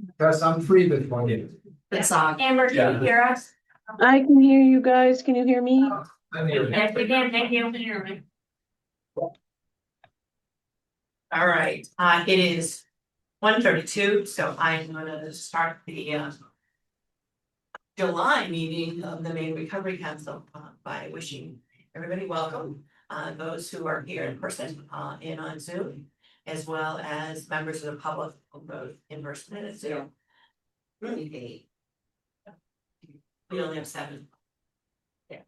Because I'm free this morning. Good song. Amber, can you hear us? I can hear you guys. Can you hear me? Yes, we can. Thank you. All right, it is 1:32, so I'm gonna start the July meeting of the Maine Recovery Council by wishing everybody welcome. Those who are here in person and on Zoom, as well as members of the public, both in person and at Zoom. We only have 7. Yeah.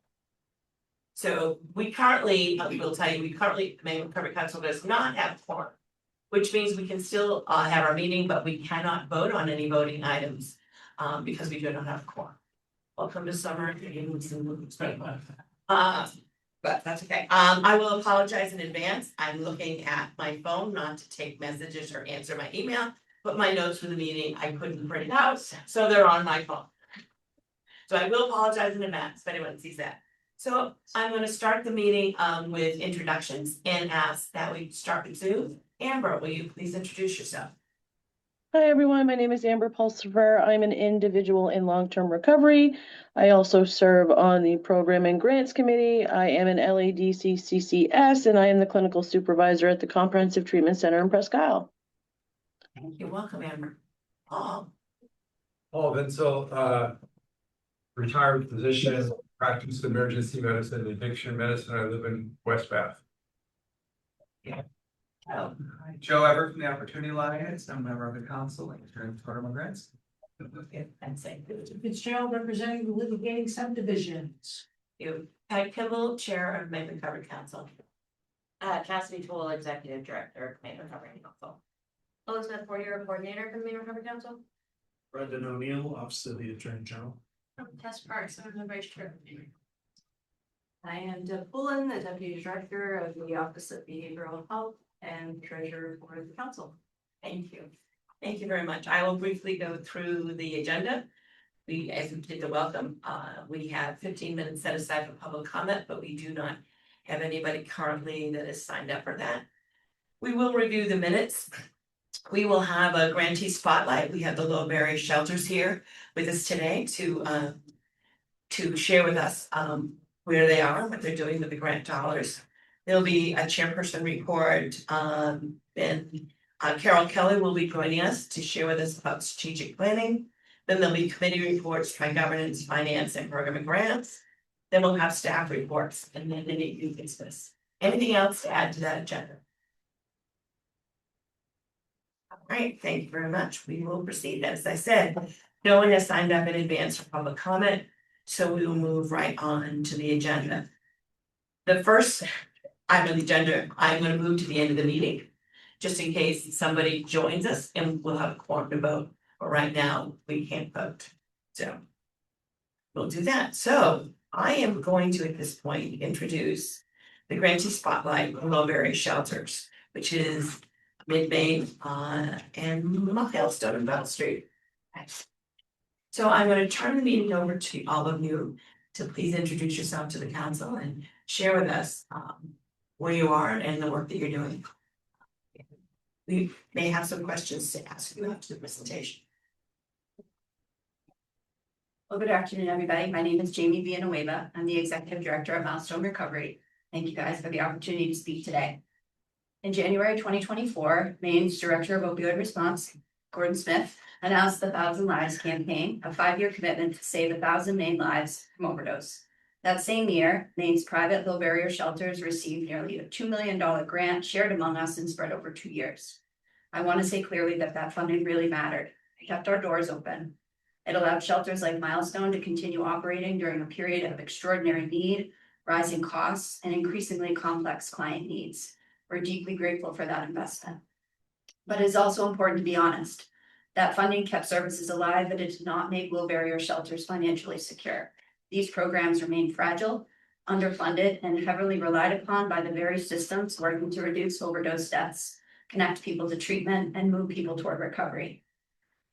So we currently, will tell you, the Maine Recovery Council does not have quorum, which means we can still have our meeting, but we cannot vote on any voting items because we do not have quorum. Welcome to summer. But that's okay. I will apologize in advance. I'm looking at my phone, not to take messages or answer my email, but my notes for the meeting, I couldn't print it out, so they're on my phone. So I will apologize in advance if anyone sees that. So I'm going to start the meeting with introductions and ask that we start with Zoom. Amber, will you please introduce yourself? Hi, everyone. My name is Amber Pulsifer. I'm an individual in long-term recovery. I also serve on the Program and Grants Committee. I am an LADC CCS, and I am the clinical supervisor at the Comprehensive Treatment Center in Presque Isle. Thank you. Welcome, Amber. Paul Vinsel, retired physician, practice emergency medicine, addiction medicine. I live in West Bath. Oh, Joe Everett from the Opportunity Alliance. I'm a member of the council and attorney for Program Grants. and say Fitzgerald representing the litigating subdivisions. you. Peg Kimball, Chair of Maine Recovery Council. Cassidy Toole, Executive Director of Maine Recovery Council. Elizabeth Portier, Coordinator for the Maine Recovery Council. Brendan O'Neill, Office of the Attorney General. Tess Parks, I'm the Vice Chair. I am Deb Pullen, the Deputy Director of the Office of Behavioral Health and Treasurer for the Council. Thank you. Thank you very much. I will briefly go through the agenda. As we did the welcome, we have 15 minutes set aside for public comment, but we do not have anybody currently that is signed up for that. We will review the minutes. We will have a grantee spotlight. We have the low barrier shelters here with us today to share with us where they are, what they're doing with the grant dollars. There'll be a chairperson report, and Carol Kelly will be joining us to share with us about strategic planning. Then there'll be committee reports, governance, finance, and program and grants. Then we'll have staff reports, and then any new business. Anything else to add to that agenda? All right, thank you very much. We will proceed. As I said, no one has signed up in advance for public comment, so we will move right on to the agenda. The first item of the agenda, I'm going to move to the end of the meeting, just in case somebody joins us and we'll have a quorum to vote. But right now, we can't vote. So we'll do that. So I am going to, at this point, introduce the grantee spotlight for low barrier shelters, which is Mid-Maine and Milestone and Bell Street. So I'm going to turn the meeting over to all of you to please introduce yourself to the council and share with us where you are and the work that you're doing. We may have some questions to ask you after the presentation. Well, good afternoon, everybody. My name is Jamie Villanueva. I'm the Executive Director of Milestone Recovery. Thank you guys for the opportunity to speak today. In January 2024, Maine's Director of Opioid Response, Gordon Smith, announced the 1,000 Lives campaign, a 5-year commitment to save 1,000 Maine lives from overdose. That same year, Maine's private low barrier shelters received nearly a $2 million grant shared among us and spread over 2 years. I want to say clearly that funding really mattered. It kept our doors open. It allowed shelters like Milestone to continue operating during a period of extraordinary need, rising costs, and increasingly complex client needs. We're deeply grateful for that investment. But it's also important to be honest. That funding kept services alive, but it did not make low barrier shelters financially secure. These programs remain fragile, underfunded, and heavily relied upon by the very systems working to reduce overdose deaths, connect people to treatment, and move people toward recovery.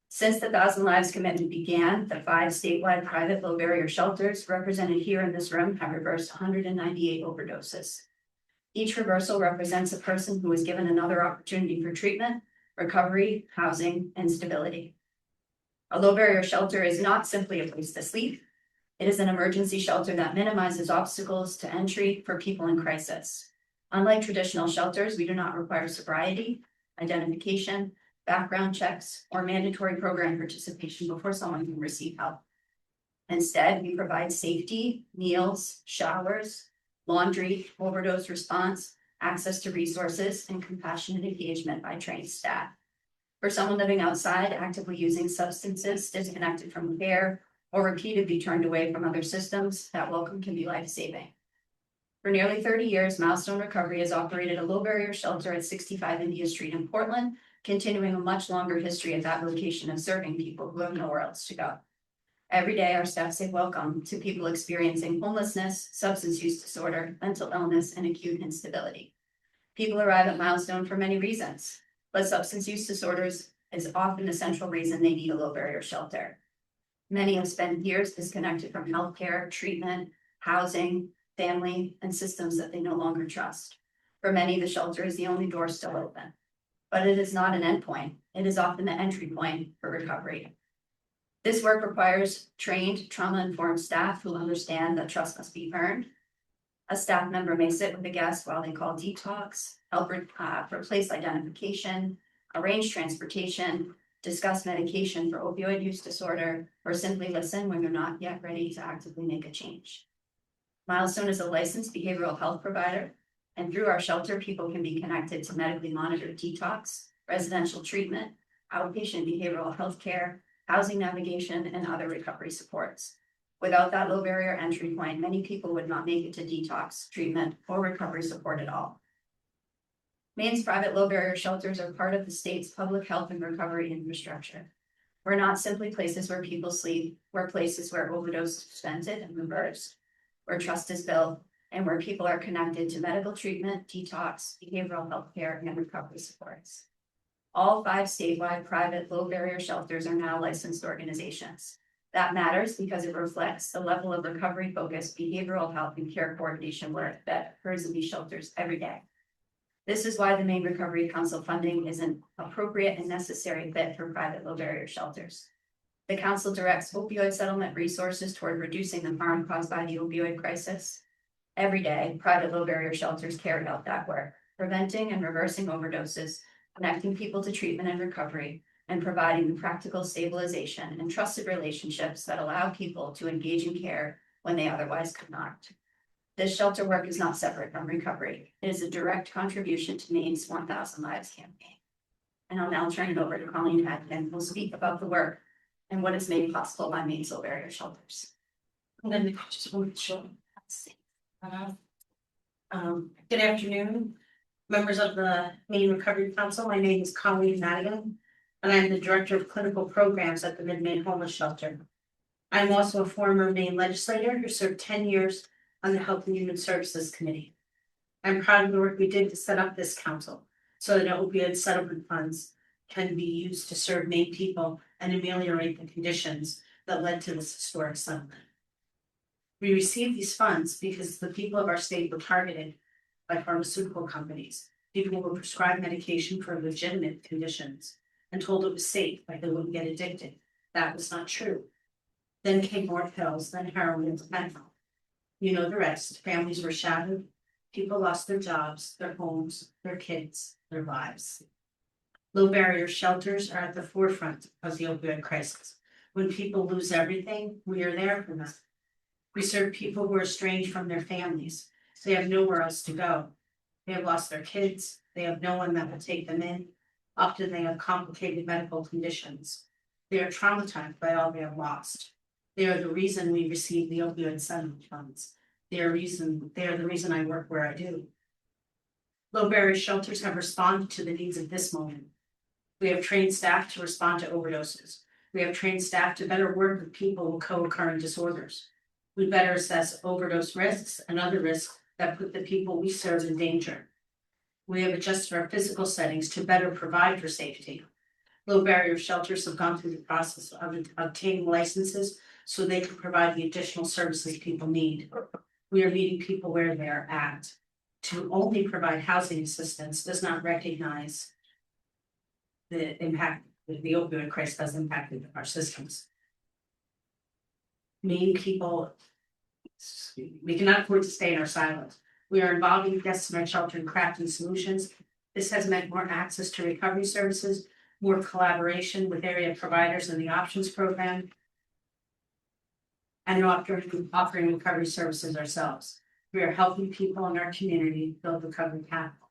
Since the 1,000 Lives commitment began, the 5 statewide private low barrier shelters represented here in this room have reversed 198 overdoses. Each reversal represents a person who was given another opportunity for treatment, recovery, housing, and stability. A low barrier shelter is not simply a place to sleep. It is an emergency shelter that minimizes obstacles to entry for people in crisis. Unlike traditional shelters, we do not require sobriety, identification, background checks, or mandatory program participation before someone can receive help. Instead, we provide safety, meals, showers, laundry, overdose response, access to resources, and compassionate engagement by trained staff. For someone living outside, actively using substances, disconnected from care, or repeatedly turned away from other systems, that welcome can be life-saving. For nearly 30 years, Milestone Recovery has operated a low barrier shelter at 65 India Street in Portland, continuing a much longer history at that location of serving people who have nowhere else to go. Every day, our staff say welcome to people experiencing homelessness, substance use disorder, mental illness, and acute instability. People arrive at Milestone for many reasons, but substance use disorders is often the central reason they need a low barrier shelter. Many have spent years disconnected from healthcare, treatment, housing, family, and systems that they no longer trust. For many, the shelter is the only door still open. But it is not an endpoint. It is often the entry point for recovery. This work requires trained, trauma-informed staff who understand that trust must be earned. A staff member may sit with a guest while they call detox, help replace identification, arrange transportation, discuss medication for opioid use disorder, or simply listen when you're not yet ready to actively make a change. Milestone is a licensed behavioral health provider, and through our shelter, people can be connected to medically monitored detox, residential treatment, outpatient behavioral health care, housing navigation, and other recovery supports. Without that low barrier entry point, many people would not make it to detox, treatment, or recovery support at all. Maine's private low barrier shelters are part of the state's public health and recovery infrastructure. We're not simply places where people sleep, we're places where overdose is prevented and reversed, where trust is built, and where people are connected to medical treatment, detox, behavioral health care, and recovery supports. All 5 statewide private low barrier shelters are now licensed organizations. That matters because it reflects the level of recovery focused behavioral health and care coordination work that occurs in these shelters every day. This is why the Maine Recovery Council funding is an appropriate and necessary fit for private low barrier shelters. The council directs opioid settlement resources toward reducing the harm caused by the opioid crisis. Every day, private low barrier shelters carry out that work, preventing and reversing overdoses, connecting people to treatment and recovery, and providing the practical stabilization and trusted relationships that allow people to engage in care when they otherwise could not. This shelter work is not separate from recovery. It is a direct contribution to Maine's 1,000 Lives campaign. And I'll now turn it over to Colleen Hadden, who will speak about the work and what is made possible by Maine's low barrier shelters. And then just want to show. Good afternoon, members of the Maine Recovery Council. My name is Colleen Madigan, and I'm the Director of Clinical Programs at the Mid-Maine Homeless Shelter. I'm also a former Maine legislator who served 10 years on the Health and Human Services Committee. I'm proud of the work we did to set up this council so that opioid settlement funds can be used to serve Maine people and ameliorate the conditions that led to this historic settlement. We received these funds because the people of our state were targeted by pharmaceutical companies, people who were prescribed medication for legitimate conditions and told it was safe, like they wouldn't get addicted. That was not true. Then came more pills, then heroin and fentanyl. You know the rest. Families were shattered, people lost their jobs, their homes, their kids, their lives. Low barrier shelters are at the forefront of the opioid crisis. When people lose everything, we are there for them. We serve people who are estranged from their families. They have nowhere else to go. They have lost their kids. They have no one that will take them in. Often they have complicated medical conditions. They are traumatized by all they have lost. They are the reason we receive the opioid settlement funds. They are the reason I work where I do. Low barrier shelters have responded to the needs of this moment. We have trained staff to respond to overdoses. We have trained staff to better work with people with co-occurring disorders. We better assess overdose risks and other risks that put the people we serve in danger. We have adjusted our physical settings to better provide for safety. Low barrier shelters have gone through the process of obtaining licenses so they can provide the additional services people need. We are meeting people where they are at. to only provide housing assistance does not recognize the impact that the opioid crisis has impacted our systems. Maine people, we cannot afford to stay in our silence. We are involving guests in our shelter and crafting solutions. This has meant more access to recovery services, more collaboration with area providers in the options program, and offering recovery services ourselves. We are helping people in our community build recovery capital.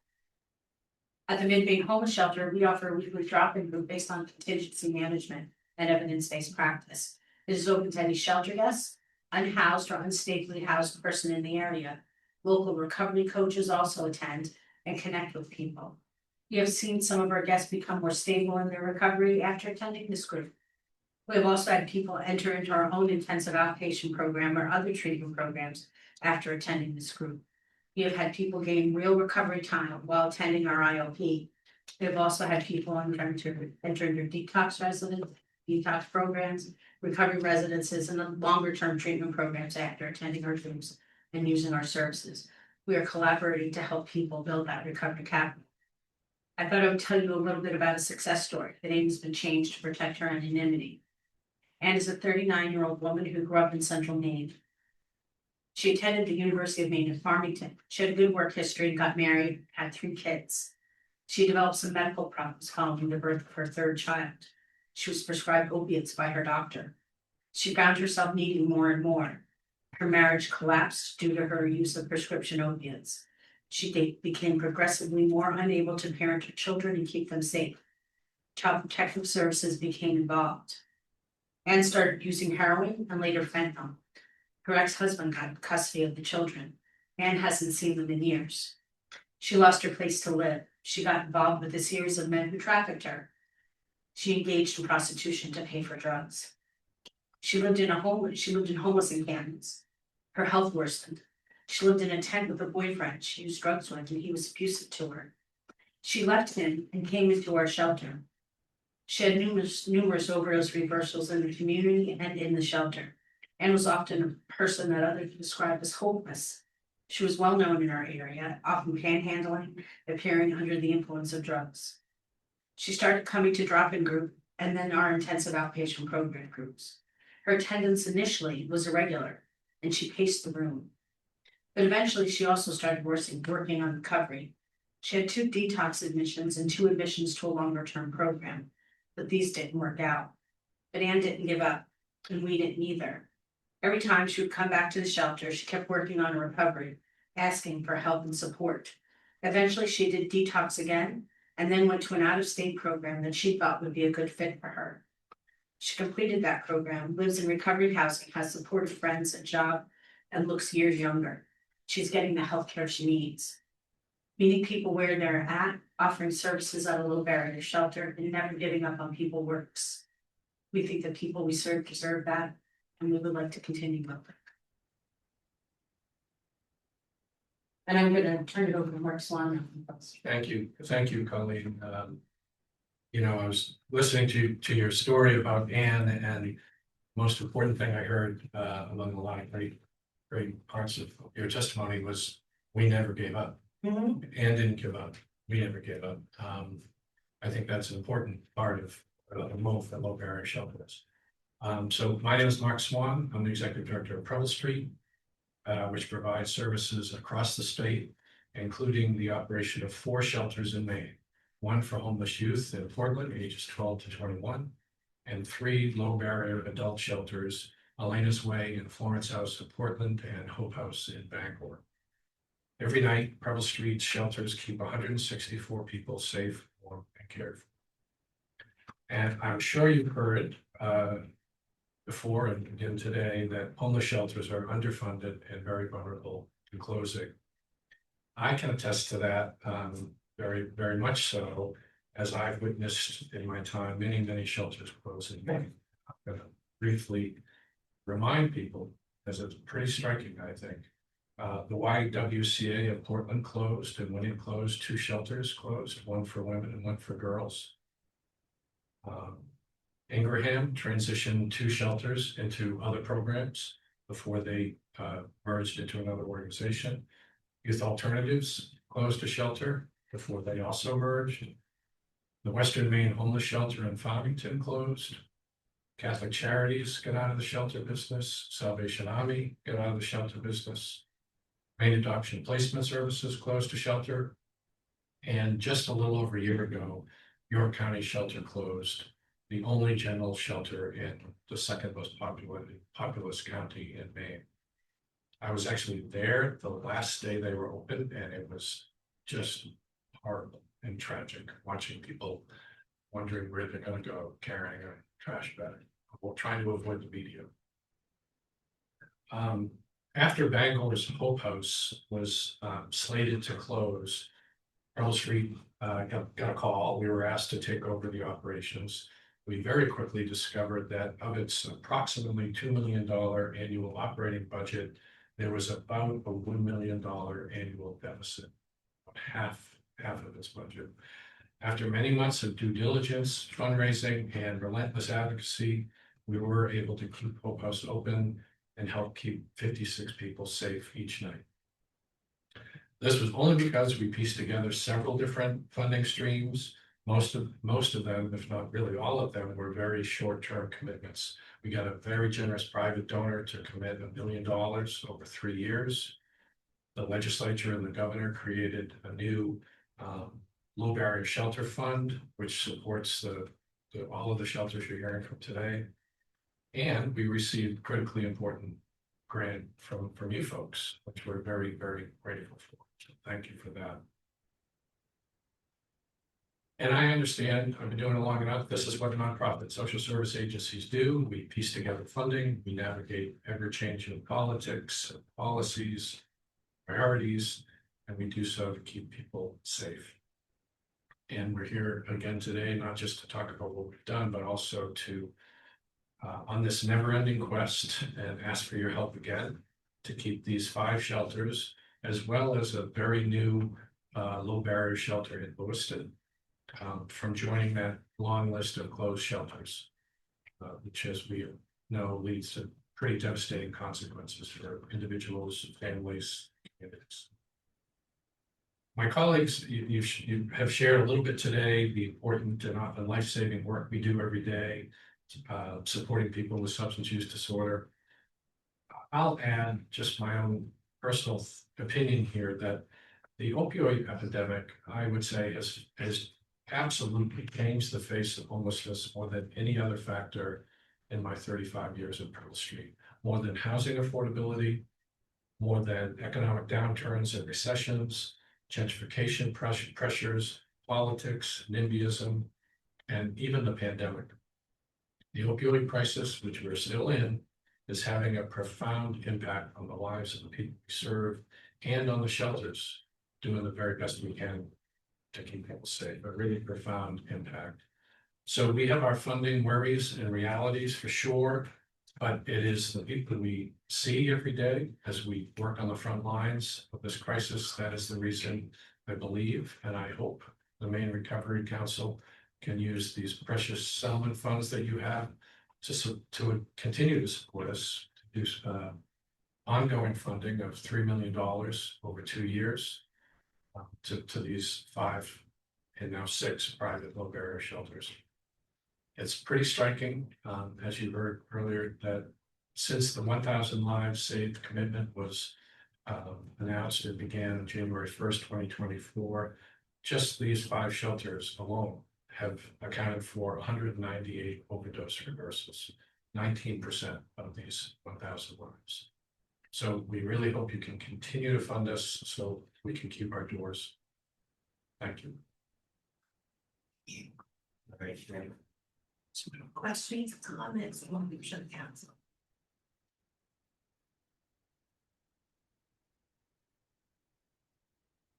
At the Maine Homeless Shelter, we offer a weekly drop-in group based on contingency management and evidence-based practice. It is open to any shelter guests, unhoused or unstably housed person in the area. Local recovery coaches also attend and connect with people. We have seen some of our guests become more stable in their recovery after attending this group. We have also had people enter into our own intensive outpatient program or other treatment programs after attending this group. We have had people gain real recovery time while attending our IOP. We have also had people enter into detox programs, recovery residences, and longer-term treatment programs after attending our groups and using our services. We are collaborating to help people build that recovery capital. I thought I would tell you a little bit about a success story. The name has been changed to protect her anonymity. Anne is a 39-year-old woman who grew up in central Maine. She attended the University of Maine in Farmington. She had a good work history, got married, had 3 kids. She developed some medical problems following the birth of her 3rd child. She was prescribed opiates by her doctor. She found herself needing more and more. Her marriage collapsed due to her use of prescription opiates. She became progressively more unable to parent her children and keep them safe. Child Protective Services became involved. Anne started using heroin and later fentanyl. Her ex-husband got custody of the children. Anne hasn't seen them in years. She lost her place to live. She got involved with a series of men who trafficked her. She engaged in prostitution to pay for drugs. She lived in homeless encampments. Her health worsened. She lived in a tent with a boyfriend she used drugs with, and he was abusive to her. She left him and came into our shelter. She had numerous overdose reversals in the community and in the shelter, and was often a person that others describe as hopeless. She was well known in our area, often panhandling, appearing under the influence of drugs. She started coming to drop-in group and then our intensive outpatient program groups. Her attendance initially was irregular, and she paced the room. But eventually she also started working on recovery. She had 2 detox admissions and 2 admissions to a longer-term program, but these didn't work out. But Anne didn't give up, and we didn't either. Every time she would come back to the shelter, she kept working on her recovery, asking for help and support. Eventually she did detox again, and then went to an out-of-state program that she thought would be a good fit for her. She completed that program, lives in recovery housing, has supportive friends, a job, and looks years younger. She's getting the health care she needs. Meeting people where they're at, offering services at a low barrier shelter, and never giving up on people works. We think the people we serve deserve that, and we would like to continue with it. And I'm gonna turn it over to Mark Swan. Thank you, Colleen. I was listening to your story about Anne, and the most important thing I heard among a lot of great parts of your testimony was we never gave up. Anne didn't give up. We never gave up. I think that's an important part of the low barrier shelters. So my name is Mark Swan. I'm the executive director of Preble Street, which provides services across the state, including the operation of 4 shelters in Maine. 1 for homeless youth in Portland, ages 12 to 21, and 3 low barrier adult shelters, Elena's Way and Florence House in Portland and Hope House in Bangor. Every night, Preble Street shelters keep 164 people safe, warm, and cared for. And I'm sure you've heard before and again today that homeless shelters are underfunded and very vulnerable to closing. I can attest to that very, very much so, as I've witnessed in my time many shelters closing. I'm going to briefly remind people, as it's pretty striking, I think. The YWCA of Portland closed, and when it closed, 2 shelters closed, 1 for women and 1 for girls. Ingraham transitioned 2 shelters into other programs before they merged into another organization. Youth Alternatives closed a shelter before they also merged. The Western Maine Homeless Shelter in Farmington closed. Catholic Charities got out of the shelter business. Salvation Army got out of the shelter business. Maine Adoption Placement Services closed a shelter. And just a little over a year ago, York County Shelter closed, the only general shelter in the second most populous county in Maine. I was actually there the last day they were open, and it was just horrible and tragic watching people wondering where they're gonna go carrying a trash bag while trying to avoid the media. After Bangor's Hope House was slated to close, Earl Street got a call. We were asked to take over the operations. We very quickly discovered that of its approximately $2 million annual operating budget, there was about a $1 million annual deficit, half of its budget. After many months of due diligence, fundraising, and relentless advocacy, we were able to keep Hope House open and help keep 56 people safe each night. This was only because we pieced together several different funding streams. Most of them, if not really all of them, were very short-term commitments. We got a very generous private donor to commit $1 million over 3 years. The legislature and the governor created a new low barrier shelter fund, which supports all of the shelters you're hearing from today. And we received critically important grant from you folks, which we're very, very grateful for. So thank you for that. And I understand, I've been doing it long enough, this is what nonprofit social service agencies do. We piece together funding, we navigate ever-changing politics, policies, priorities, and we do so to keep people safe. And we're here again today, not just to talk about what we've done, but also to, on this never-ending quest, and ask for your help again to keep these 5 shelters, as well as a very new low barrier shelter in Lewiston, from joining that long list of closed shelters, which, as we know, leads to pretty devastating consequences for individuals, families, communities. My colleagues, you have shared a little bit today the important and often life-saving work we do every day, supporting people with substance use disorder. I'll add just my own personal opinion here that the opioid epidemic, I would say, has absolutely changed the face of homelessness more than any other factor in my 35 years at Pearl Street. More than housing affordability, more than economic downturns and recessions, gentrification pressures, politics, NIMBYism, and even the pandemic. The opioid crisis, which we're still in, is having a profound impact on the lives of the people we serve and on the shelters, doing the very best we can to keep people safe, a really profound impact. So we have our funding worries and realities for sure, but it is the people we see every day as we work on the front lines of this crisis. That is the reason I believe, and I hope, the Maine Recovery Council can use these precious settlement funds that you have to continue to support us, to do ongoing funding of $3 million over 2 years to these 5 and now 6 private low barrier shelters. It's pretty striking, as you heard earlier, that since the 1,000 lives saved commitment was announced, it began on January 1st, 2024, just these 5 shelters alone have accounted for 198 overdose reversals, 19% of these 1,000 lives. So we really hope you can continue to fund us so we can keep our doors. Thank you. All right, questions, comments, on the council?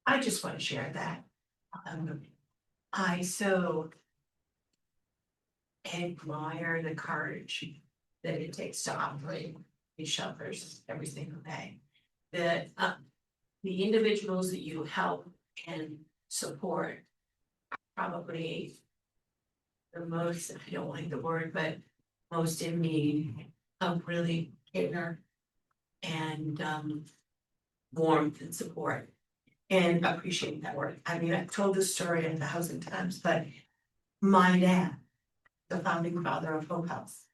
I just want to share that. I so admire the courage that it takes to operate these shelters every single day. That the individuals that you help and support probably the most, I don't like the word, but most in need of really care and warmth and support. and appreciate that work. I mean, I've told this story 1,000 times, but my dad, the founding father of Hope House,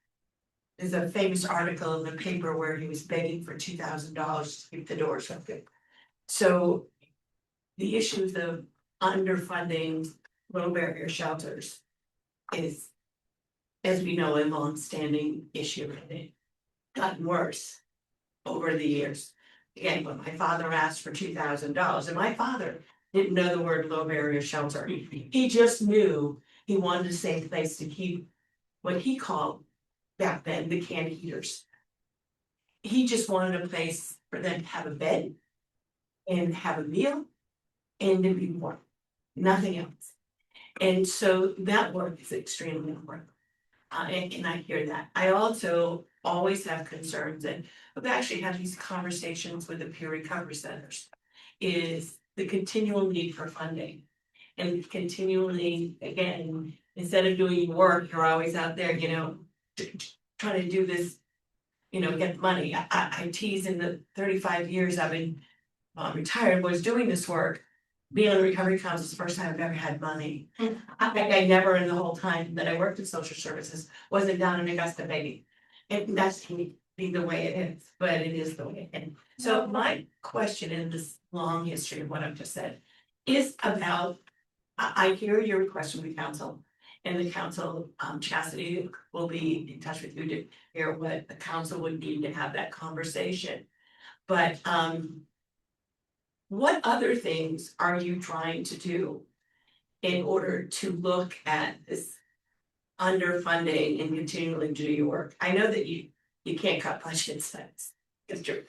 there's a famous article in the paper where he was begging for $2,000 to keep the doors open. So the issues of underfunding low barrier shelters is, as we know, a long-standing issue, and it gotten worse over the years. Again, when my father asked for $2,000, and my father didn't know the word low barrier shelter, he just knew he wanted a safe place to keep what he called back then the canned heaters. He just wanted a place for them to have a bed and have a meal and to be warm, nothing else. And so that work is extremely important. And I hear that. I also always have concerns, and I've actually had these conversations with the peer recovery centers, is the continual need for funding. And continually, again, instead of doing work, you're always out there, trying to do this, get money. I tease in the 35 years I've been retired was doing this work. Being on the recovery council is the first time I've ever had money. I never in the whole time that I worked in social services wasn't down in Augusta, baby. And that's be the way it is, but it is the way it is. So my question in this long history of what I've just said is about, I hear your request from the council. And the council, Chastity will be in touch with you to hear what the council would need to have that conversation. But what other things are you trying to do in order to look at this underfunding and continually do your work? I know that you can't cut budgets, that's true.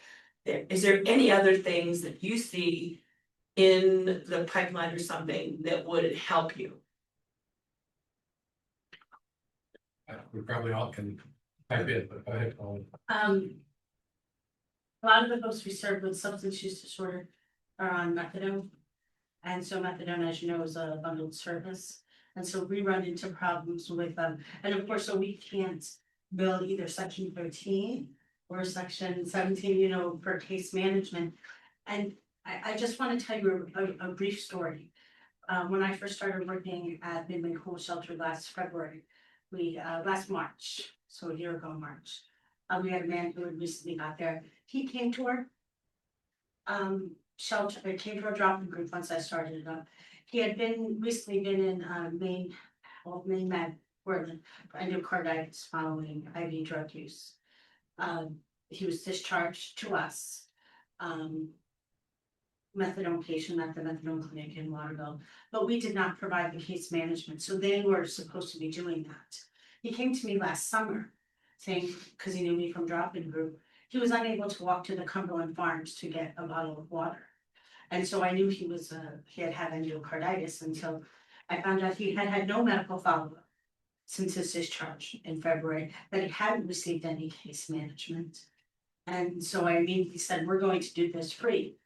Is there any other things that you see in the pipeline or something that would help you? We probably all can type in, but go ahead, Colin. A lot of the folks we serve with substance use disorder are on methadone. And so methadone, as you know, is a bundled service. And so we run into problems with them. And of course, so we can't bill either section 13 or section 17, for case management. And I just want to tell you a brief story. When I first started working at Midland Homeless Shelter last February, last March, so a year ago March, we had a man who had recently got there. He came to our shelter, it came to our drop-in group once I started it up. He had recently been in Maine Med, where endocarditis following IV drug use. He was discharged to us. Methadone patient at the methadone clinic in Waterville, but we did not provide the case management, so they were supposed to be doing that. He came to me last summer saying, because he knew me from drop-in group, he was unable to walk to the Cumberland Farms to get a bottle of water. And so I knew he had had endocarditis until I found out he had had no medical follow-up since his discharge in February, that he hadn't received any case management. And so I immediately said, we're going to do this free,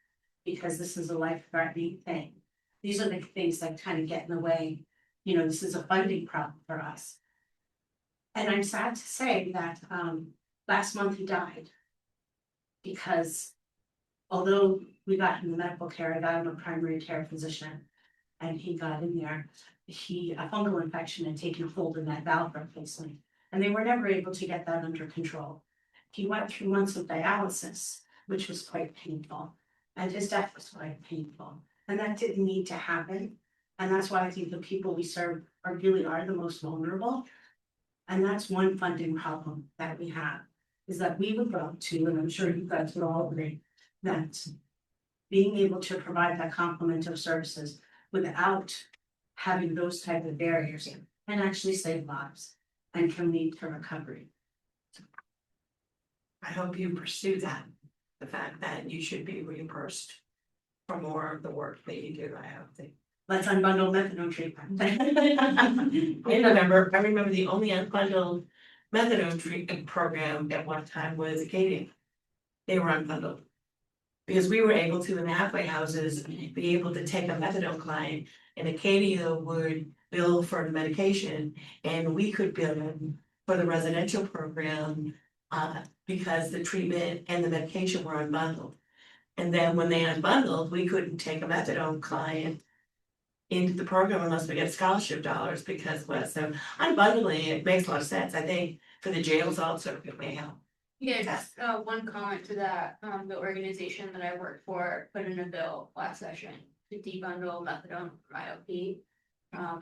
because this is a life-threatening thing. These are the things that kind of get in the way. This is a funding problem for us. And I'm sad to say that last month he died, because although we got him the medical care, I got him a primary care physician, and he got in there, a fungal infection had taken hold in that valve replacement, and they were never able to get that under control. He went through months of dialysis, which was quite painful. And his death was quite painful. And that didn't need to happen. And that's why I think the people we serve really are the most vulnerable. And that's one funding problem that we have, is that we would go to, and I'm sure you guys would all agree, that being able to provide that complement of services without having those type of barriers can actually save lives and can lead to recovery. I hope you pursue that. The fact that you should be reimbursed for more of the work that you do, I hope that. Let's unbundle methadone treatment. I remember the only unbundled methadone treatment program at one time was Acadia. They were unbundled. Because we were able to, in the halfway houses, be able to take a methadone client, and Acadia would bill for the medication, and we could bill them for the residential program, because the treatment and the medication were unbundled. And then when they unbundled, we couldn't take a methadone client into the program unless we get scholarship dollars because what, so unbundling, it makes a lot of sense, I think, for the jails also, it may help. Yeah, just one comment to that, the organization that I work for put in a bill last session to debundle methadone from IOP.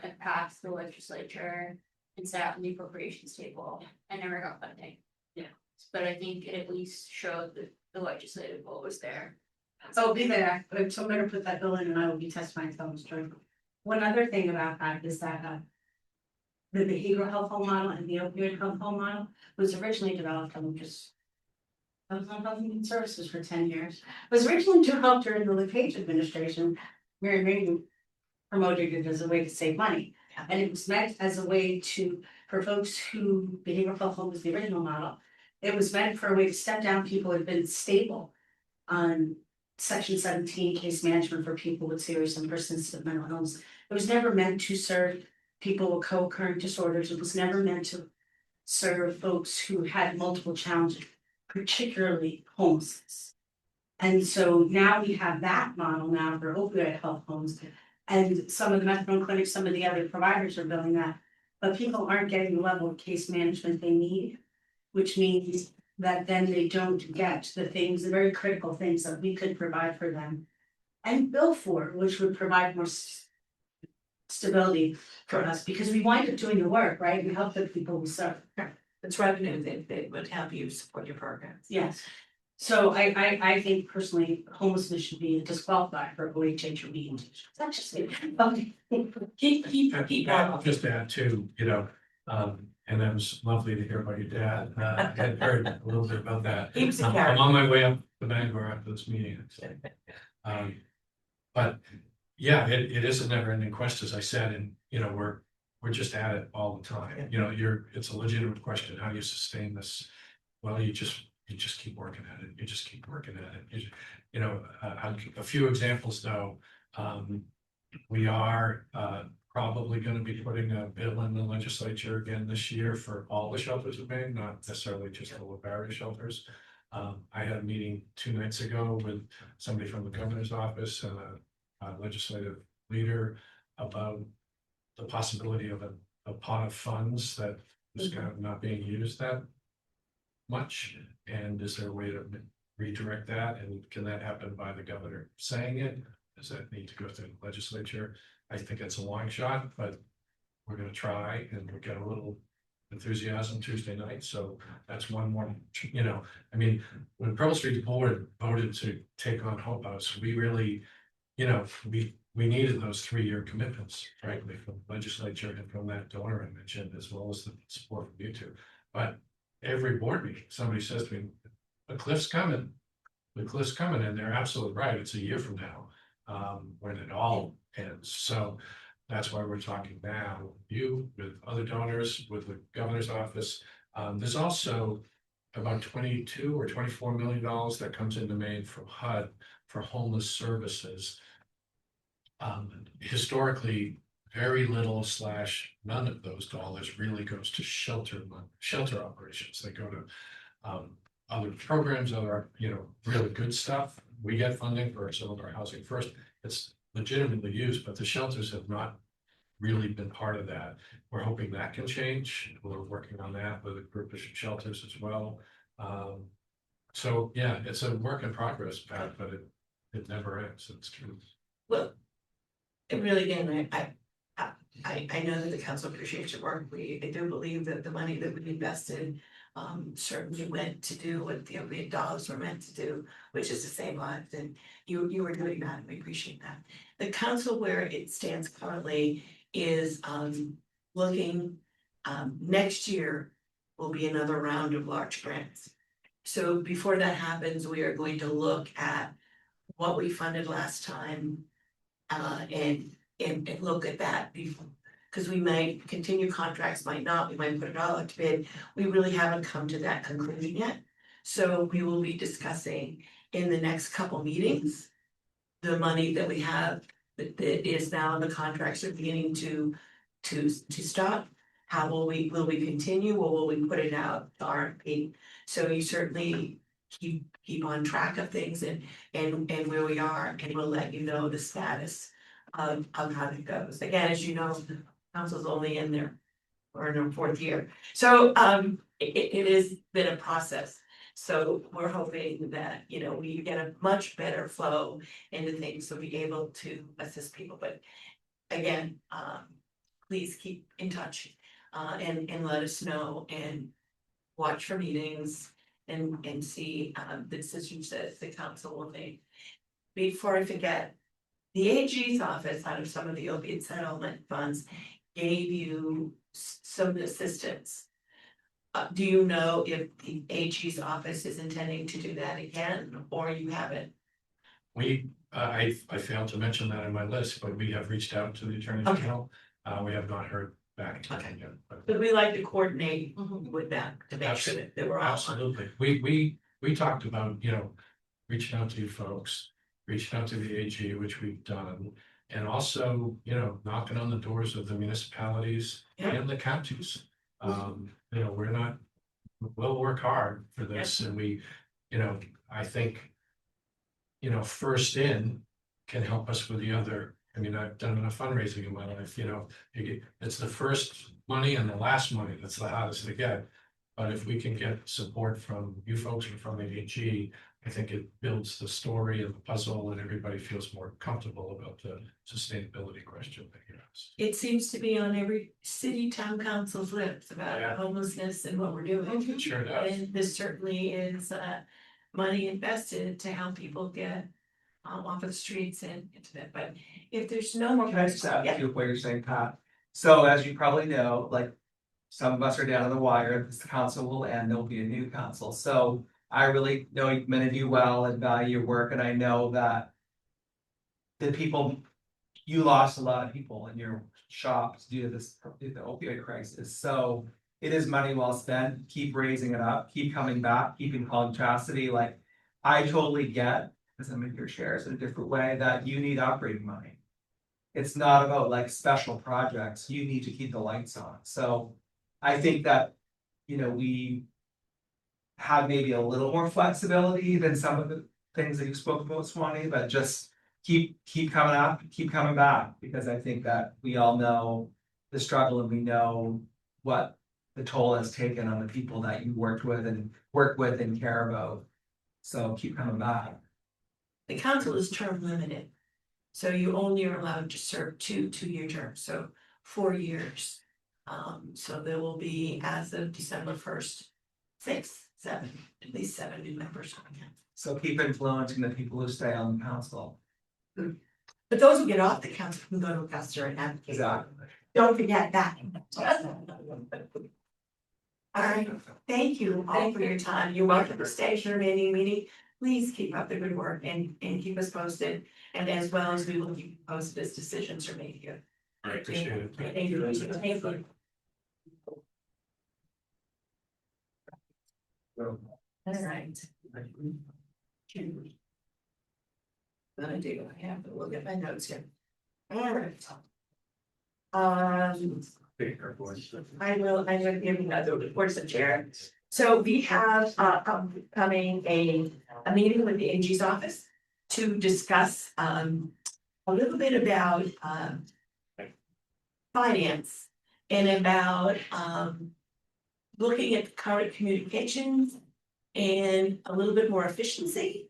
It passed the legislature and sat on the appropriations table and never got funding. Yeah. But I think it at least showed that the legislative vote was there. So I'll be there, so I'm gonna put that bill in and I will be testifying to this joint. One other thing about that is that the behavioral health home model and the opioid health home model was originally developed on just. I was on Health and Human Services for 10 years. It was originally developed during the LePage administration. Mary Reagan promoted it as a way to save money. And it was meant as a way to, for folks who, behavioral health home was the original model. It was meant for a way to step down people who had been stable on Section 17 case management for people with serious and persistent mental illness. It was never meant to serve people with co-occurring disorders. It was never meant to serve folks who had multiple challenges, particularly homelessness. And so now we have that model now for opioid health homes. And some of the methadone clinics, some of the other providers are billing that. But people aren't getting the level of case management they need, which means that then they don't get the things, the very critical things that we could provide for them and bill for, which would provide more stability for us, because we wind up doing the work, right? We help the people we serve. It's revenue that would help you support your programs. Yes. So I think personally, homelessness should be disqualified for OHH or BHH. That's just it. Keep I'll just add too, and that was lovely to hear about your dad. I had heard a little bit about that. He was a I'm character. on my way up to Bangor after this meeting. But yeah, it is a never ending quest, as I said, and we're just at it all the time. It's a legitimate question. How do you sustain this? Well, you just keep working at it. You just keep working at it. A few examples though. We are probably going to be putting a bill in the legislature again this year for all the shelters in Maine, not necessarily just the low barrier shelters. I had a meeting 2 nights ago with somebody from the governor's office and a legislative leader about the possibility of a pot of funds that is kind of not being used that much. And is there a way to redirect that? And can that happen by the governor saying it? Does that need to go through the legislature? I think it's a long shot, but we're gonna try, and we'll get a little enthusiasm Tuesday night. So that's one more, when Pearl Street Board voted to take on Hope House, we really, we needed those 3-year commitments, frankly, from the legislature and from that donor I mentioned, as well as the support from you two. But every board meeting, somebody says to me, the cliff's coming, and they're absolutely right. It's a year from now, when it all ends. So that's why we're talking now with you, with other donors, with the governor's office. There's also about $22 or $24 million that comes into Maine from HUD for homeless services. Historically, very little / none of those dollars really goes to shelter operations. They go to other programs, other really good stuff. We get funding for some of our housing first. It's legitimately used, but the shelters have not really been part of that. We're hoping that can change. We're working on that with a group of shelters as well. So yeah, it's a work in progress, Pat, but it never ends. It's true. Well, it really, again, I know that the council appreciates your work. I do believe that the money that we invested certainly went to do what the dollars were meant to do, which is to save lives, and you were doing that, and we appreciate that. The council, where it stands currently, is looking, next year will be another round of large grants. So before that happens, we are going to look at what we funded last time, and look at that before, because we might continue contracts, might not, we might put it all out to bid. We really haven't come to that conclusion yet. So we will be discussing in the next couple meetings the money that we have that is now in the contracts are beginning to stop. How will we continue, or will we put it out to RFP? So you certainly keep on track of things and where we are, and we'll let you know the status of how it goes. Again, as you know, the council's only in there or in their fourth year. So it has been a process. So we're hoping that, you know, we get a much better flow into things, so be able to assist people, but again, please keep in touch and let us know and watch for meetings and see the decisions that the council will make. Before I forget, the AG's office, out of some of the opiate settlement funds, gave you some assistance. Do you know if the AG's office is intending to do that again, or you haven't? We, I failed to mention that in my list, but we have reached out to the Attorney Okay. General. We have not heard back. Okay. Yet, but But we like to coordinate with them to make sure that we're all. absolutely. We talked about, you know, reaching out to you folks, reaching out to the AG, which we've done. And also, you know, knocking on the doors of the municipalities Yeah. and the counties. You know, we'll work hard for this, and we, you know, I think, you know, first in can help us with the other. I mean, I've done enough fundraising in my life, you know, it's the first money and the last money that's the hardest to get. But if we can get support from you folks and from the AG, I think it builds the story and the puzzle, and everybody feels more comfortable about the sustainability question that you asked. It seems to be on every city, town council's lips about Yeah. homelessness and what we're doing. It sure does. And this certainly is money invested to help people get off of the streets and into that, but if there's no more. Can I just add Yeah. to what you're saying, Pat? So as you probably know, like, some of us are down on the wire, this council will end, there'll be a new council, so I really know many of you well and value your work, and I know that the people, you lost a lot of people in your shops due to this, due to the opioid crisis, so it is money well spent. Keep raising it up, keep coming back, keeping calling chastity, like, I totally get, because I'm in your shares in a different way, that you need operating money. It's not about like special projects, you need to keep the lights on, so I think that, you know, we have maybe a little more flexibility than some of the things that you spoke about, Swanee, but just keep coming up, keep coming back, because I think that we all know the struggle, and we know what the toll has taken on the people that you work with and care about. So keep coming back. The council is term limited, so you only are allowed to serve two-year terms, so 4 years. So there will be, as of December 1st, 6, 7, at least 7 new members. So keep influencing the people who stay on the council. But those who get off the council can go to Augusta and advocate. Exactly. Don't forget that. All right, thank you all for your time. You're welcome to stay for the remaining meeting. Please keep up the good work and keep us posted, and as well as we will keep you posted as decisions are made here. I appreciate it. Thank you. Thank you. All right. Gonna do, I have to look at my notes here. All right. I will give you another report as a chair. So we have coming a meeting with the AG's office to discuss a little bit about finance and about looking at the current communications and a little bit more efficiency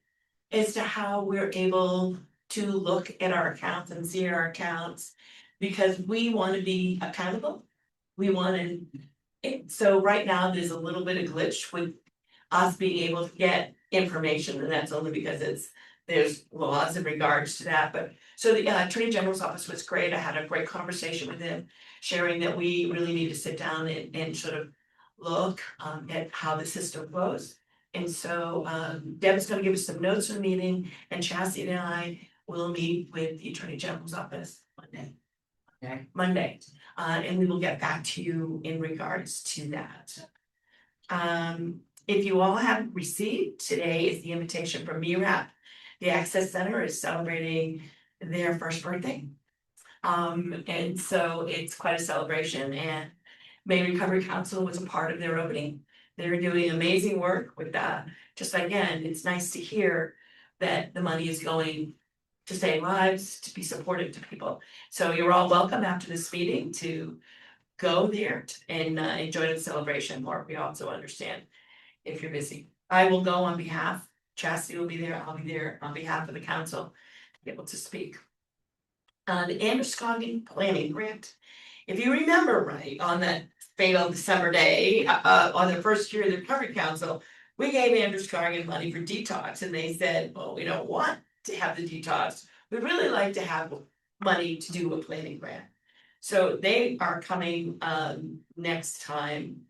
as to how we're able to look at our accounts and see our accounts, because we want to be accountable. We want to, so right now there's a little bit of glitch with us being able to get information, and that's only because there's laws in regards to that, but so the Attorney General's office was great. I had a great conversation with him, sharing that we really need to sit down and sort of look at how the system goes. And so Deb is going to give us some notes from the meeting, and Chastity and I will meet with the Attorney General's office Monday. And we will get back to you in regards to that. If you all have received, today is the invitation from MIRAP. The Access Center is celebrating their first birthday. And so it's quite a celebration, and Maine Recovery Council was a part of their opening. They're doing amazing work with that. Just again, it's nice to hear that the money is going to save lives, to be supportive to people. So you're all welcome after this meeting to go there and enjoy the celebration, or we also understand if you're busy. I will go on behalf, Chastity will be there, I'll be there on behalf of the council to be able to speak. The Androscoggin Planning Grant. If you remember right, on that fatal December day, on the first year of the recovery council, we gave Androscoggin money for detox, and they said, well, we don't want to have the detox. We'd really like to have money to do a planning grant. So they are coming next time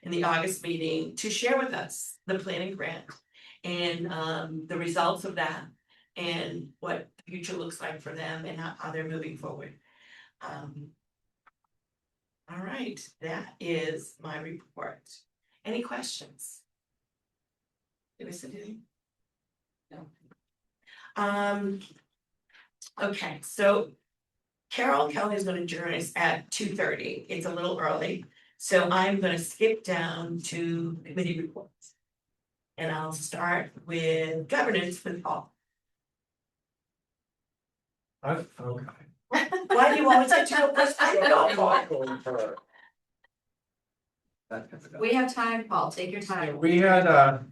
in the August meeting to share with us the planning grant and the results of that and what the future looks like for them and how they're moving forward. All right, that is my report. Any questions? Did I say anything? No. Okay, so Carol Kelly is gonna join us at 2:30. It's a little early, so I'm gonna skip down to committee reports. And I'll start with governance with Paul. Okay. Why do you always get to go first? I don't know, Paul. We have time, Paul, take your time. We had our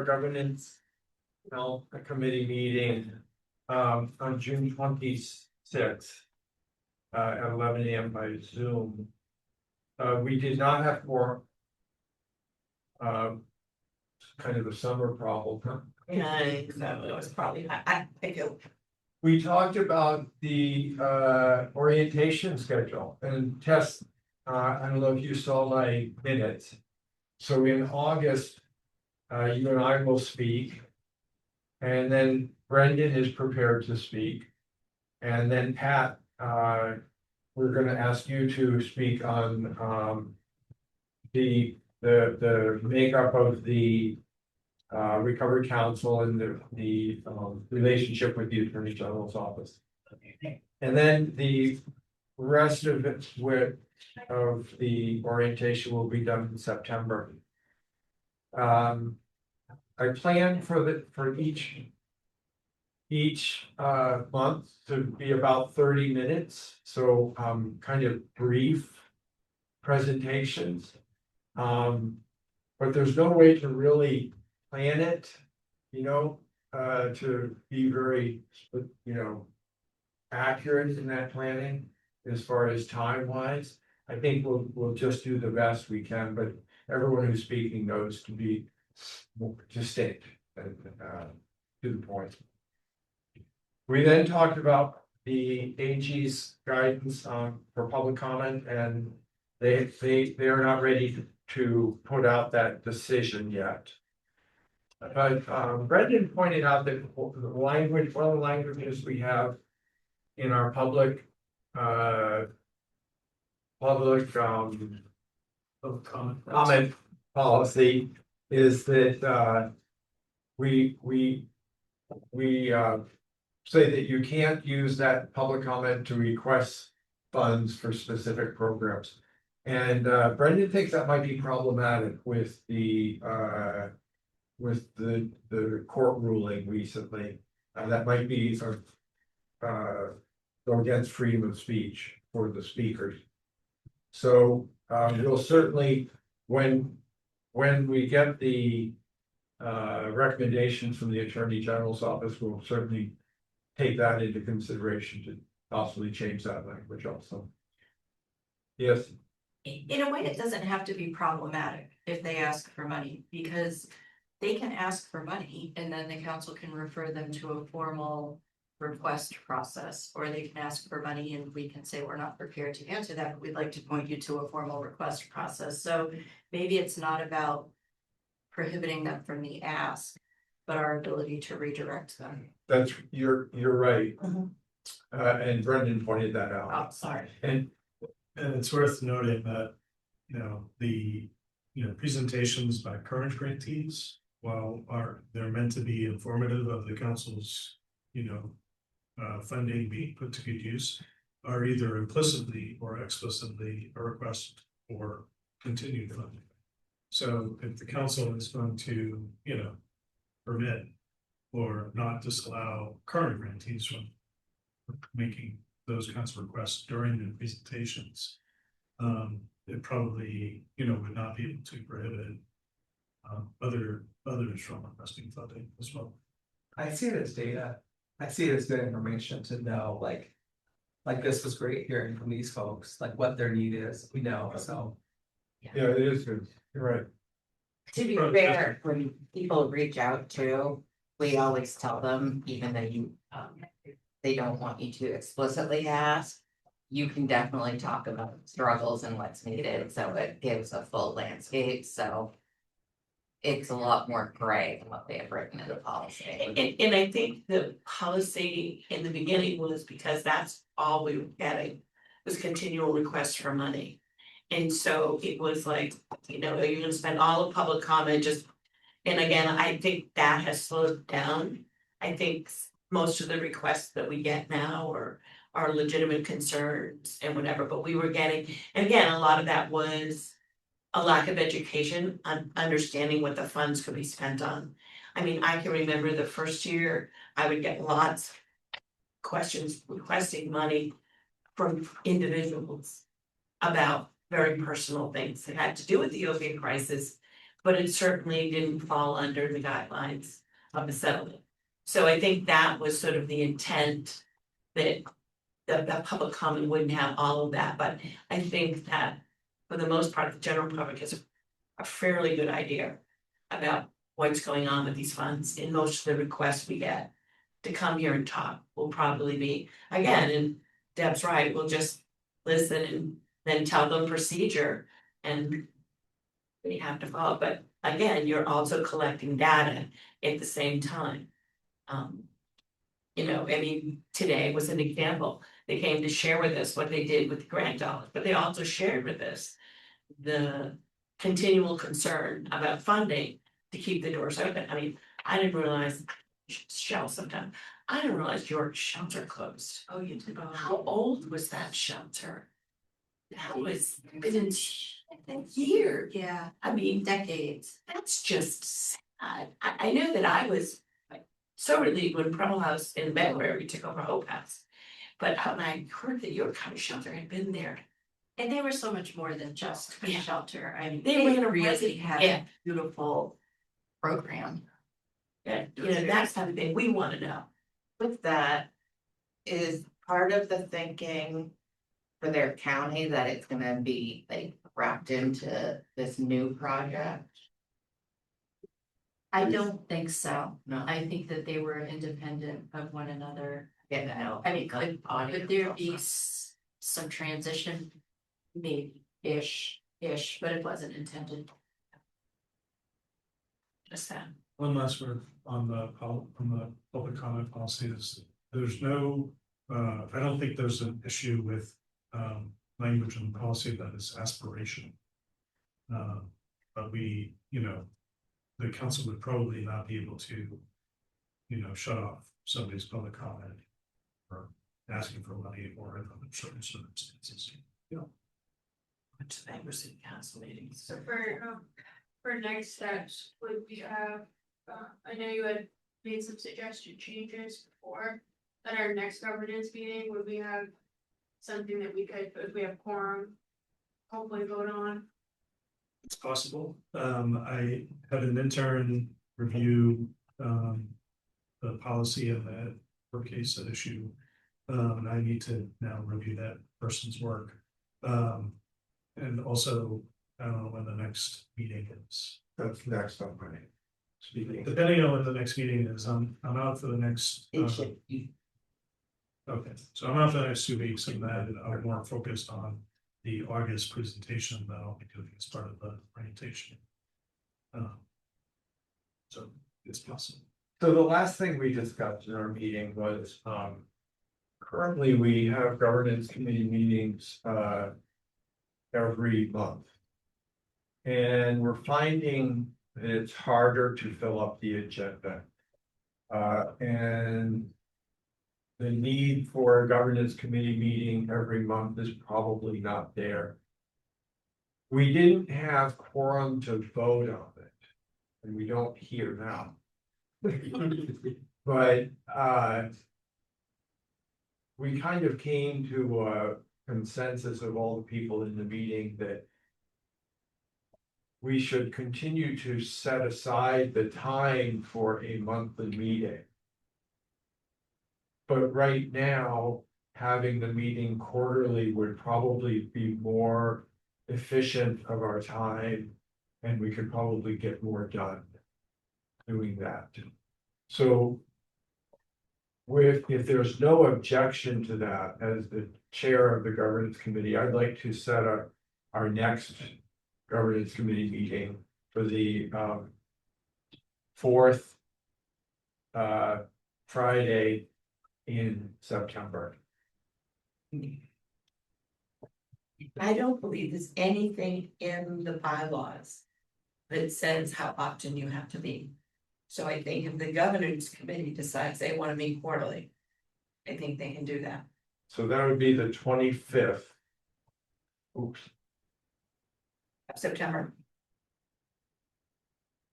governance, a committee meeting, on June 26th. At 11 AM by Zoom. We did not have more. Kind of a summer problem. Yeah, so it was probably, I feel. We talked about the orientation schedule and test. I don't know if you saw my minutes. So in August, you and I will speak. And then Brendan is prepared to speak. And then Pat, we're gonna ask you to speak on the makeup of the Recovery Council and the relationship with the Attorney General's office. And then the rest of it of the orientation will be done in September. I plan for each month to be about 30 minutes, so kind of brief presentations. But there's no way to really plan it, to be very, accurate in that planning as far as time wise. I think we'll just do the best we can, but everyone who's speaking knows to be distinct and to the point. We then talked about the AG's guidance for public comment, and they are not ready to put out that decision yet. But Brendan pointed out that one of the languages we have in our public comment policy is that we say that you can't use that public comment to request funds for specific programs. And Brendan thinks that might be problematic with the court ruling recently. That might be go against freedom of speech for the speakers. So we'll certainly, when we get the recommendations from the Attorney General's office, we'll certainly take that into consideration to possibly change that language also. Yes. In a way, it doesn't have to be problematic if they ask for money, because they can ask for money and then the council can refer them to a formal request process, or they can ask for money and we can say, we're not prepared to answer that, but we'd like to point you to a formal request process. So maybe it's not about prohibiting them from the ask, but our ability to redirect them. You're right. And Brendan pointed that out. Oh, sorry. And it's worth noting that, the, presentations by current grantees, while they're meant to be informative of the council's, funding being put to good use, are either implicitly or explicitly a request for continued funding. So if the council is going to, permit or not disallow current grantees from making those kinds of requests during the presentations, it probably, would not be able to prohibit others from requesting funding as well. I see it as data. I see it as good information to know, like this was great hearing from these folks, like what their need is, we know, so. Yeah, it is good, you're right. To be fair, when people reach out to, we always tell them, even though they don't want you to explicitly ask. You can definitely talk about struggles and what's needed, so it gives a full landscape, so. It's a lot more gray than what they have written in the policy. And I think the policy in the beginning was because that's all we were getting, was continual requests for money. And so it was like, are you gonna spend all of public comment just, and again, I think that has slowed down. I think most of the requests that we get now are legitimate concerns and whatever, but we were getting, and again, a lot of that was a lack of education on understanding what the funds could be spent on. I mean, I can remember the first year, I would get lots of questions requesting money from individuals about very personal things that had to do with the opioid crisis, but it certainly didn't fall under the guidelines of the settlement. So I think that was sort of the intent, that the public comment wouldn't have all of that, but I think that for the most part, the general public has a fairly good idea about what's going on with these funds, and most of the requests we get to come here and talk will probably be, again, and Deb's right, we'll just listen and then tell them procedure, and we have to follow, but again, you're also collecting data at the same time. I mean, today was an example. They came to share with us what they did with the grant dollars, but they also shared with us the continual concern about funding to keep the doors open. I mean, I didn't realize, Shell sometime, I didn't realize your shelter closed. Oh, you did. How old was that shelter? That was been in years. Yeah, I mean, decades. that's just sad. I know that I was so relieved when Preble House in February took over Hope House. But when I heard that your kind of shelter had been there. And they were so much more than just a Yeah. shelter. I mean, They they ran a really resi- had yeah. a beautiful program. That's the kind of thing we wanna know. With that, is part of the thinking for their county that it's gonna be like wrapped into this new project? I don't think so. No. I think that they were independent of one another. Yeah, no. I mean, could there be some transition? Maybe-ish, but it wasn't intended. Just that. One last word on the public comment policy is, there's no, I don't think there's an issue with, language in the policy that is aspirational. But we, the council would probably not be able to, shut off somebody's public comment or asking for money or in certain circumstances. Went to the City Council meetings. So for next steps, would we have, I know you had made some suggested changes before. At our next governance meeting, would we have something that we could, if we have quorum, hopefully vote on? It's possible. I had an intern review, the policy of that court case at issue. And I need to now review that person's work. And also, I don't know when the next meeting is. That's next on my speaking. Depending on when the next meeting is, I'm out for the next. It should Okay, so I'm out for the next 2 weeks, and then I'm more focused on the August presentation that I'll be doing as part of the orientation. So it's possible. So the last thing we discussed in our meeting was, currently we have governance committee meetings, every month. And we're finding that it's harder to fill up the agenda. And the need for a governance committee meeting every month is probably not there. We didn't have quorum to vote on it, and we don't here now. But, we kind of came to a consensus of all the people in the meeting that we should continue to set aside the time for a monthly meeting. But right now, having the meeting quarterly would probably be more efficient of our time, and we could probably get more done doing that. So if there's no objection to that, as the chair of the governance committee, I'd like to set our next governance committee meeting for the fourth Friday in September. I don't believe there's anything in the bylaws that says how often you have to meet. So I think if the governance committee decides they want to meet quarterly, I think they can do that. So that would be the 25th. Oops, of September.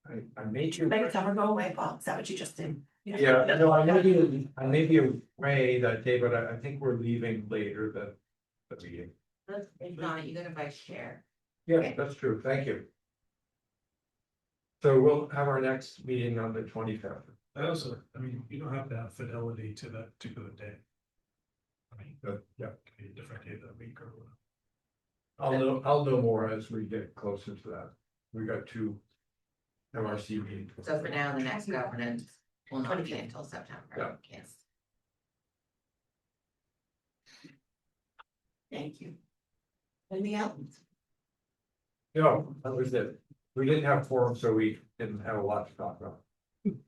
I made you. Make summer go away, Paul. Is that what you just did? Yeah, no, I may be away that day, but I think we're leaving later than the meeting. If not, you got a vice chair. Yeah, that's true, thank you. So we'll have our next meeting on the 25th. I also, I mean, you don't have to have fidelity to that particular day. I mean, Yeah, it could be a different day that week or whatever. I'll know more as we get closer to that. We got two MRC meetings. So for now, the next governance will not be until September. Yes. Thank you. Anything else? No, that was it. We didn't have forum, so we didn't have a lot to talk about.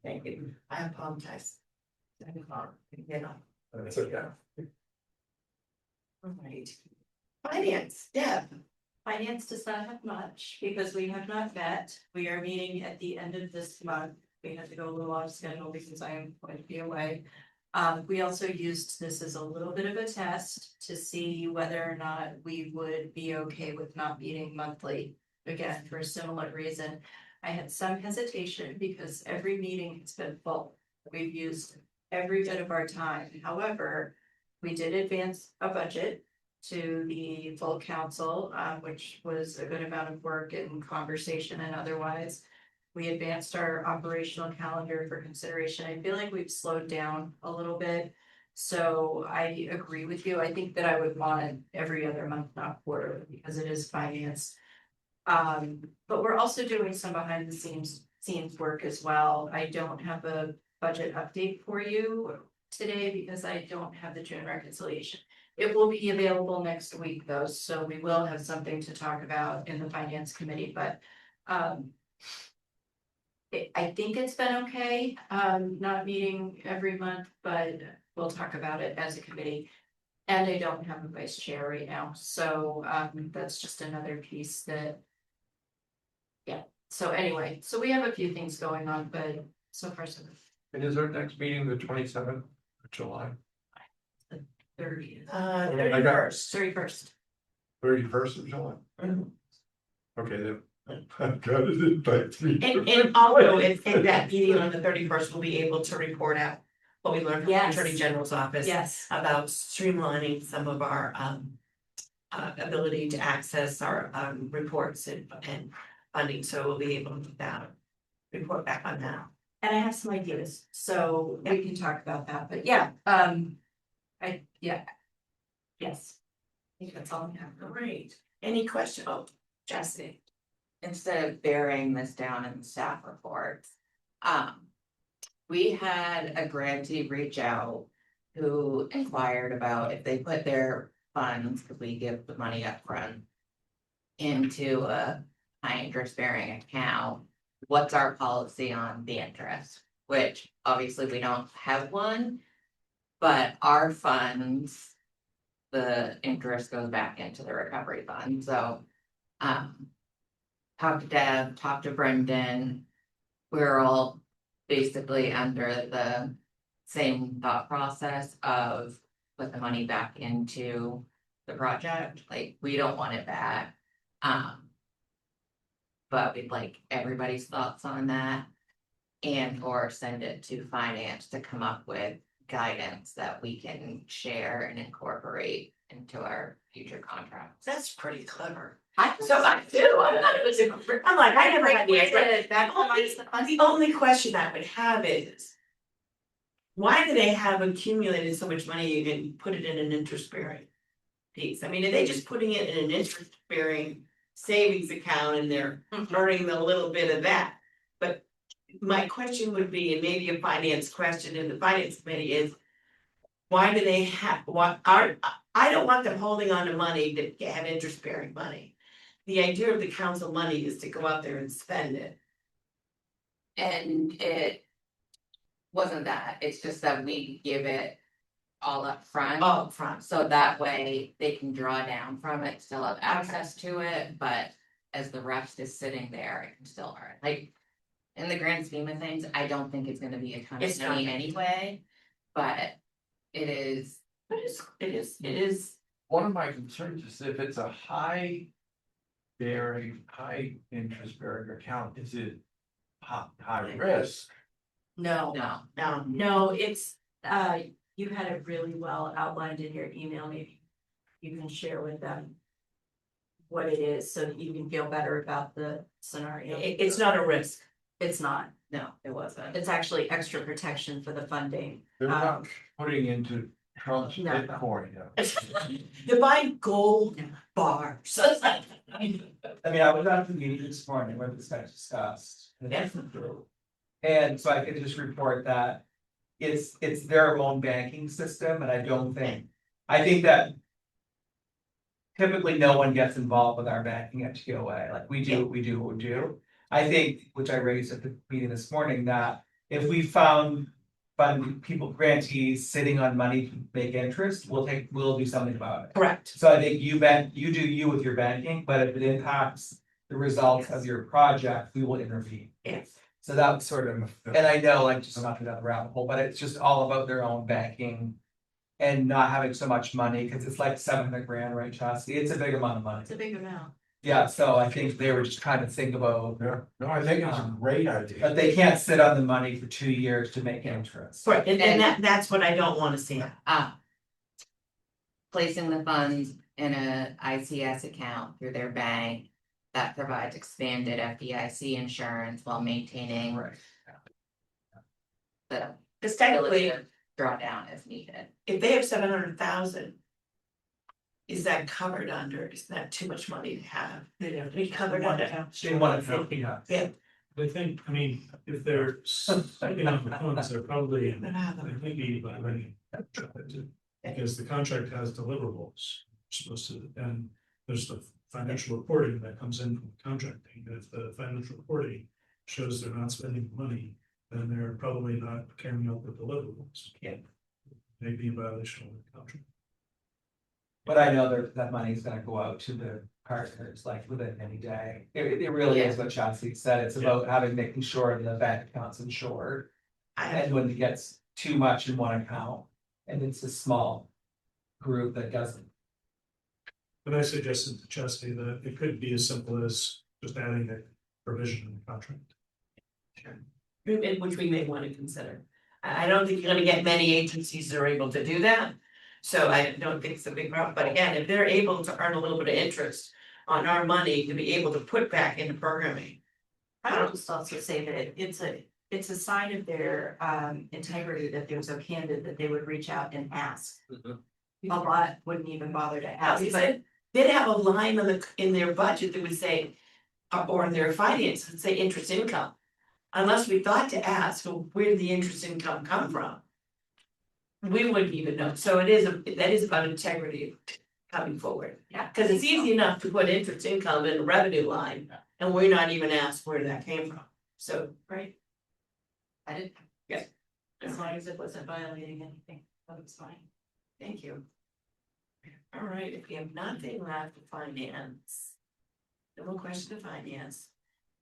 Thank you. I apologize. That's okay. All right. Finance, Deb. Finance does not have much because we have not met. We are meeting at the end of this month. We had to go a little off schedule because I am going to be away. We also used this as a little bit of a test to see whether or not we would be okay with not meeting monthly. Again, for a similar reason. I had some hesitation because every meeting has been full. We've used every bit of our time. However, we did advance a budget to the full council, which was a good amount of work and conversation and otherwise. We advanced our operational calendar for consideration. I feel like we've slowed down a little bit. So I agree with you. I think that I would want it every other month, not quarterly, because it is finance. But we're also doing some behind the scenes work as well. I don't have a budget update for you today because I don't have the June reconciliation. It will be available next week though, so we will have something to talk about in the finance committee, but I think it's been okay, not meeting every month, but we'll talk about it as a committee. And I don't have a vice chair right now, so that's just another piece that. Yeah, so anyway, so we have a few things going on, but so far so good. And is our next meeting the 27th of July? 30th. 31st. 31st of July? Okay, then. I've got it in by 3. And also in that meeting on the 31st, we'll be able to report out what we learned from the Yes. Attorney General's office. Yes. About streamlining some of our ability to access our reports and funding, so we'll be able to report back on that. And I have some ideas, so we can talk about that, but yeah, yes. I think that's all I have. Great. Any question? Oh, Jesse. Instead of burying this down in the staff reports. We had a grantee reach out who inquired about if they put their funds, because we give the money up front, into a high interest bearing account, what's our policy on the interest? Which obviously we don't have one, but our funds, the interest goes back into the recovery fund, so. Talk to Deb, talk to Brendan, we're all basically under the same thought process of put the money back into the project, like, we don't want it back. but we'd like everybody's thoughts on that. And or send it to finance to come up with guidance that we can share and incorporate into our future contracts. That's pretty clever. I So I do, I thought it was I'm like, I never had the idea. That The only question I would have is. Why do they have accumulated so much money you can put it in an interest bearing piece? I mean, are they just putting it in an interest bearing savings account and they're earning a little bit of that? But my question would be, and maybe a finance question in the finance committee is. Why do they have, I don't want them holding on to money that have interest bearing money. The idea of the council money is to go out there and spend it. And it wasn't that, it's just that we give it all up front. All up front. So that way they can draw down from it, still have access to it, but as the rest is sitting there, it can still earn, like. In the grand scheme of things, I don't think it's gonna be a ton It's of money not. anyway, but it is. It is. One of my concerns is if it's a high interest bearing account, is it high risk? No, No, no, it's, you had it really well outlined in your email, maybe you can share with them. What it is, so that you can feel better about the scenario. It's not a risk. It's not, no, it wasn't. it's actually extra protection for the funding. They're not putting into Trump's No. Bitcoin, They're buying gold bars. I mean, I was at the meeting this morning where this got discussed. And so I can just report that it's their own banking system, and I think that. Typically, no one gets involved with our banking at TOA, like we do, what we do. I think, which I raised at the meeting this morning, that if we found grantees sitting on money to make interest, we'll do something about it. Correct. So I think you do you with your banking, but if it impacts the results of your project, we will intervene. Yes. So that's sort of, and I know, like, just not down the rabbit hole, but it's just all about their own banking. And not having so much money, cause it's like $700,000, right, Chastity? It's a big amount of money. It's a big amount. Yeah, so I think they were just trying to think about, Yeah, no, I think it's a great idea. but they can't sit on the money for 2 years to make interest. Right, and that's what I don't wanna see. Placing the funds in a ICS account through their bank that provides expanded FDIC insurance while maintaining Right. the Cause ability technically, to draw down if needed. if they have 700,000. Is that covered under, is that too much money to have? We covered under. They want to, yeah. Yeah. I think, I mean, if they're sitting on the funds, they're probably, I think 85 million. Because the contract has deliverables, supposed to, and there's the financial reporting that comes in from contracting. If the financial reporting shows they're not spending money, then they're probably not carrying out the deliverables. Yeah. Maybe a violation of the contract. But I know that money's gonna go out to the partners like within any day. It really is what Chastity said. It's about making sure the bank account's insured. And when it gets too much in one account, and it's a small group that doesn't. But I suggested to Chastity that it could be as simple as just adding a provision in the contract. Which we may wanna consider. I don't think you're gonna get many agencies that are able to do that. So I don't think it's a big problem, but again, if they're able to earn a little bit of interest on our money to be able to put back into programming. I would just also say that it's a sign of their integrity that they're so candid that they would reach out and ask. A lot wouldn't even bother to ask, but They'd have a line in their budget that would say, or in their finance, would say interest income. Unless we thought to ask, well, where did the interest income come from? We wouldn't even know, so that is about integrity coming forward. Yeah. Cause it's easy enough to put interest income in a revenue line, and we're not even asked where that came from, so. right, I did. Yeah. as long as it wasn't violating anything, that was fine. Thank you. All right, if we have nothing left to finance. No more questions to finance.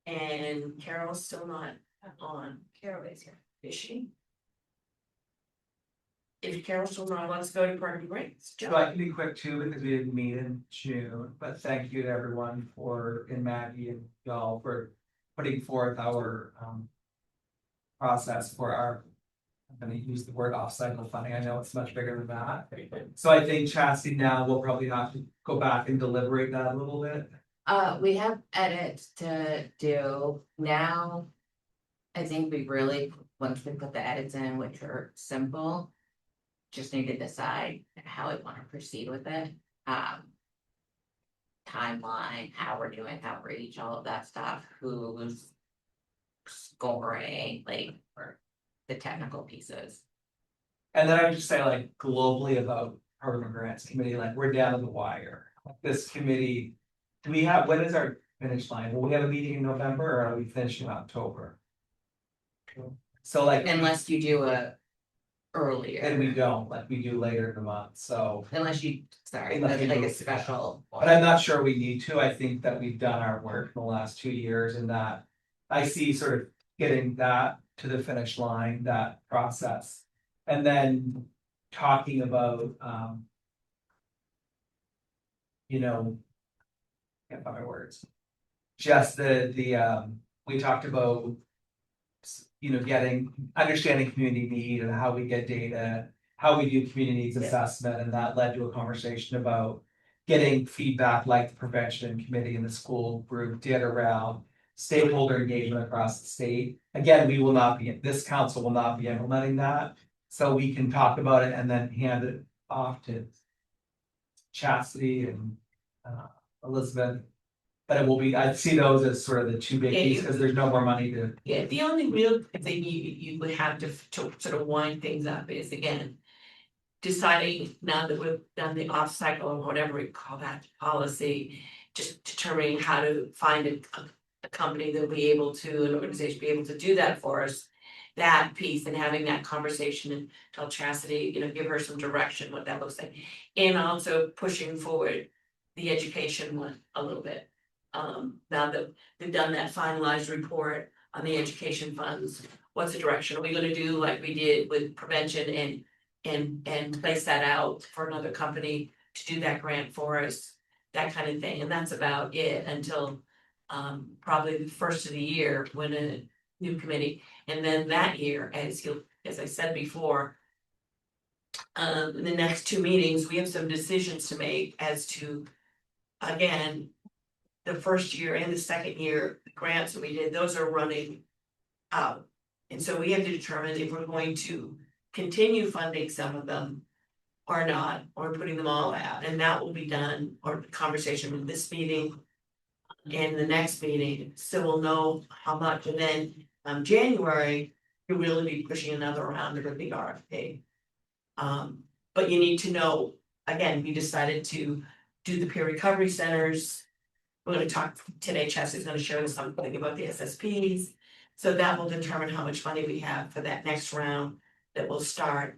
And Carol's still not on. Carol is here. Is she? if Carol's still not, let's go to Park and Grants. So I can be quick too, because we didn't meet in June, but thank you to everyone and Maggie and y'all for putting forth our process for our, I'm gonna use the word off-cycle funding, I know it's much bigger than that. So I think Chastity now will probably have to go back and deliberate that a little bit. We have edits to do now. I think we really, once we put the edits in, which are simple. Just need to decide how we wanna proceed with it. Timeline, how we're doing outreach, all of that stuff, who's scoring, like, for the technical pieces. And then I would just say like globally about program grants committee, like we're down to the wire. Like, this committee, do we have, when is our finish line? Will we have a meeting in November or are we finishing in October? So like, Unless you do a earlier. and we don't, like we do later in the month, so. Unless you, sorry, Unless that's you like do a it. special. But I'm not sure we need to, I think that we've done our work in the last 2 years and that. I see sort of getting that to the finish line, that process. And then talking about, you know. Can't find my words. Just we talked about. You know, understanding community need and how we get data, how we do community needs assessment, and that led to a conversation about. Getting feedback like the prevention committee and the school group did around stakeholder engagement across the state. Again, this council will not be implementing that, so we can talk about it and then hand it off to. Chastity and Elizabeth. But it will be, I'd see those as sort of the two big Yeah, pieces, because there's no more money to. Yeah, the only real thing you would have to sort of wind things up is again. Deciding now that we've done the off cycle or whatever we call that policy, just determining how to find a company that will be able to, an organization be able to do that for us. That piece and having that conversation and tell Chastity, give her some direction, what that looks like. And also pushing forward the education one a little bit. Now that they've done that finalized report on the education funds, what's the direction? Are we gonna do like we did with prevention and place that out for another company to do that grant for us? That kind of thing, and that's about it until probably the first of the year when a new committee, and then that year, as I said before. In the next 2 meetings, we have some decisions to make as to, again. The first year and the second year, the grants that we did, those are running out. And so we have to determine if we're going to continue funding some of them. Or not, or putting them all out, and that will be done, or conversation with this meeting. And the next meeting, so we'll know how much, and then January, you'll really be pushing another round of a big RFP. But you need to know, again, we decided to do the peer recovery centers. We're gonna talk today, Chesley's gonna show us something about the SSPs. So that will determine how much money we have for that next round that will start.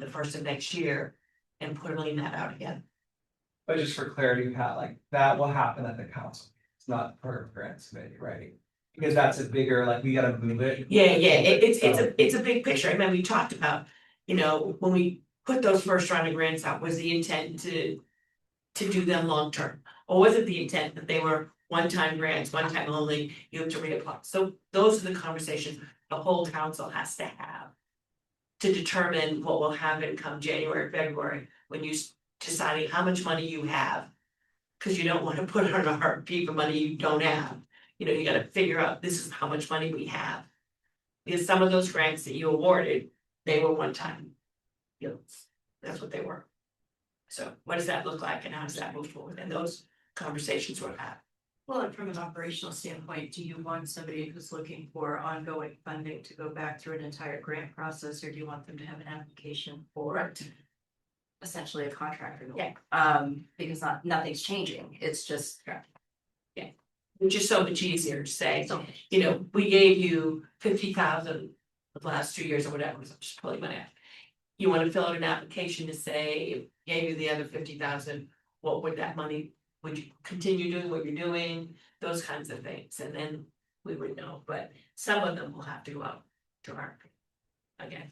The first of next year and putting that out again. But just for clarity, Pat, like that will happen at the council, it's not part of grants committee, right? Because that's a bigger, like, we gotta move it. Yeah, it's a big picture. I mean, we talked about, when we put those first round of grants out, was the intent to do them long term? Or was it the intent that they were one-time grants, one time only, you have to reapply? So those are the conversations the whole council has to have. To determine what will happen come January, February, when you deciding how much money you have. Cause you don't wanna put on a RFP for money you don't have, you gotta figure out, this is how much money we have. Because some of those grants that you awarded, they were one time. That's what they were. So what does that look like and how does that move forward? And those conversations were had. Well, and from an operational standpoint, do you want somebody who's looking for ongoing funding to go back through an entire grant process, or do you want them to have an application for essentially a contract renewal? Yeah. Because nothing's changing, it's just. Which is so much easier to say, So, we gave you 50,000 the last 2 years or whatever, so I'm just pulling money out. You wanna fill out an application to say, gave you the other 50,000, what would that money, would you continue doing what you're doing, those kinds of things, and then we would know, but some of them will have to go out to RFP again.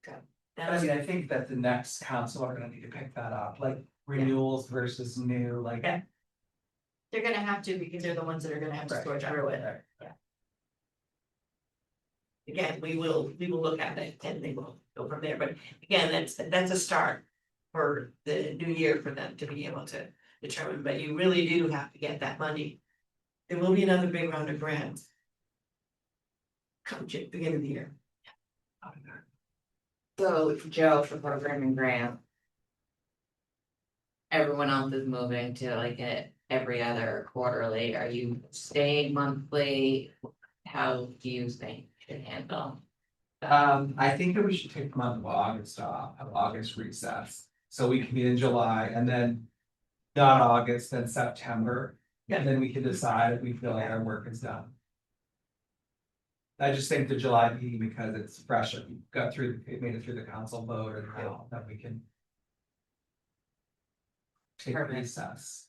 So, But I mean, I think that the next council are gonna need to pick that up, like renewals versus new, like. Yeah. They're gonna have to, because they're the ones that are gonna have to Right, switch right, through it. right. Yeah. Again, we will look at it and they will go from there, but again, that's a start. For the new year for them to be able to determine, but you really do have to get that money. There will be another big round of grants. Come beginning of the year. So Joe, for programming grant. Everyone else is moving to like every other quarterly. Are you staying monthly? How do you think should handle? I think that we should take the month of August off, have August recess, so we can be in July and then. Not August, then September, and then we can decide if we feel like our work is done. I just think the July meeting, because it's fresh, we got through, it made it through the council vote and now that we can. Take a Perfect. recess.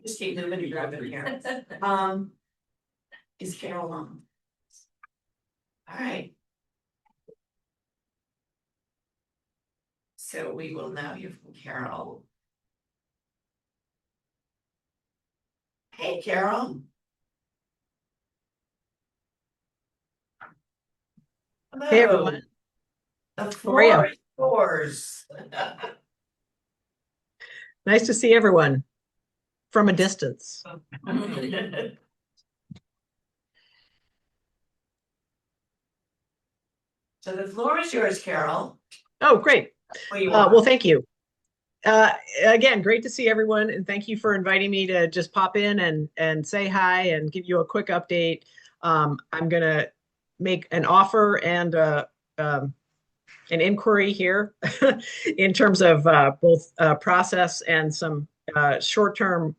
Just keep moving and grabbing here. Is Carol on? All right. So we will now hear from Carol. Hey, Carol. Hello. Hey, everyone. The How are floor you? is yours. Nice to see everyone from a distance. So the floor is yours, Carol. Oh, great. What do you want? Well, thank you. Again, great to see everyone, and thank you for inviting me to just pop in and say hi and give you a quick update. I'm going to make an offer and an inquiry here in terms of both process and some short-term,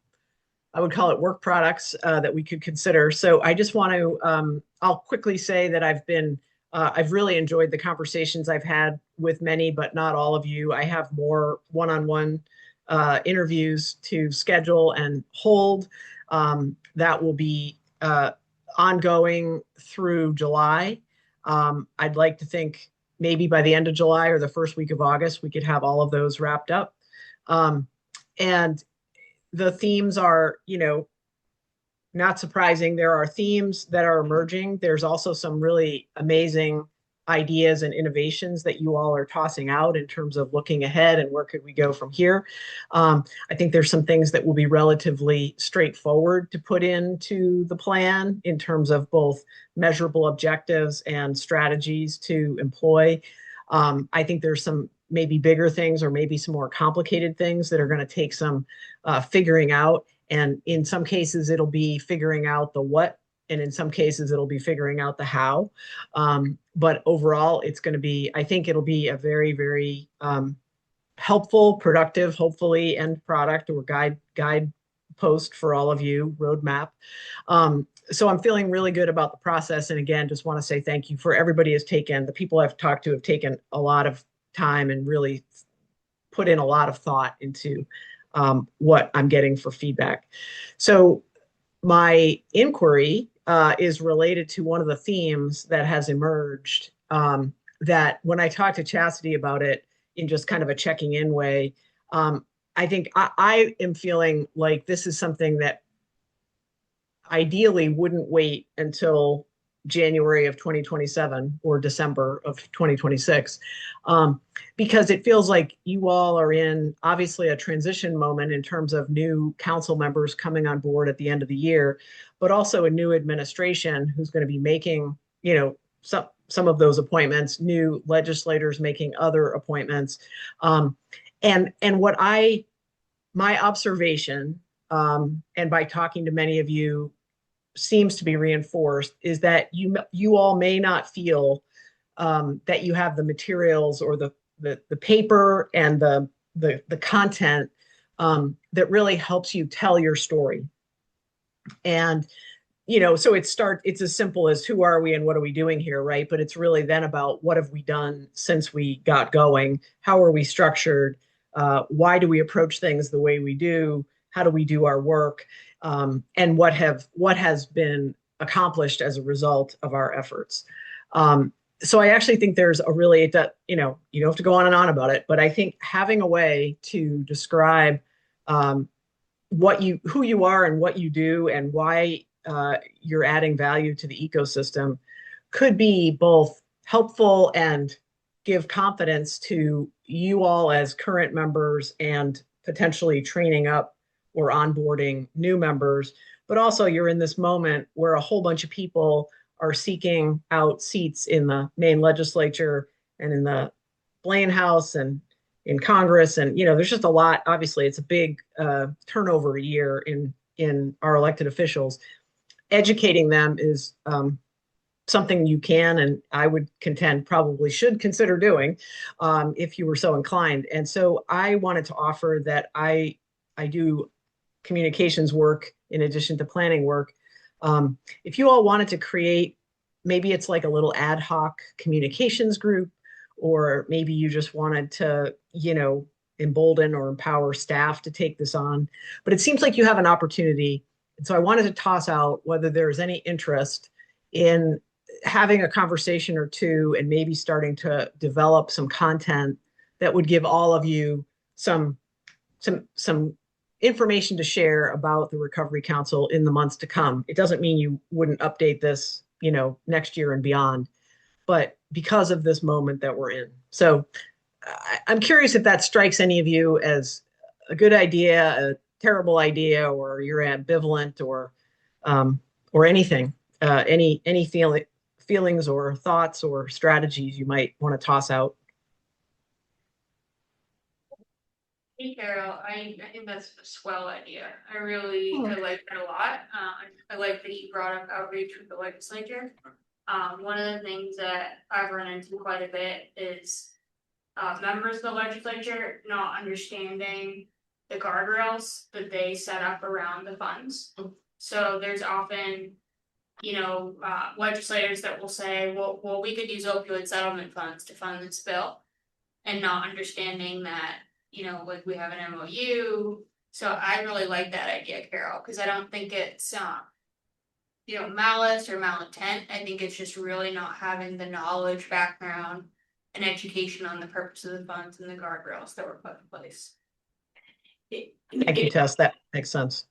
I would call it work products that we could consider. So I just want to, I'll quickly say that I've really enjoyed the conversations I've had with many, but not all of you. I have more one-on-one interviews to schedule and hold. That will be ongoing through July. I'd like to think maybe by the end of July or the first week of August, we could have all of those wrapped up. And the themes are, not surprising. There are themes that are emerging. There's also some really amazing ideas and innovations that you all are tossing out in terms of looking ahead and where could we go from here. I think there's some things that will be relatively straightforward to put into the plan in terms of both measurable objectives and strategies to employ. I think there's some maybe bigger things or maybe some more complicated things that are going to take some figuring out. And in some cases, it'll be figuring out the what, and in some cases, it'll be figuring out the how. But overall, it's going to be, I think it'll be a very, very helpful, productive, hopefully, end product or guide post for all of you, roadmap. So I'm feeling really good about the process. And again, just want to say thank you for everybody has taken, the people I've talked to have taken a lot of time and really put in a lot of thought into what I'm getting for feedback. So my inquiry is related to one of the themes that has emerged that when I talked to Chastity about it in just kind of a checking in way, I think I am feeling like this is something that ideally wouldn't wait until January of 2027 or December of 2026, because it feels like you all are in obviously a transition moment in terms of new council members coming on board at the end of the year, but also a new administration who's going to be making, some of those appointments, new legislators making other appointments. And what my observation, and by talking to many of you, seems to be reinforced is that you all may not feel that you have the materials or the paper and the content that really helps you tell your story. And so it's as simple as who are we and what are we doing here, right? But it's really then about what have we done since we got going? How are we structured? Why do we approach things the way we do? How do we do our work? And what has been accomplished as a result of our efforts. So I actually think there's a really, you know, you don't have to go on and on about it, but I think having a way to describe who you are and what you do and why you're adding value to the ecosystem could be both helpful and give confidence to you all as current members and potentially training up or onboarding new members. But also, you're in this moment where a whole bunch of people are seeking out seats in the Maine legislature and in the Blaine House and in Congress. And, you know, there's just a lot. Obviously, it's a big turnover year in our elected officials. Educating them is something you can, and I would contend probably should consider doing if you were so inclined. And so I wanted to offer that I do communications work in addition to planning work. If you all wanted to create, maybe it's like a little ad hoc communications group, or maybe you just wanted to, you know, embolden or empower staff to take this on. But it seems like you have an opportunity. And so I wanted to toss out whether there's any interest in having a conversation or two and maybe starting to develop some content that would give all of you some information to share about the Recovery Council in the months to come. It doesn't mean you wouldn't update this, you know, next year and beyond, but because of this moment that we're in. So I'm curious if that strikes any of you as a good idea, a terrible idea, or you're ambivalent, or anything, any feelings or thoughts or strategies you might want to toss out. Hey Carol, I think that's a swell idea. I like that a lot. I like that you brought up outreach with the legislature. One of the things that I've run into quite a bit is members of the legislature not understanding the guardrails that they set up around the funds. So there's often, you know, legislators that will say, well, we could use opioid settlement funds to fund this bill, and not understanding that, you know, like we have an MOU. So I really like that idea, Carol, because I don't think it's you know, malice or malintent. I think it's just really not having the knowledge, background, and education on the purpose of the funds and the guardrails that were put in place. Thank you, Tess. That makes sense.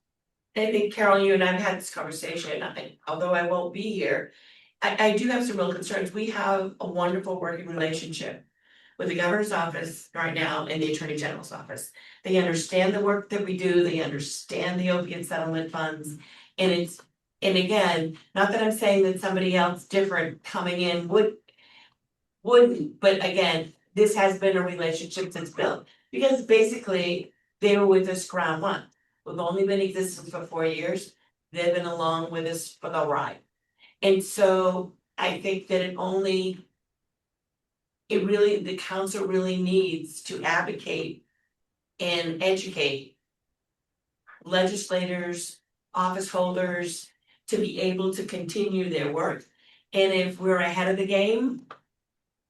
I think Carol, you and I have had this conversation, although I won't be here, I do have some real concerns. We have a wonderful working relationship with the governor's office right now and the attorney general's office. They understand the work that we do, they understand the opiate settlement funds, and again, not that I'm saying that somebody else different coming in wouldn't, but again, this has been a relationship that's built, because basically they were with us ground one. We've only been in existence for 4 years, they've been along with us for the ride. And so I think that the council really needs to advocate and educate legislators, office holders, to be able to continue their work. And if we're ahead of the game,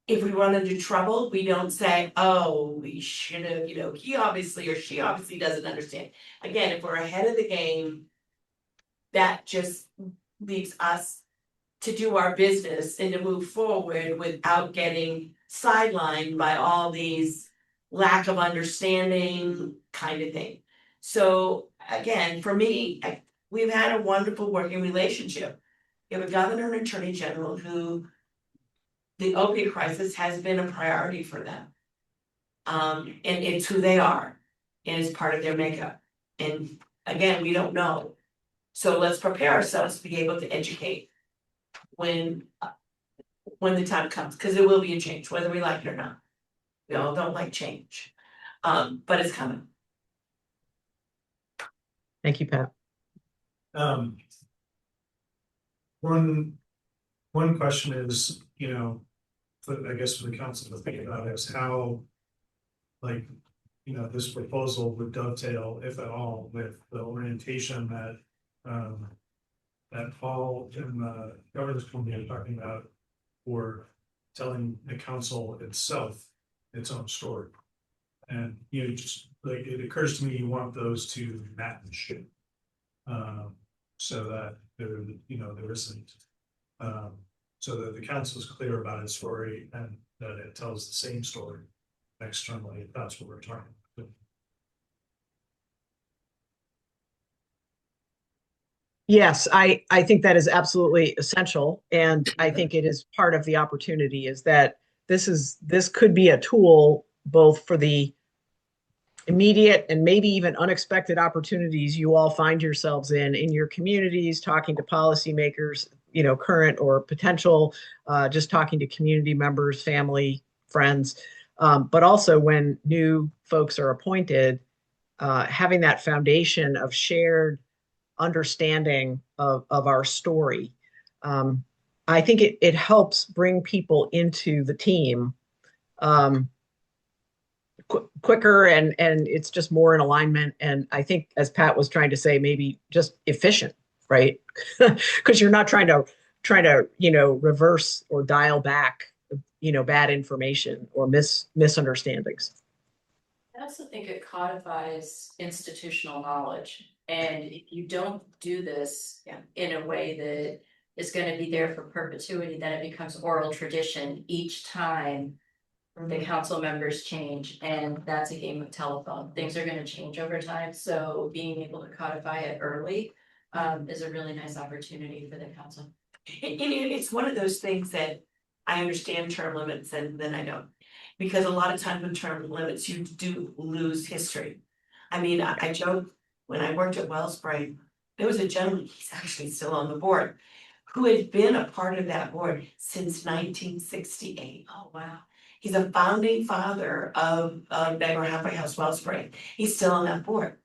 if we run into trouble, we don't say, oh, we should have, you know, he obviously or she obviously doesn't understand. Again, if we're ahead of the game, that just leaves us to do our business and to move forward without getting sidelined by all these lack of understanding kind of thing. So again, for me, we've had a wonderful working relationship. We have a governor and attorney general who the opiate crisis has been a priority for them. And it's who they are, and it's part of their makeup. And again, we don't know. So let's prepare ourselves to be able to educate when the time comes, because there will be a change, whether we like it or not. We all don't like change, but it's coming. Thank you, Pat. One question is, you know, I guess for the council to think about is how, like, you know, this proposal would dovetail, if at all, with the orientation that Paul and the governance committee are talking about, for telling the council itself its own story. And, you know, just like, it occurs to me, you want those to match. so that there, there isn't. So that the council is clear about its story and that it tells the same story externally, if that's what we're talking about. Yes, I think that is absolutely essential. And I think it is part of the opportunity is that this could be a tool both for the immediate and maybe even unexpected opportunities you all find yourselves in your communities, talking to policymakers, current or potential, just talking to community members, family, friends. But also when new folks are appointed, having that foundation of shared understanding of our story. I think it helps bring people into the team um, quicker and it's just more in alignment. And I think, as Pat was trying to say, maybe just efficient, right? Because you're not trying to reverse or dial back bad information or misunderstandings. I also think it codifies institutional knowledge. And if you don't do this in a way that is going to be there for perpetuity, then it becomes oral tradition each time the council members change. And that's a game of telephone. Things are going to change over time. So being able to codify it early is a really nice opportunity for the council. It's one of those things that I understand term limits and then I don't. Because a lot of times with term limits, you do lose history. I mean, I joke, when I worked at Wellspring, there was a gentleman, he's actually still on the board, who had been a part of that board since 1968. Oh, wow. He's a founding father of Bangor Halfway House Wellspring. He's still on that board.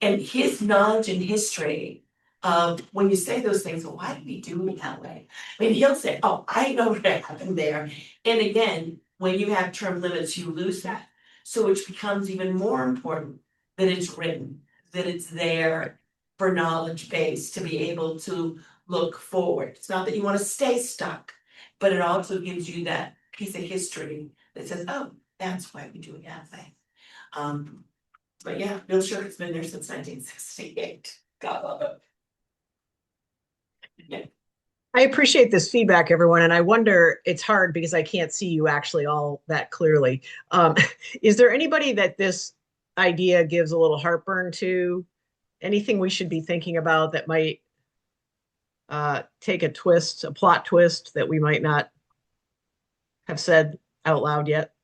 And his knowledge and history, when you say those things, well, why did we do it that way? I mean, he'll say, oh, I know what happened there. And again, when you have term limits, you lose that. So it becomes even more important that it's written, that it's there for knowledge base to be able to look forward. It's not that you want to stay stuck, but it also gives you that piece of history that says, oh, that's why we do it that way. But yeah, Bill Shirk's been there since 1968. God love it. Yeah. I appreciate this feedback, everyone, and I wonder, it's hard because I can't see you actually all that clearly. Is there anybody that this idea gives a little heartburn to? Anything we should be thinking about that might take a plot twist that we might not have said out loud yet?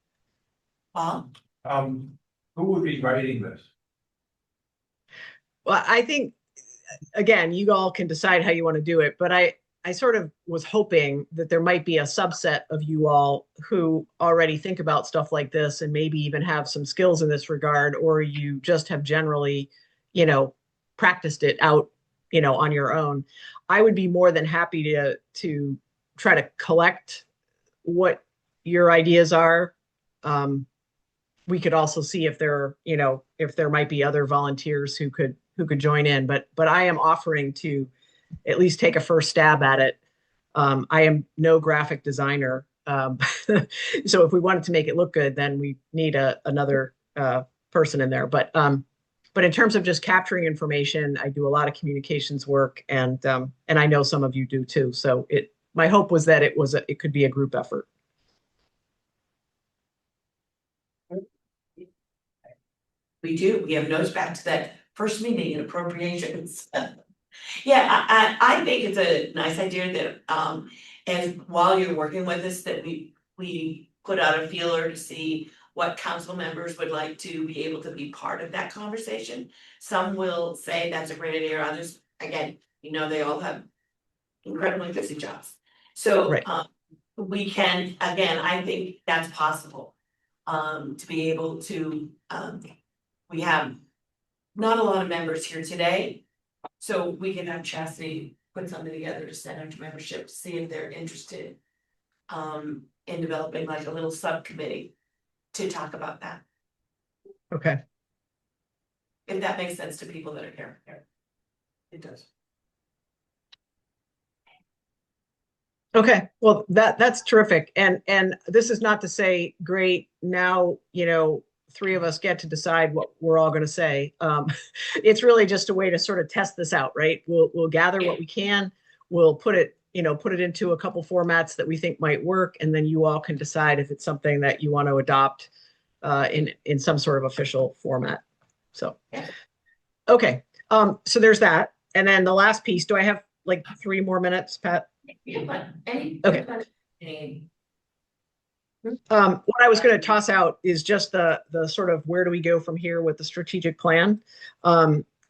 Well, Who would be writing this? Well, I think, again, you all can decide how you want to do it, but I sort of was hoping that there might be a subset of you all who already think about stuff like this and maybe even have some skills in this regard, or you just have generally, practiced it out, on your own. I would be more than happy to try to collect what your ideas are. We could also see if there might be other volunteers who could join in, but I am offering to at least take a first stab at it. I am no graphic designer. So if we wanted to make it look good, then we need another person in there. But in terms of just capturing information, I do a lot of communications work, and I know some of you do too. So my hope was that it could be a group effort. we do. We have notes back to that first meeting in appropriations. Yeah, I think it's a nice idea that, and while you're working with us, that we put out a feeler to see what council members would like to be able to be part of that conversation. Some will say that's a great idea, others, again, they all have incredibly busy jobs. So, Right. we can, again, I think that's possible, to be able to, we have not a lot of members here today. So we can have Chastity put something together to send out to membership to see if they're interested. In developing like a little subcommittee to talk about that. Okay. If that makes sense to people that are here. It does. Okay, well, that's terrific. And this is not to say, great, now, three of us get to decide what we're all going to say. It's really just a way to sort of test this out, right? We'll gather what we can. We'll put it into a couple formats that we think might work, and then you all can decide if it's something that you want to adopt in some sort of official format. So, okay. So there's that. And then the last piece, do I have like 3 more minutes, Pat? Yeah, but any. Okay. What I was going to toss out is just the sort of where do we go from here with the strategic plan,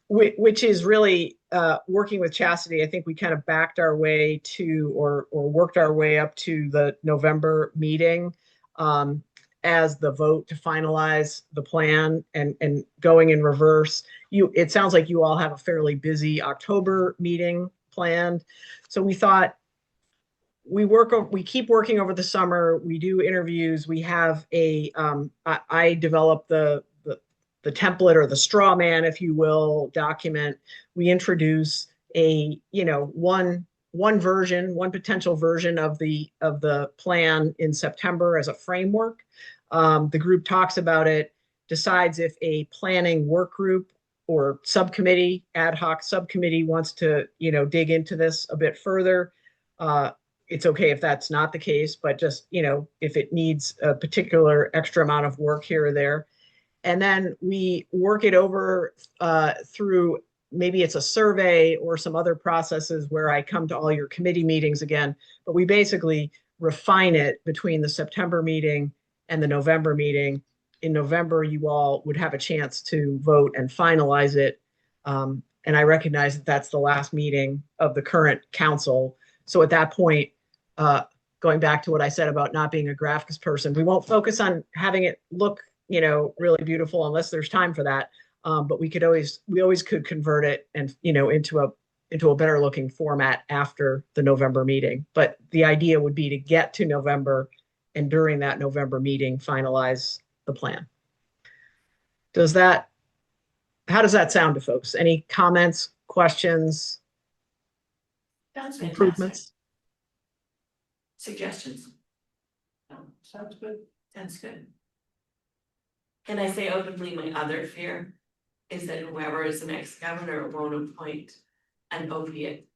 which is really working with Chastity. I think we kind of backed our way to or worked our way up to the November meeting as the vote to finalize the plan and going in reverse. It sounds like you all have a fairly busy October meeting planned. So we thought we keep working over the summer. We do interviews. We have I developed the template or the straw man, if you will, document. We introduce one potential version of the plan in September as a framework. The group talks about it, decides if a planning work group or subcommittee, ad hoc subcommittee wants to, dig into this a bit further. It's okay if that's not the case, but just, if it needs a particular extra amount of work here or there. And then we work it over through, maybe it's a survey or some other processes where I come to all your committee meetings again, but we basically refine it between the September meeting and the November meeting. In November, you all would have a chance to vote and finalize it. And I recognize that that's the last meeting of the current council. So at that point, going back to what I said about not being a graphics person, we won't focus on having it look, really beautiful unless there's time for that. But we always could convert it and, into a better looking format after the November meeting. But the idea would be to get to November and during that November meeting, finalize the plan. How does that sound to folks? Any comments, questions, improvements? Suggestions? No, sounds good. Sounds good. Can I say openly, my other fear is that whoever is the next governor won't appoint an opiate.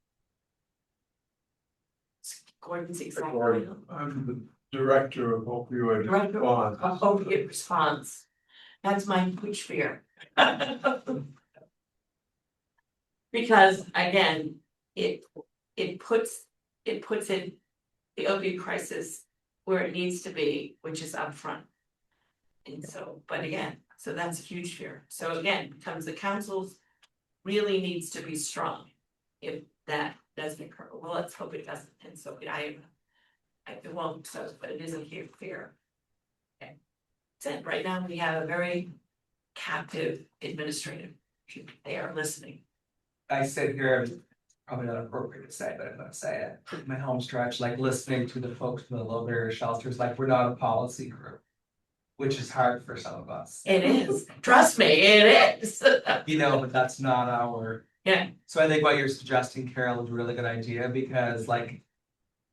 Gordon's exactly. I'm the director of opioid response. Opiate response. That's my huge fear. Because again, it puts it the opioid crisis where it needs to be, which is upfront. And so, but again, so that's a huge fear. So again, becomes the council's really needs to be strong. If that doesn't occur, well, let's hope it doesn't. And so it won't, so, but it is a huge fear. Okay. So right now we have a very captive administrative. They are listening. I sit here, probably not appropriate to say, but I'm gonna say it, in my home stretch, like listening to the folks from the low barrier shelters, like we're not a policy group. Which is hard for some of us. It is, trust me, it is. But that's not our. Yeah. So I think what you're suggesting, Carol, is a really good idea, because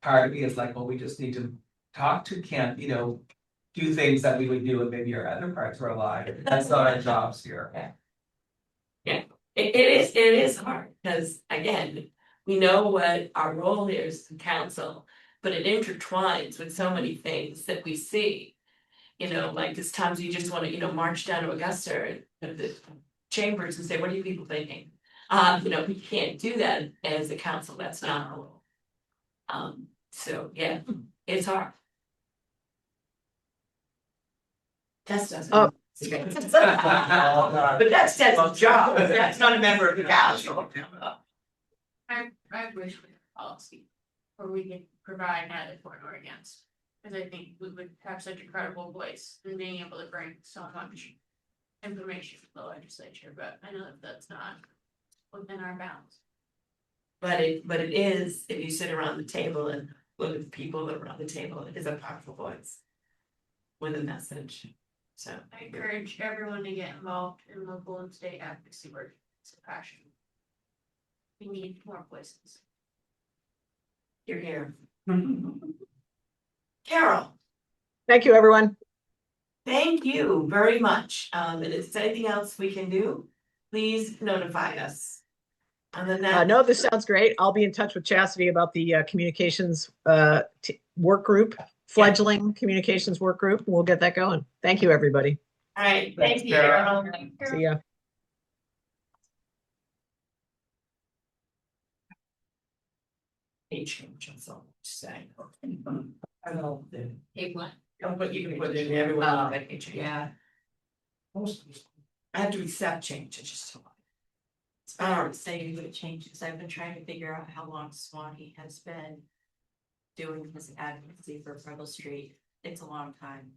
part of me is like, well, we just need to talk to Kent, do things that we would do in maybe our other parts of our life. That's not our jobs here. Yeah, it is hard, because again, we know what our role is in council, but it intertwines with so many things that we see. Like this times you just want to, march down to Augusta and the chambers and say, what are you people thinking? We can't do that as a council, that's not our role. So yeah, it's hard. Tess doesn't. But that's Tess's job, that's not a member of the council. I wish we had a policy where we could provide either for or against. Cause I think we would have such a credible voice in being able to bring so much information to the legislature, but I know that that's not within our bounds. But it is, if you sit around the table and look at the people that are around the table, it is a powerful voice. With a message, so. I encourage everyone to get involved in local and state advocacy work, it's a passion. We need more voices. You're here. Carol. Thank you, everyone. Thank you very much. And if there's anything else we can do, please notify us. And then that, No, this sounds great. I'll be in touch with Chastity about the communications work group, fledgling communications work group. We'll get that going. Thank you, everybody. all right, Thanks, thank you, Sarah. Carol. See ya. Page change, that's all I'm saying. I know, Hey, what? but you can put it in everyone, Oh, but page change. Yeah. I have to accept change, it just. It's hard to say what changes. I've been trying to figure out how long Swanee has been doing his advocacy for Preble Street. It's a long time.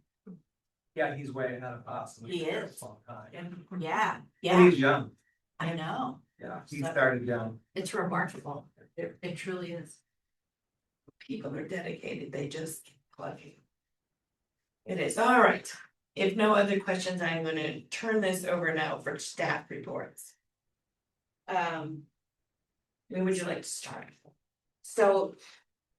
Yeah, he's way ahead of us. He is. Long time. Yeah, And yeah, he's young, I know. yeah, he started young. It's remarkable. It truly is. People are dedicated, they just keep plugging. It is, all right. If no other questions, I'm gonna turn this over now for staff reports. Where would you like to start? So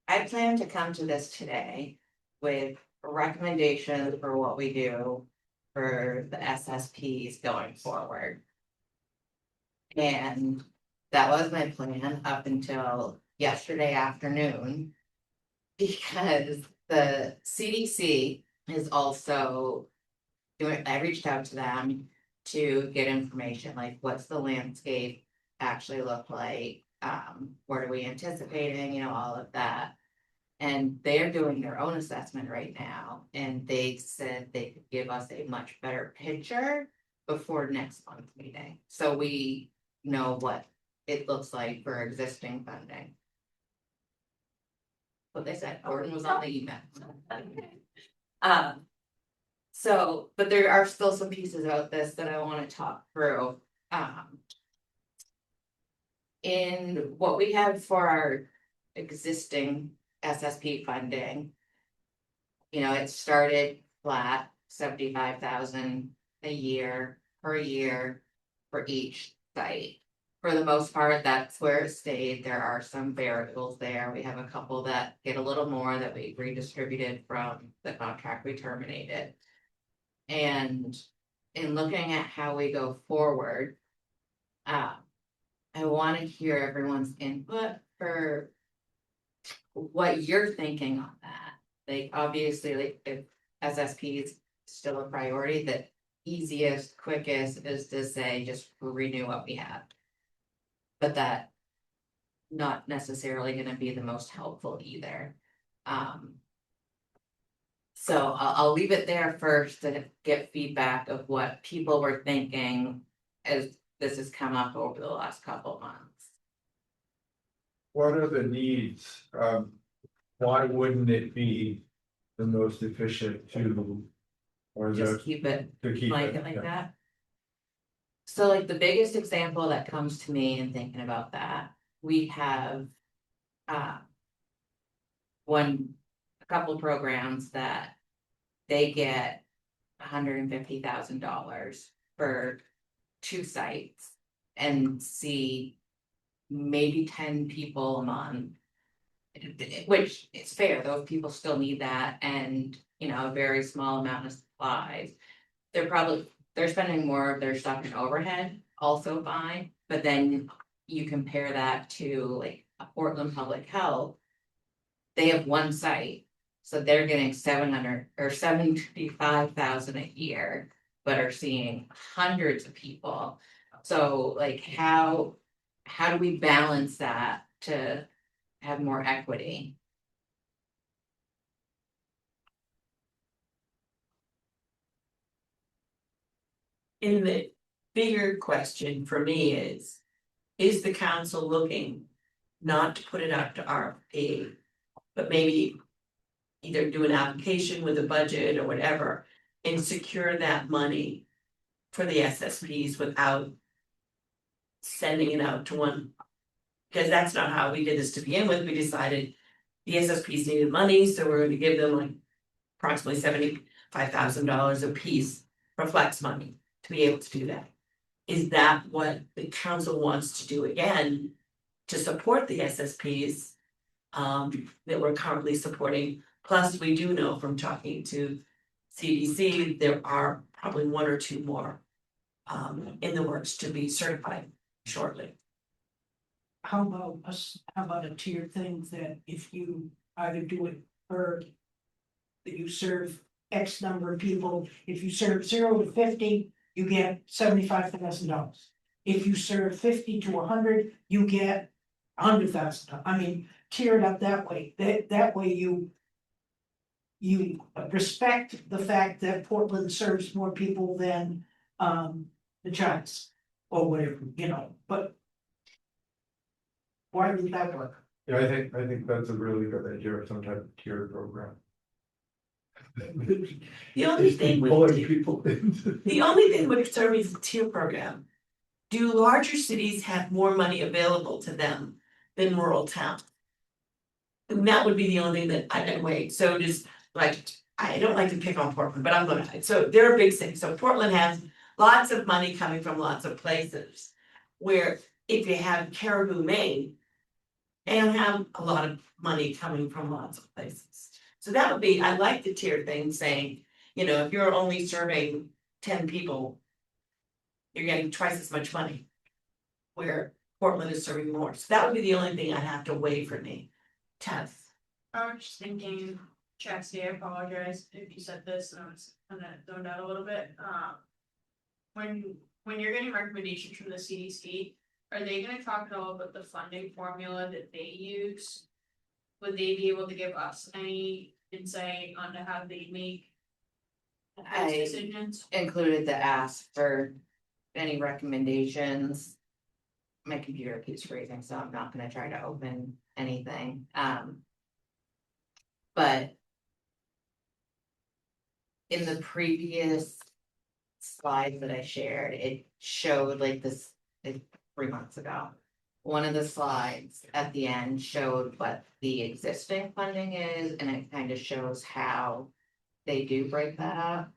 I plan to come to this today with recommendations for what we do for the SSPs going forward. And that was my plan up until yesterday afternoon. Because the CDC is also doing, I reached out to them to get information, like what's the landscape actually look like? What are we anticipating, you know, all of that. And they're doing their own assessment right now, and they said they could give us a much better picture before next month's meeting. So we know what it looks like for existing funding. What they said, Gordon was on the email. So, but there are still some pieces of this that I want to talk through. In what we have for our existing SSP funding. You know, it started flat, 75,000 a year per year for each site. For the most part, that's where it stayed. There are some variables there. We have a couple that get a little more that we redistributed from the contract we terminated. And in looking at how we go forward, I want to hear everyone's input for what you're thinking on that. Like, obviously, like, if SSP is still a priority, the easiest, quickest is to say, just renew what we have. But that not necessarily gonna be the most helpful either. So I'll leave it there first to get feedback of what people were thinking as this has come up over the last couple of months. What are the needs? Why wouldn't it be the most efficient to? Or is Just that keep it to keep like it? it like Yeah. that. So like the biggest example that comes to me in thinking about that, we have a couple programs that they get $150,000 for 2 sites and see maybe 10 people a month. Which is fair, those people still need that, and you know, a very small amount of supplies. They're spending more of their stuff in overhead, also fine, but then you compare that to like Portland Public Health. They have 1 site, so they're getting 700 or 75,000 a year, but are seeing hundreds of people. So like how do we balance that to have more equity? In the bigger question for me is the council looking not to put it out to RFP, but maybe either do an application with a budget or whatever and secure that money for the SSPs without sending it out to one? Because that's not how we did this to begin with. We decided the SSPs needed money, so we're going to give them like approximately $75,000 a piece for flex money to be able to do that. Is that what the council wants to do again to support the SSPs that we're currently supporting? Plus, we do know from talking to CDC, there are probably one or two more in the works to be certified shortly. How about how about a tiered thing that if you either do it per. That you serve X number of people, if you serve 0 to 50, you get $75,000. If you serve 50 to 100, you get $100,000, I mean, tier it up that way, that way you. You respect the fact that Portland serves more people than the Giants, or whatever, you know, but. Why would that work? Yeah, I think that's a really good idea, of some type of tiered program. The only thing with Pulling people into. the only thing with serving is a tier program. Do larger cities have more money available to them than rural towns? And that would be the only thing that I can wait, so just like, I don't like to pick on Portland, but I'm gonna, so they're a big city, so Portland has lots of money coming from lots of places. Where if you have Caribou, Maine. They don't have a lot of money coming from lots of places. So that would be, I like the tier thing saying, you know, if you're only serving 10 people. You're getting twice as much money. Where Portland is serving more, so that would be the only thing I'd have to weigh for me. Tess. I was just thinking, Chastity, I apologize if you said this, and I was kind of zoned out a little bit, when you're getting recommendations from the CDC, are they gonna talk at all about the funding formula that they use? Would they be able to give us any insight on how they make those I decisions? included the ask for any recommendations. My computer keeps freezing, so I'm not gonna try to open anything, but. In the previous slide that I shared, it showed like this, like 3 months ago. One of the slides at the end showed what the existing funding is, and it kind of shows how they do break that up.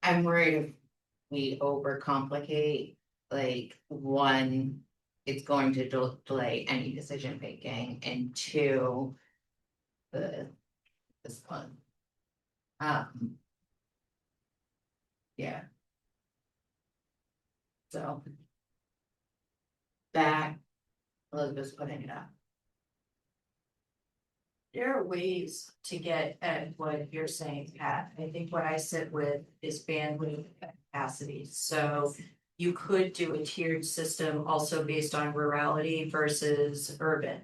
I'm worried if we overcomplicate, like, one, it's going to delay any decision making, and two, this one. Yeah. So. That, Elizabeth's putting it up. There are ways to get at what you're saying, Pat. I think what I sit with is bandwidth capacity, so. You could do a tiered system also based on rurality versus urban.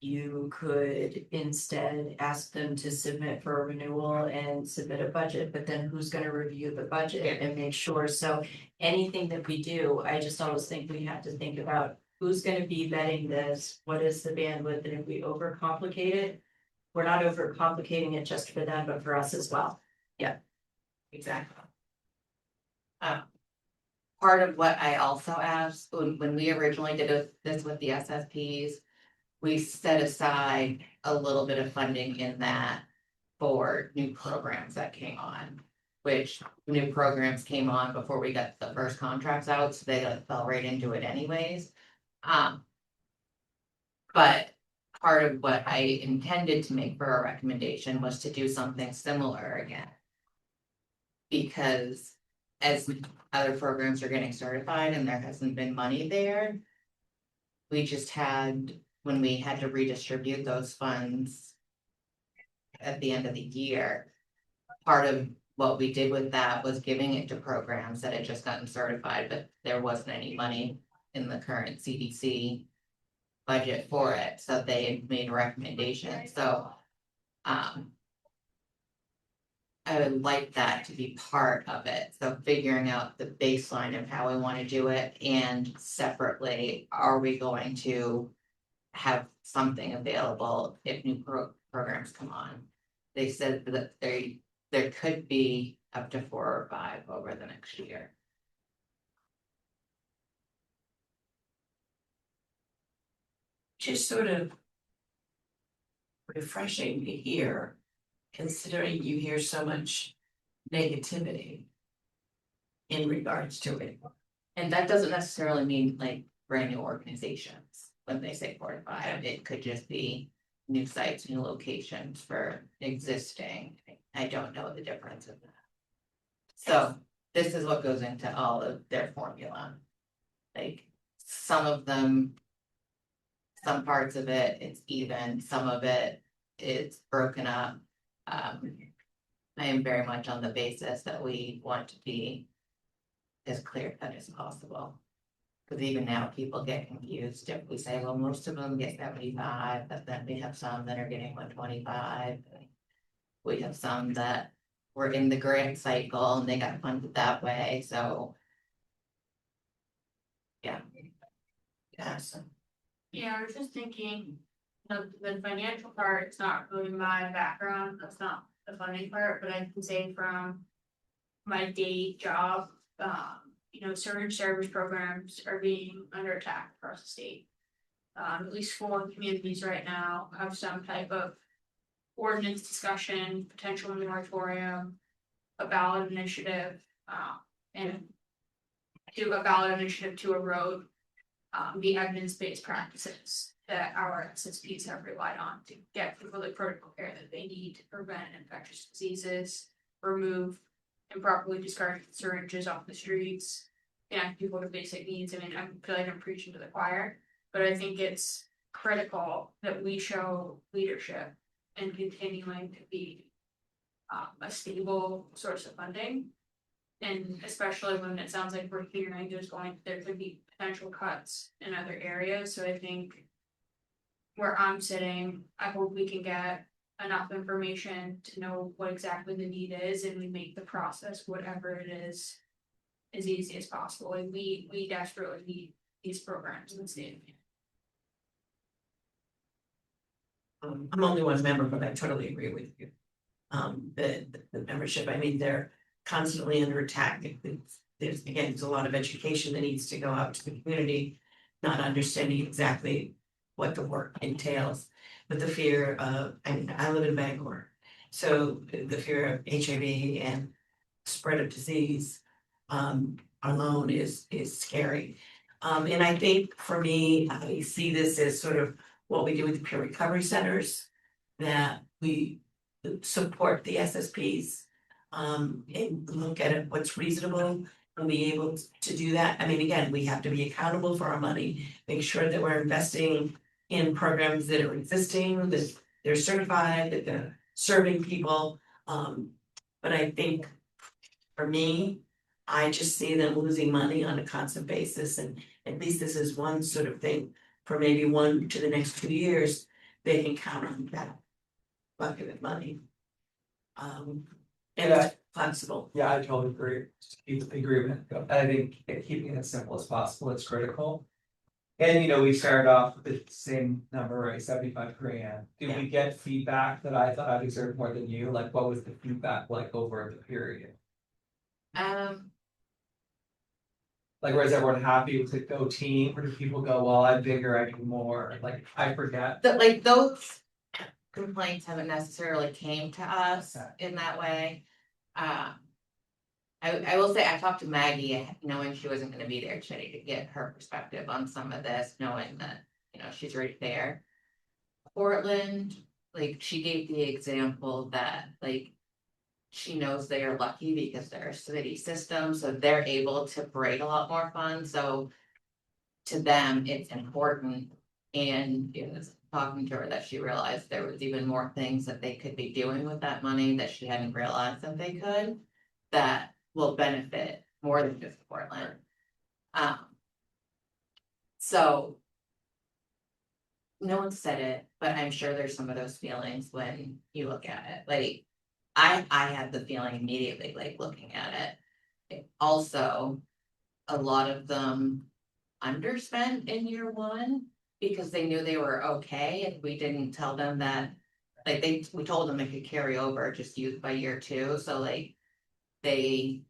You could instead ask them to submit for a renewal and submit a budget, but then who's gonna review the budget and make sure, so. Anything that we do, I just always think we have to think about who's gonna be vetting this, what is the bandwidth, and if we overcomplicate it. We're not overcomplicating it just for them, but for us as well. Exactly. Part of what I also asked, when we originally did this with the SSPs. We set aside a little bit of funding in that for new programs that came on. Which new programs came on before we got the first contracts out, so they like fell right into it anyways. But part of what I intended to make for a recommendation was to do something similar again. Because as other programs are getting certified and there hasn't been money there. We just had, when we had to redistribute those funds. At the end of the year. Part of what we did with that was giving it to programs that had just gotten certified, but there wasn't any money in the current CDC. Budget for it, so they made recommendations, so. I would like that to be part of it, so figuring out the baseline of how I wanna do it, and separately, are we going to? Have something available if new programs come on. They said that there could be up to 4 or 5 over the next year. Just sort of refreshing to hear, considering you hear so much negativity in regards to it. And that doesn't necessarily mean like brand new organizations, when they say 4 to 5, it could just be new sites, new locations for existing. I don't know the difference in that. So this is what goes into all of their formula. Like some of them, some parts of it, it's even, some of it, it's broken up. I am very much on the basis that we want to be as clear cut as possible. Because even now, people get confused if we say, well, most of them get 75, but then we have some that are getting 125. We have some that were in the grant cycle and they got funded that way, so. Yeah. Yeah, so. Yeah, I was just thinking, the financial part, it's not really my background, that's not the funding part, but I can say from my day job, certain service programs are being under attack across the state. At least 4 communities right now have some type of ordinance discussion, potential moratorium, a ballot initiative, and do a ballot initiative to erode the evidence-based practices that our SSPs have relied on to get people the critical care that they need to prevent infectious diseases, remove improperly discarded syringes off the streets, connect people to basic needs. I mean, I feel like I'm preaching to the choir, but I think it's critical that we show leadership and continuing to be a stable source of funding. And especially when it sounds like we're hearing there could be potential cuts in other areas. So I think where I'm sitting, I hope we can get enough information to know what exactly the need is, and we make the process, whatever it is, as easy as possible. And we desperately need these programs in the state. I'm only one member, but I totally agree with you. The membership, I mean, they're constantly under attack. There's a lot of education that needs to go out to the community, not understanding exactly what the work entails. But the fear of, I live in Bangor, so the fear of HIV and spread of disease alone is scary. And I think for me, I see this as sort of what we do with the peer recovery centers, that we support the SSPs and look at it, what's reasonable, and be able to do that. I mean, again, we have to be accountable for our money, make sure that we're investing in programs that are existing, that they're certified, that they're serving people. But I think for me, I just see them losing money on a constant basis, and at least this is one sort of thing for maybe 1 to the next 2 years, they can count on that bucket of money. And it's flexible. Yeah, I totally agree. Just keep the agreement. I think keeping it as simple as possible is critical. And we started off with the same number, right? 75 grand. Did we get feedback that I thought I deserved more than you? Like, what was the feedback like over the period? Like, was everyone happy with the Go team, or did people go, well, I'm bigger, I do more? Like, I forget. Like those complaints haven't necessarily came to us in that way. I will say, I talked to Maggie, knowing she wasn't gonna be there today, to get her perspective on some of this, knowing that, she's right there. Portland, like, she gave the example that, like, she knows they are lucky because they're a city system, so they're able to break a lot more funds, so to them, it's important. And it was talking to her that she realized there was even more things that they could be doing with that money that she hadn't realized that they could, that will benefit more than just Portland. So no one said it, but I'm sure there's some of those feelings when you look at it. Like, I had the feeling immediately, like, looking at it. Also, a lot of them underspent in year 1 because they knew they were okay, and we didn't tell them that, like, we told them it could carry over, just use by year 2. So like, I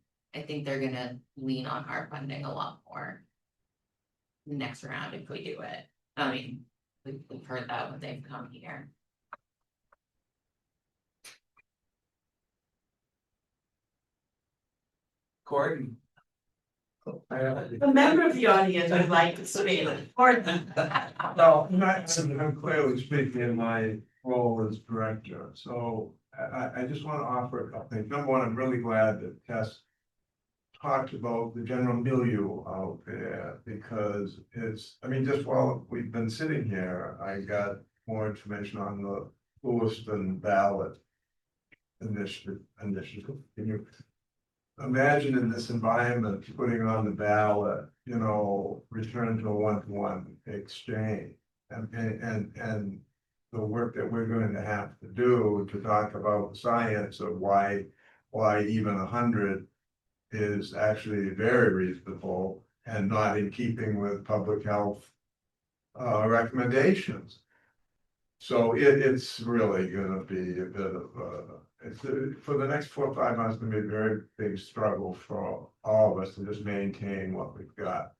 think they're gonna lean on our funding a lot more next round if we do it. I mean, we've heard that when they've come here. Gordon. A member of the audience would like to speak. Or No, I'm clearly speaking in my role as director, so I just want to offer a couple things. Number one, I'm really glad that Tess talked about the general milieu out there, because it's, I mean, just while we've been sitting here, I got more information on the Lewiston ballot initiative. Can you imagine in this environment, putting on the ballot, you know, return to a one-to-one exchange? And the work that we're going to have to do to talk about the science of why even 100 is actually very reasonable and not in keeping with public health recommendations. So it's really gonna be a bit of for the next 4 or 5 months, gonna be a very big struggle for all of us to just maintain what we've got.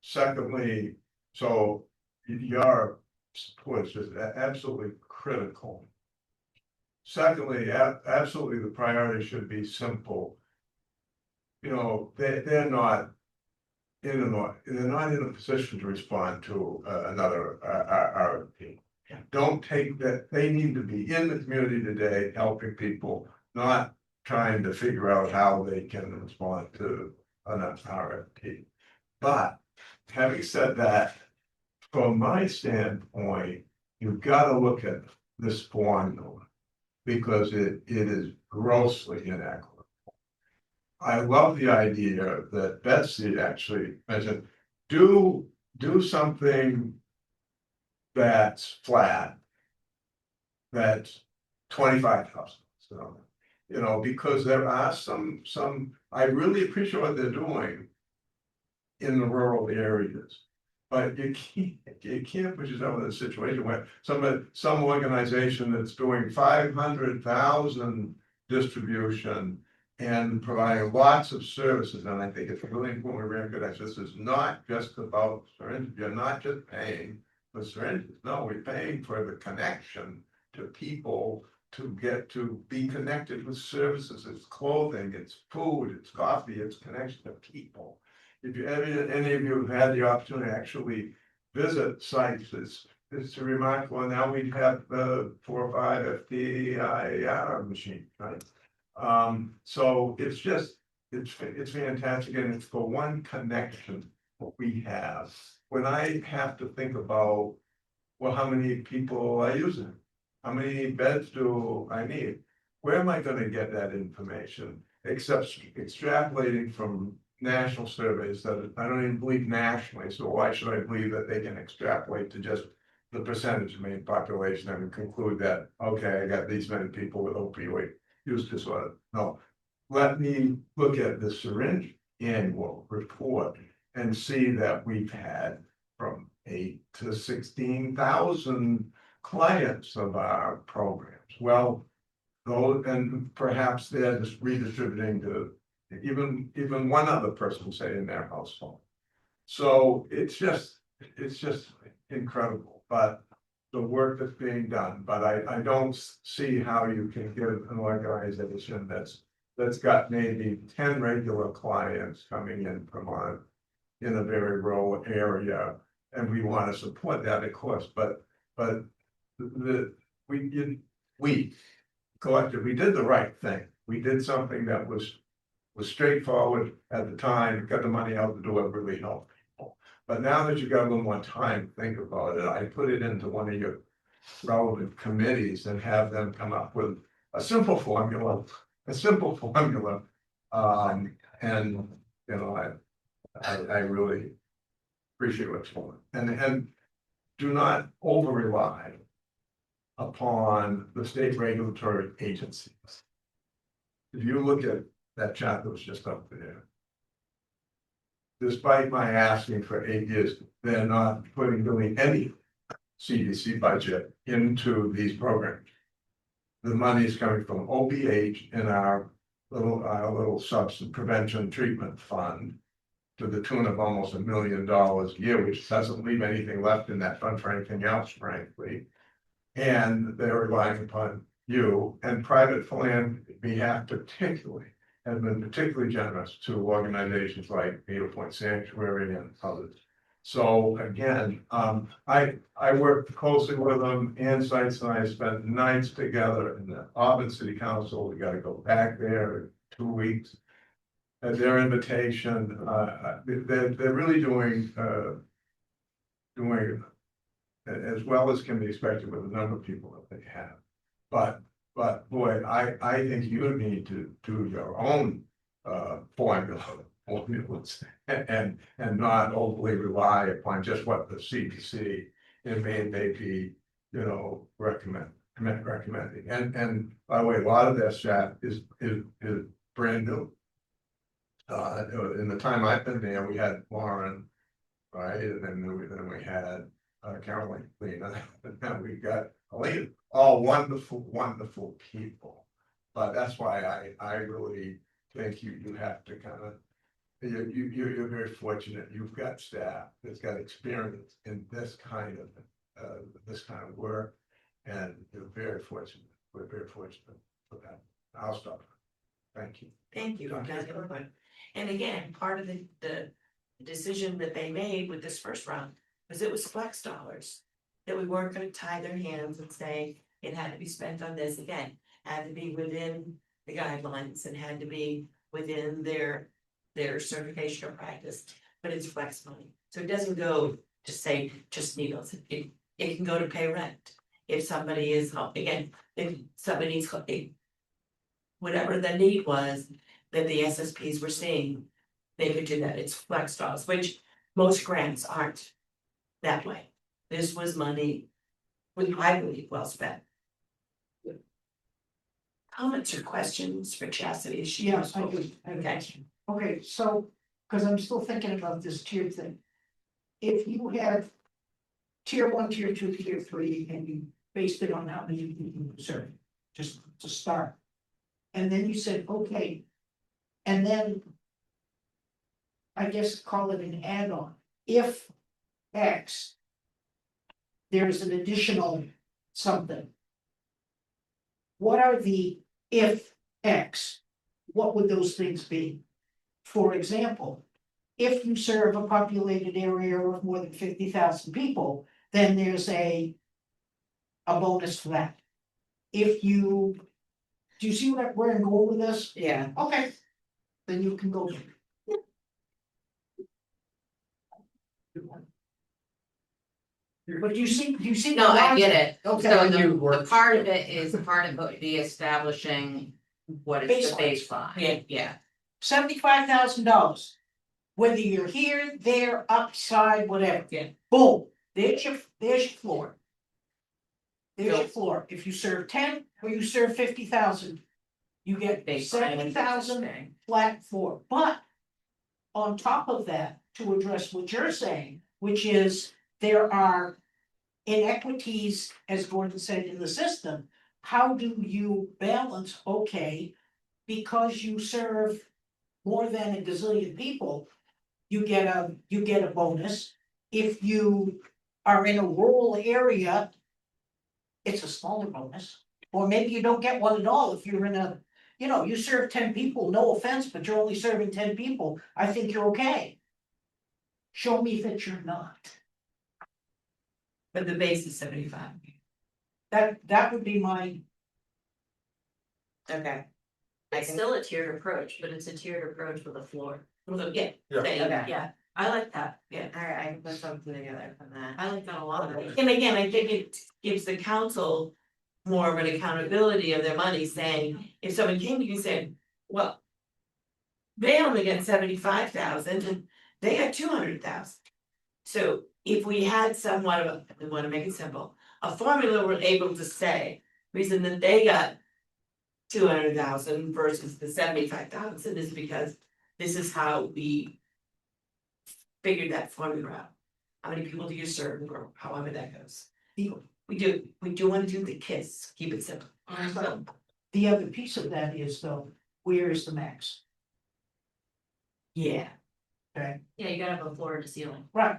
Secondly, so your support is just absolutely critical. Secondly, absolutely the priority should be simple. You know, they're not in a position to respond to another RFP. Don't take that, they need to be in the community today, helping people, not trying to figure out how they can respond to an RFP. But having said that, from my standpoint, you've got to look at this formula because it is grossly inaccurate. I love the idea that Betsy actually mentioned, do something that's flat, that's 25,000. So, you know, because there are some, I really appreciate what they're doing in the rural areas. But you can't put yourself in a situation where some organization that's doing 500,000 distribution and providing lots of services, and I think it's really important to recognize this is not just about syringes. You're not just paying for syringes. No, we're paying for the connection to people to get to be connected with services. It's clothing, it's food, it's coffee, it's connection to people. If any of you have had the opportunity to actually visit sites, it's remarkable. Now we have the 4 or 5 FDIR machines, right? So it's just, it's fantastic, and it's for one connection what we have. When I have to think about, well, how many people are using, how many beds do I need? Where am I gonna get that information? Except extrapolating from national surveys that I don't even believe nationally, so why should I believe that they can extrapolate to just the percentage of Maine population and conclude that, okay, I got these many people with opioid use disorder? No, let me look at the syringe annual report and see that we've had from 8 to 16,000 clients of our programs. Well, those, and perhaps they're just redistributing to even one other person, say, in their household. So it's just incredible, but the work that's being done, but I don't see how you can give an organization that's got maybe 10 regular clients coming in per month in a very rural area, and we want to support that, of course, but we collectively did the right thing. We did something that was straightforward at the time, got the money out the door, really helped people. But now that you've got a little more time to think about it, I put it into one of your relevant committees and have them come up with a simple formula. And you know, I really appreciate what's going on. And do not over rely upon the state regulatory agencies. If you look at that chart that was just up there, despite my asking for 8 years, they're not putting really any CDC budget into these programs. The money is coming from OPH in our little substance prevention treatment fund to the tune of almost $1 million a year, which doesn't leave anything left in that fund for anything else, frankly. And they're relying upon you and private philanthropy, particularly has been particularly generous to organizations like Needle Point Sanctuary and others. So again, I worked closely with them, and Sites and I spent nights together in the Auburn City Council. We got to go back there in 2 weeks. At their invitation, they're really doing as well as can be expected with the number of people that they have. But boy, I think you need to do your own formulas and not overly rely upon just what the CPC and may be, recommending. And by the way, a lot of their staff is brand new. In the time I've been there, we had Lauren, right, and then we had Caroline, Lena, and now we've got Elena, all wonderful people. But that's why I really think you have to kind of, you're very fortunate. You've got staff that's got experience in this kind of work, and you're very fortunate. We're very fortunate for that. I'll stop. Thank you. Thank you. And again, part of the decision that they made with this first round was it was flex dollars. That we weren't gonna tie their hands and say it had to be spent on this again, had to be within the guidelines and had to be within their certification or practice, but it's flex money. So it doesn't go to say just needles, it can go to pay rent. If somebody is, again, if somebody needs, whatever the need was that the SSPs were seeing, they could do that. It's flex dollars, which most grants aren't that way. This was money, I believe, well spent. Comments or questions for Chastity? Yes, I do. I have a Okay. question. Okay, so, because I'm still thinking about this tier thing. If you have tier 1, tier 2, tier 3, and you based it on how many people you serve, just to start. And then you said, okay, and then I guess call it an add-on. If X, there's an additional something. What are the if X? What would those things be? For example, if you serve a populated area of more than 50,000 people, then there's a bonus for that. If you, do you see where I'm going with this? Yeah. Okay, then you can go. But do you see? No, I get it. Okay. So the part of it is, part of it would be establishing what is the baseline. Yeah. $75,000. Whether you're here, there, upside, whatever. Yeah. Boom, there's your floor. There's So- your floor. If you serve 10 or you serve 50,000, you get Baseline. 70,000 flat floor. But on top of that, to address what you're saying, which is there are inequities, as Gordon said, in the system. How do you balance, okay, because you serve more than a gazillion people, you get a bonus. If you are in a rural area, it's a smaller bonus. Or maybe you don't get one at all if you're in a, you serve 10 people, no offense, but you're only serving 10 people. I think you're okay. Show me that you're not. But the base is 75. That would be my, Okay. It's still a tiered approach, but it's a tiered approach with a floor. Well, yeah, Yeah. they- Okay. Yeah, I like that, yeah, Alright, I can put something together from that. I like that a lot. And again, I think it gives the council more of an accountability of their money, saying, if someone came to you and said, well. They only get 75,000 and they got 200,000. So if we had somewhat of we wanna make it simple, a formula we're able to say, reason that they got 200,000 versus the 75,000 is because this is how we figured that formula out. How many people do you serve or however that goes? We do wanna do the KISS, keep it simple. the other piece of that is though, where is the max? Yeah, Okay, Yeah, you gotta have a floor and a ceiling. right,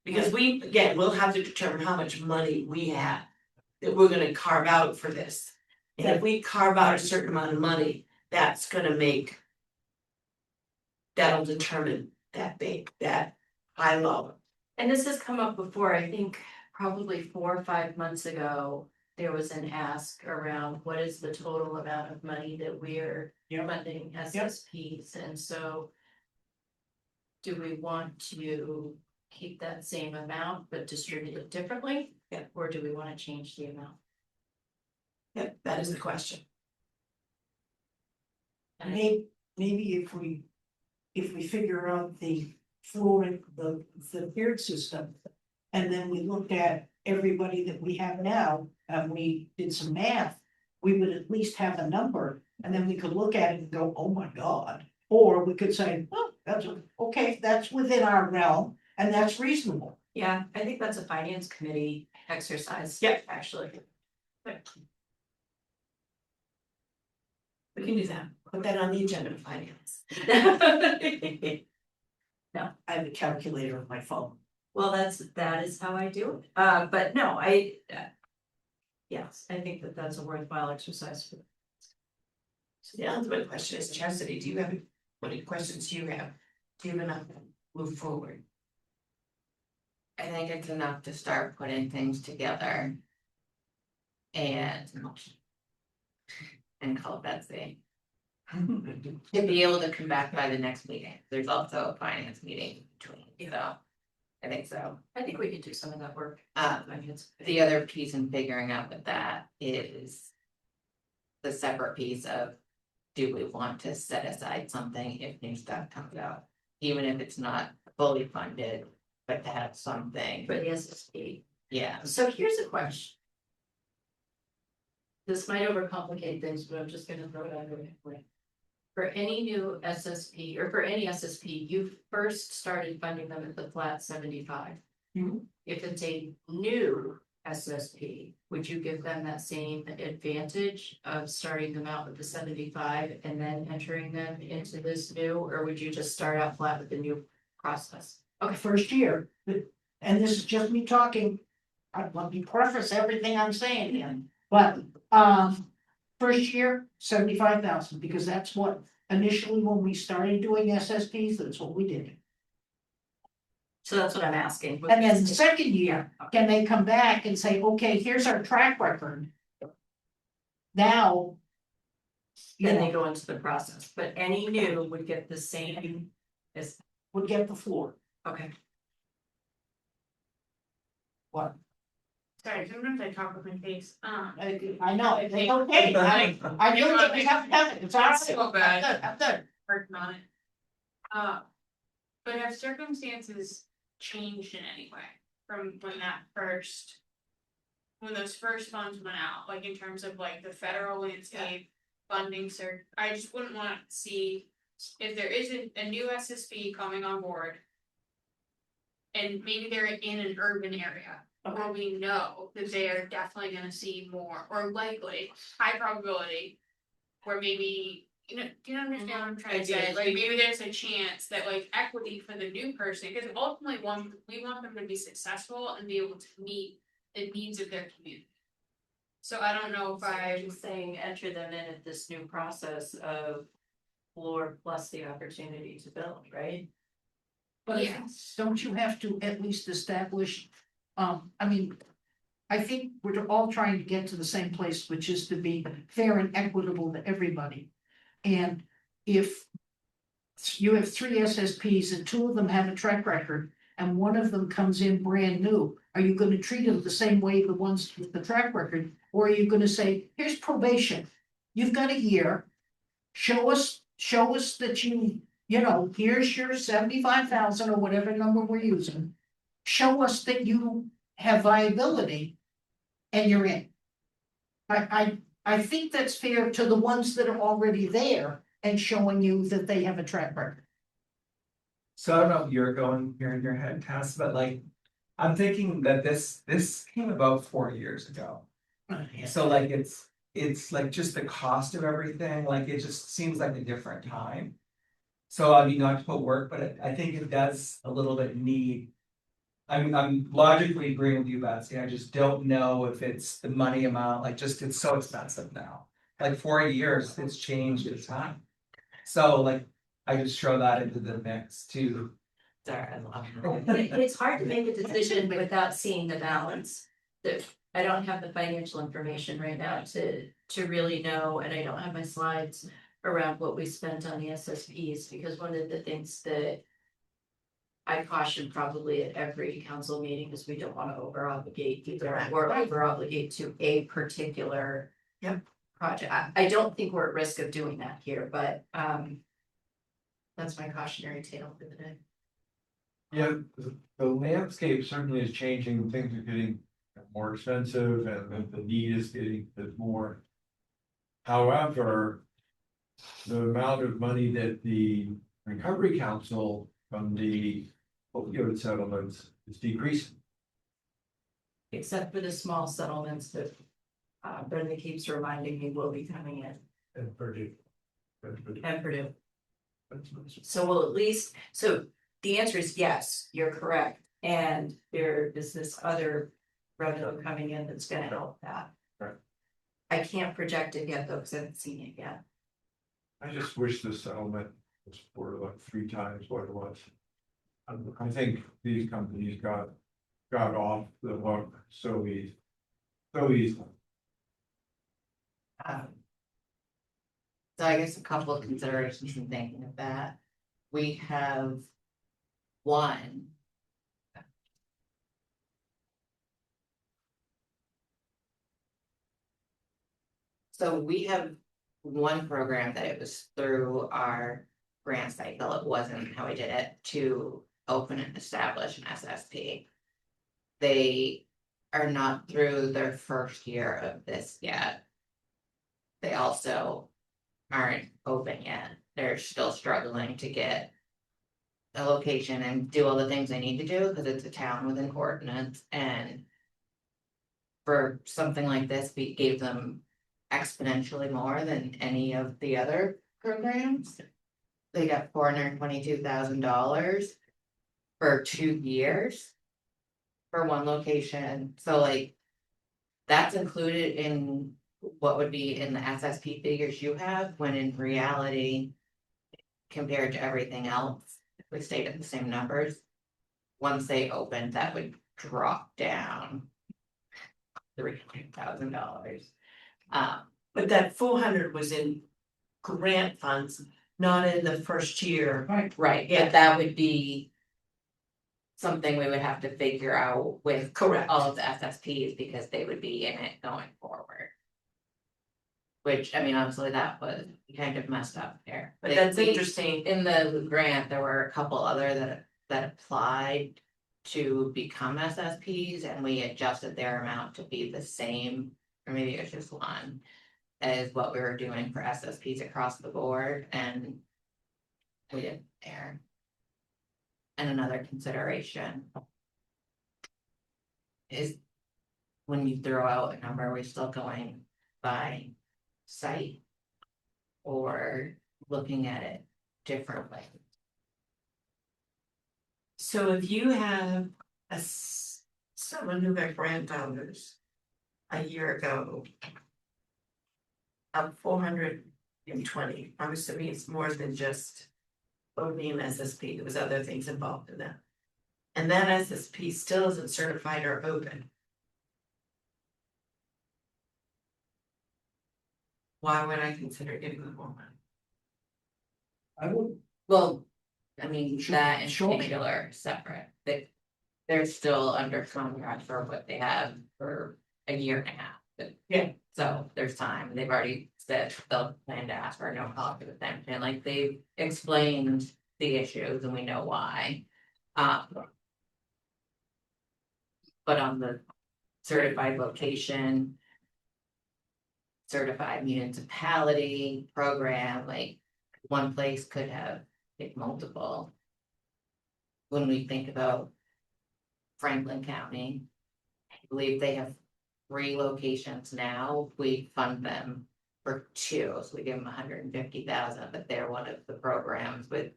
because we'll have to determine how much money we have that we're gonna carve out for this. And if we carve out a certain amount of money, that's gonna make that'll determine that high low. And this has come up before, I think probably 4 or 5 months ago, there was an ask around what is the total amount of money that we're funding SSPs, and so. Do we want to keep that same amount but distribute it differently? Yeah. Or do we want to change the amount? Yep, that is the question. And Maybe if we figure out the flooring, the tiered system. And then we looked at everybody that we have now, and we did some math, we would at least have a number, and then we could look at it and go, oh my God. Or we could say, well, that's okay, that's within our realm, and that's reasonable. yeah, I think that's a finance committee exercise. Yep. Actually. We can do that, put that on the agenda of finance. I have a calculator on my phone. Well, that is how I do it, but no, yes, I think that that's a worthwhile exercise for. So the ultimate question is, Chastity, do you have, what questions do you have? Do you have enough to move forward? I think it's enough to start putting things together. And call Betsy. To be able to come back by the next meeting. There's also a finance meeting between, so. I think so. I think we can do some of that work. The other piece in figuring out with that is. The separate piece of. Do we want to set aside something if new stuff comes out? Even if it's not fully funded, but to have something. For the SSP. Yeah. So here's a question. This might overcomplicate things, but I'm just gonna throw it out there. For any new SSP or for any SSP, you first started funding them at the flat 75. Mhm. If it's a new SSP, would you give them that same advantage of starting them out with the 75 and then entering them into this new, or would you just start out flat with the new process? Okay, first year, and this is just me talking. Let me preface everything I'm saying here, but, first year, 75,000, because that's what initially when we started doing SSPs, that's what we did. So that's what I'm asking. And then the second year, can they come back and say, okay, here's our track record? Now. Then they go into the process, but any new would get the same as, Would get the floor. okay. What? Sorry, sometimes I talk with my face, I know, it's okay, I know that we have to have it, it's all right. So bad. I'm good. working on it. But have circumstances changed in any way from when those first funds went out, like in terms of like the federal landscape funding, sir? I just wouldn't want to see if there isn't a new SSP coming on board. And maybe they're in an urban area, where we know that they are definitely gonna see more, or likely, high probability. Where maybe, do you understand what I'm trying to say? Like, maybe there's a chance that like equity for the new person, because ultimately we want them to be successful and be able to meet the needs of their community. So I don't know if I'm saying enter them in at this new process of floor plus the opportunity to build, right? But don't you have to at least establish, I mean. I think we're all trying to get to the same place, which is to be fair and equitable to everybody. And if. You have 3 SSPs and 2 of them have a track record and one of them comes in brand new, are you gonna treat them the same way the ones with the track record? Or are you gonna say, here's probation, you've got a year. Show us that here's your 75,000 or whatever number we're using. Show us that you have viability. And you're in. I think that's fair to the ones that are already there and showing you that they have a track record. So I don't know if you're going here in your head, Tess, but like, I'm thinking that this came about 4 years ago. So like, it's like just the cost of everything, like it just seems like a different time. So I mean, not to put work, but I think it does a little bit need. I'm logically agreeing with you, Betsy, I just don't know if it's the money amount, like just, it's so expensive now. Like 4 years, it's changed its time. So like, I just throw that into the mix too. Sorry, I love It's hard to make a decision without seeing the balance. That I don't have the financial information right now to really know, and I don't have my slides around what we spent on the SSPs, because one of the things that I caution probably at every council meeting is we don't want to over obligate either, or over obligate to a particular. Yep. Project. I don't think we're at risk of doing that here, but that's my cautionary tale for the day. Yeah, the landscape certainly is changing, things are getting more expensive and the need is getting more. However, the amount of money that the recovery council from the opioid settlements is decreasing. Except for the small settlements that Brenda keeps reminding me will be coming in. And Purdue. And Purdue. So we'll at least, so the answer is yes, you're correct. And there is this other revenue coming in that's gonna help that. Right. I can't project it yet though, because I haven't seen it yet. I just wish the settlement was for like 3 times what it was. I think these companies got off the hook so easy. So I guess a couple of considerations in thinking of that. We have one. So we have one program that it was through our grant cycle. It wasn't how we did it to open and establish an SSP. They are not through their first year of this yet. They also aren't open yet. They're still struggling to get a location and do all the things they need to do because it's a town with an ordinance, and for something like this, we gave them exponentially more than any of the other programs. They got $422,000 for 2 years for one location. So like that's included in what would be in the SSP figures you have, when in reality, compared to everything else, if we stayed at the same numbers, once they opened, that would drop down $300,000. But that 400 was in grant funds, not in the first year. Right, Yeah. but that would be something we would have to figure out with Correct. all of the SSPs, because they would be in it going forward. Which, I mean, obviously that was kind of messed up there. But that's interesting. In the grant, there were a couple other that applied to become SSPs, and we adjusted their amount to be the same, or maybe it was just one, as what we were doing for SSPs across the board, and we didn't there. And another consideration is when you throw out a number, are we still going by site or looking at it differently? So if you have someone who got grant dollars a year ago of 420, I'm assuming it's more than just opening an SSP, there was other things involved in that. And that SSP still isn't certified or open. Why would I consider giving them more money? I would, Well, I mean, that in Sure. particular, separate, they're still under contract for what they have for a year and a half. But Yeah. so there's time, they've already said they'll plan to ask for no cost of them, and like they've explained the issues and we know why. But on the certified location, certified municipality program, like one place could have like multiple. When we think about Franklin County, I believe they have 3 locations now. We fund them for 2, so we give them 150,000, but they're one of the programs with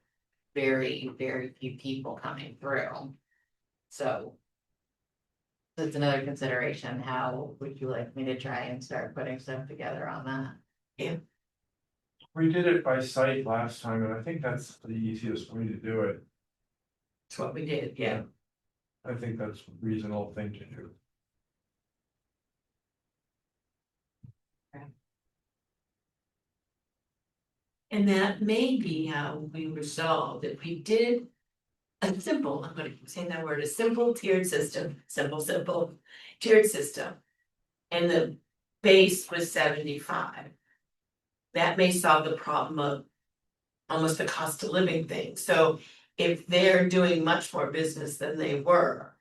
very, very few people coming through. So that's another consideration. How would you like me to try and start putting stuff together on that? Yeah. We did it by site last time, and I think that's the easiest way to do it. That's what we did, yeah. I think that's a reasonable thing to do. And that may be how we resolve if we did a simple, I'm gonna keep saying that word, a simple tiered system, simple tiered system. And the base was 75. That may solve the problem of almost the cost of living thing. So if they're doing much more business than they were,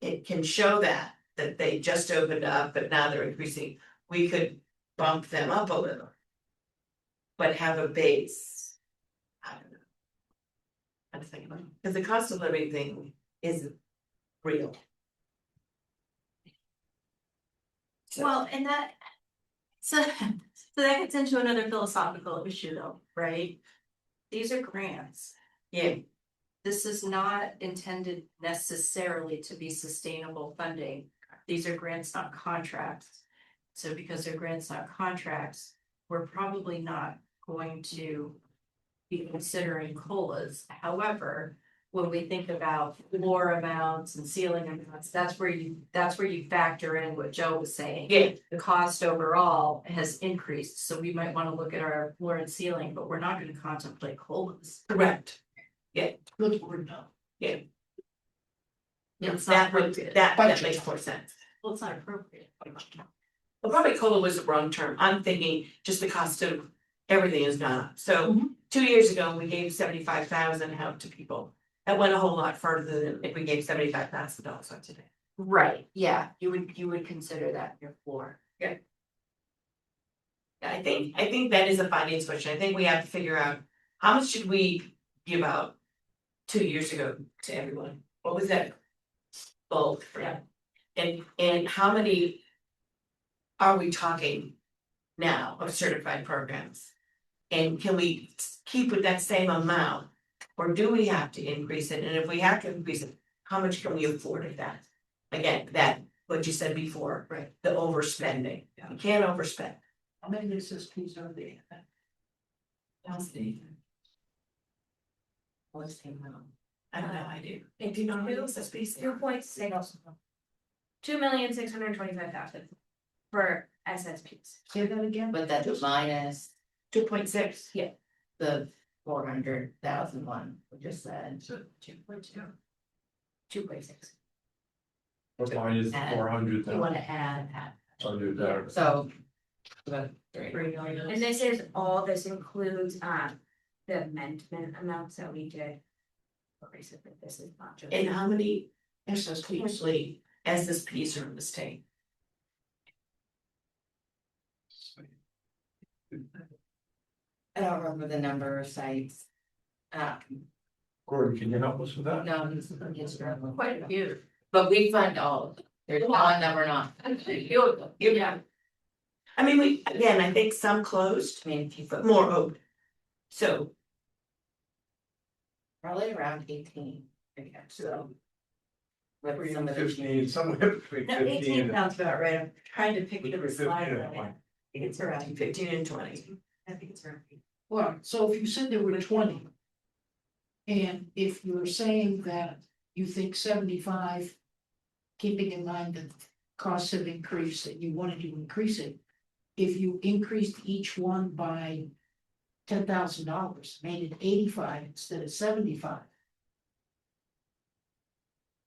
it can show that they just opened up, but now they're increasing. We could bump them up a little. But have a base. I don't know. I'm thinking, because the cost of living thing is real. So- Well, and that, so that gets into another philosophical issue though, right? These are grants. Yeah, This is not intended necessarily to be sustainable funding. These are grants, not contracts. So because they're grants, not contracts, we're probably not going to be considering COLAs. However, when we think about floor amounts and ceiling amounts, that's where you factor in what Joe was saying. yeah, The cost overall has increased, so we might want to look at our floor and ceiling, but we're not going to contemplate COLAs. correct. Good word, no. It's That not would, appropriate. that makes more sense. Well, it's not appropriate. Well, probably COLA was the wrong term. I'm thinking just the cost of everything has gone up. So 2 years ago, we gave 75,000 out to people. That went a whole lot further than if we gave $75,000 out today. Right, yeah, you would consider that your floor. I think that is a finance question. I think we have to figure out how much should we give out 2 years ago to everyone? What was that? Bulk, yeah. And how many are we talking now of certified programs? And can we keep with that same amount? Or do we have to increase it? And if we have to increase it, how much can we afford of that? Again, that, what you said before, Right. the overspending. You can't overspend. How many SSPs are there? I don't know, I do. And do you know how many SSPs there are? 2.6. 2,625,000 for SSPs. Say that again? But that's minus 2.6. Yeah. the 400,000 one we just said. 2.2. 2.6. What line is Add. 400? You want to add that. Under that. So. About 3. 3 million. And this includes the amendment amounts that we did. Basically, this is not just. And how many SSPs are in the state? I don't remember the number of sites. Gordon, can you help us with that? No, it's Quite a few. but we fund all of it. There's one that we're not. Yeah. I mean, I think some closed, I mean, if you but put more open. So, probably around 18. I guess, so. With some of the 15, somewhere between No, 15 18 and. sounds about right. I'm trying to pick it up between a slide. 15 and right now. 20. I think it's around 15 and 20. I think it's around. Well, so if you said there were 20. And if you're saying that you think 75. Keeping in mind that costs have increased, that you wanted to increase it. If you increased each one by $10,000, made it 85 instead of 75.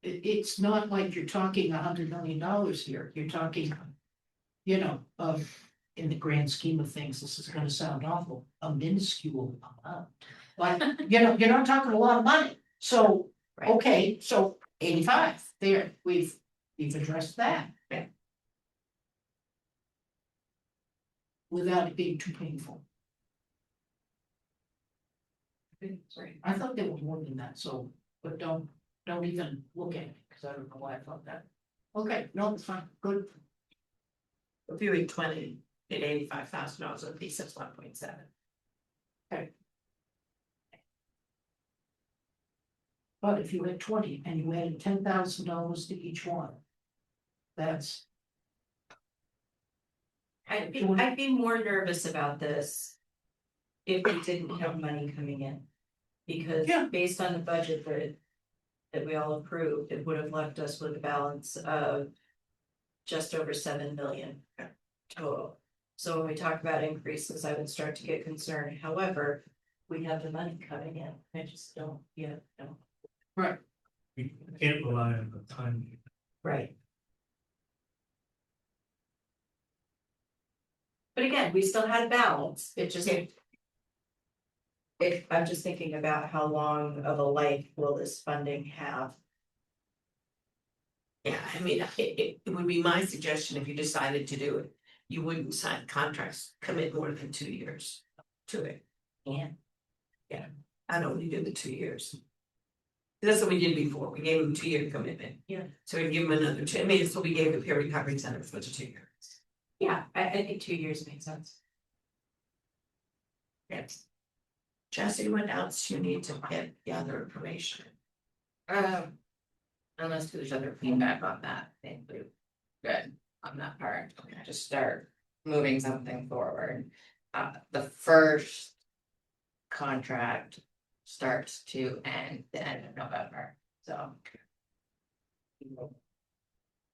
It's not like you're talking $100 million here, you're talking. In the grand scheme of things, this is gonna sound awful, a minuscule amount. But, you're not talking a lot of money, so, Right. okay, so 85, there, we've addressed that. Yeah. Without it being too painful. Sorry, I thought there were more than that, so, but don't even look at it, because I don't know why I thought that. Okay, no, it's fine, good. If you read 20, at $85,000 a piece, that's 1.7. But if you had 20 and you added $10,000 to each one. That's, I'd be more nervous about this if we didn't have money coming in. Because Yeah. based on the budget that we all approved, it would have left us with a balance of just over 7 million total. So when we talk about increases, I would start to get concerned. However, we have the money coming in. I just don't, no. We can't rely on the timing. Right. But again, we still had a balance, it just. If, I'm just thinking about how long of a life will this funding have? Yeah, I mean, it would be my suggestion if you decided to do it, you wouldn't sign contracts, commit more than 2 years to it. Yeah. I'd only do the 2 years. That's what we did before, we gave them 2-year commitment. Yeah. So we give them another 2, I mean, it's what we gave the peer recovery center for the 2 years. Yeah, I think 2 years makes sense. Yes. Jesse, what else you need to get the other information? Unless there's other feedback on that, I think we're good on that part. Just start moving something forward. The first contract starts to end the end of November, so.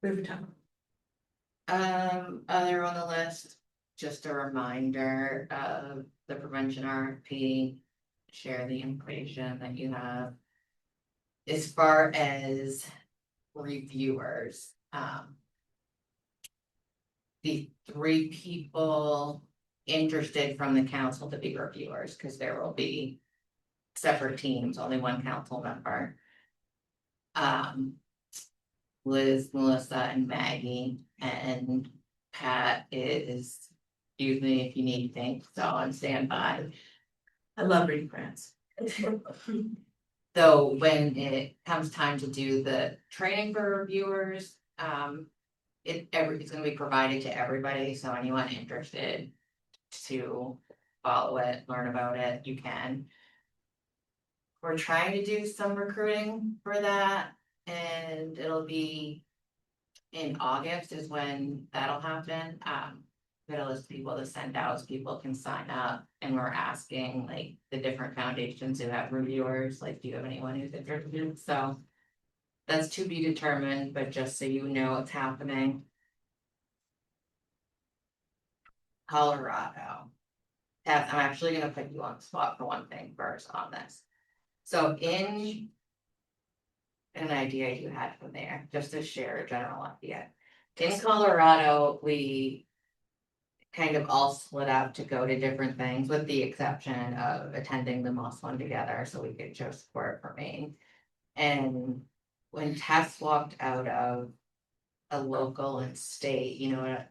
Every time. Other on the list, just a reminder of the prevention RFP. Share the information that you have. As far as reviewers, the 3 people interested from the council to be reviewers, because there will be separate teams, only one council member. Liz, Melissa, and Maggie, and Pat is usually if you need things, so on standby. I love reading grants. So when it comes time to do the training for reviewers, it's gonna be provided to everybody, so anyone interested to follow it, learn about it, you can. We're trying to do some recruiting for that, and it'll be in August is when that'll happen. Got a list of people to send out, so people can sign up, and we're asking like the different foundations who have reviewers, like, do you have anyone who's interested? So that's to be determined, but just so you know it's happening. Colorado. I'm actually gonna put you on the spot for one thing first on this. So in an idea you had from there, just to share a general idea. In Colorado, we kind of all split up to go to different things, with the exception of attending the Moss one together, so we could show support for Maine. And when Tess walked out of a local and state, you know,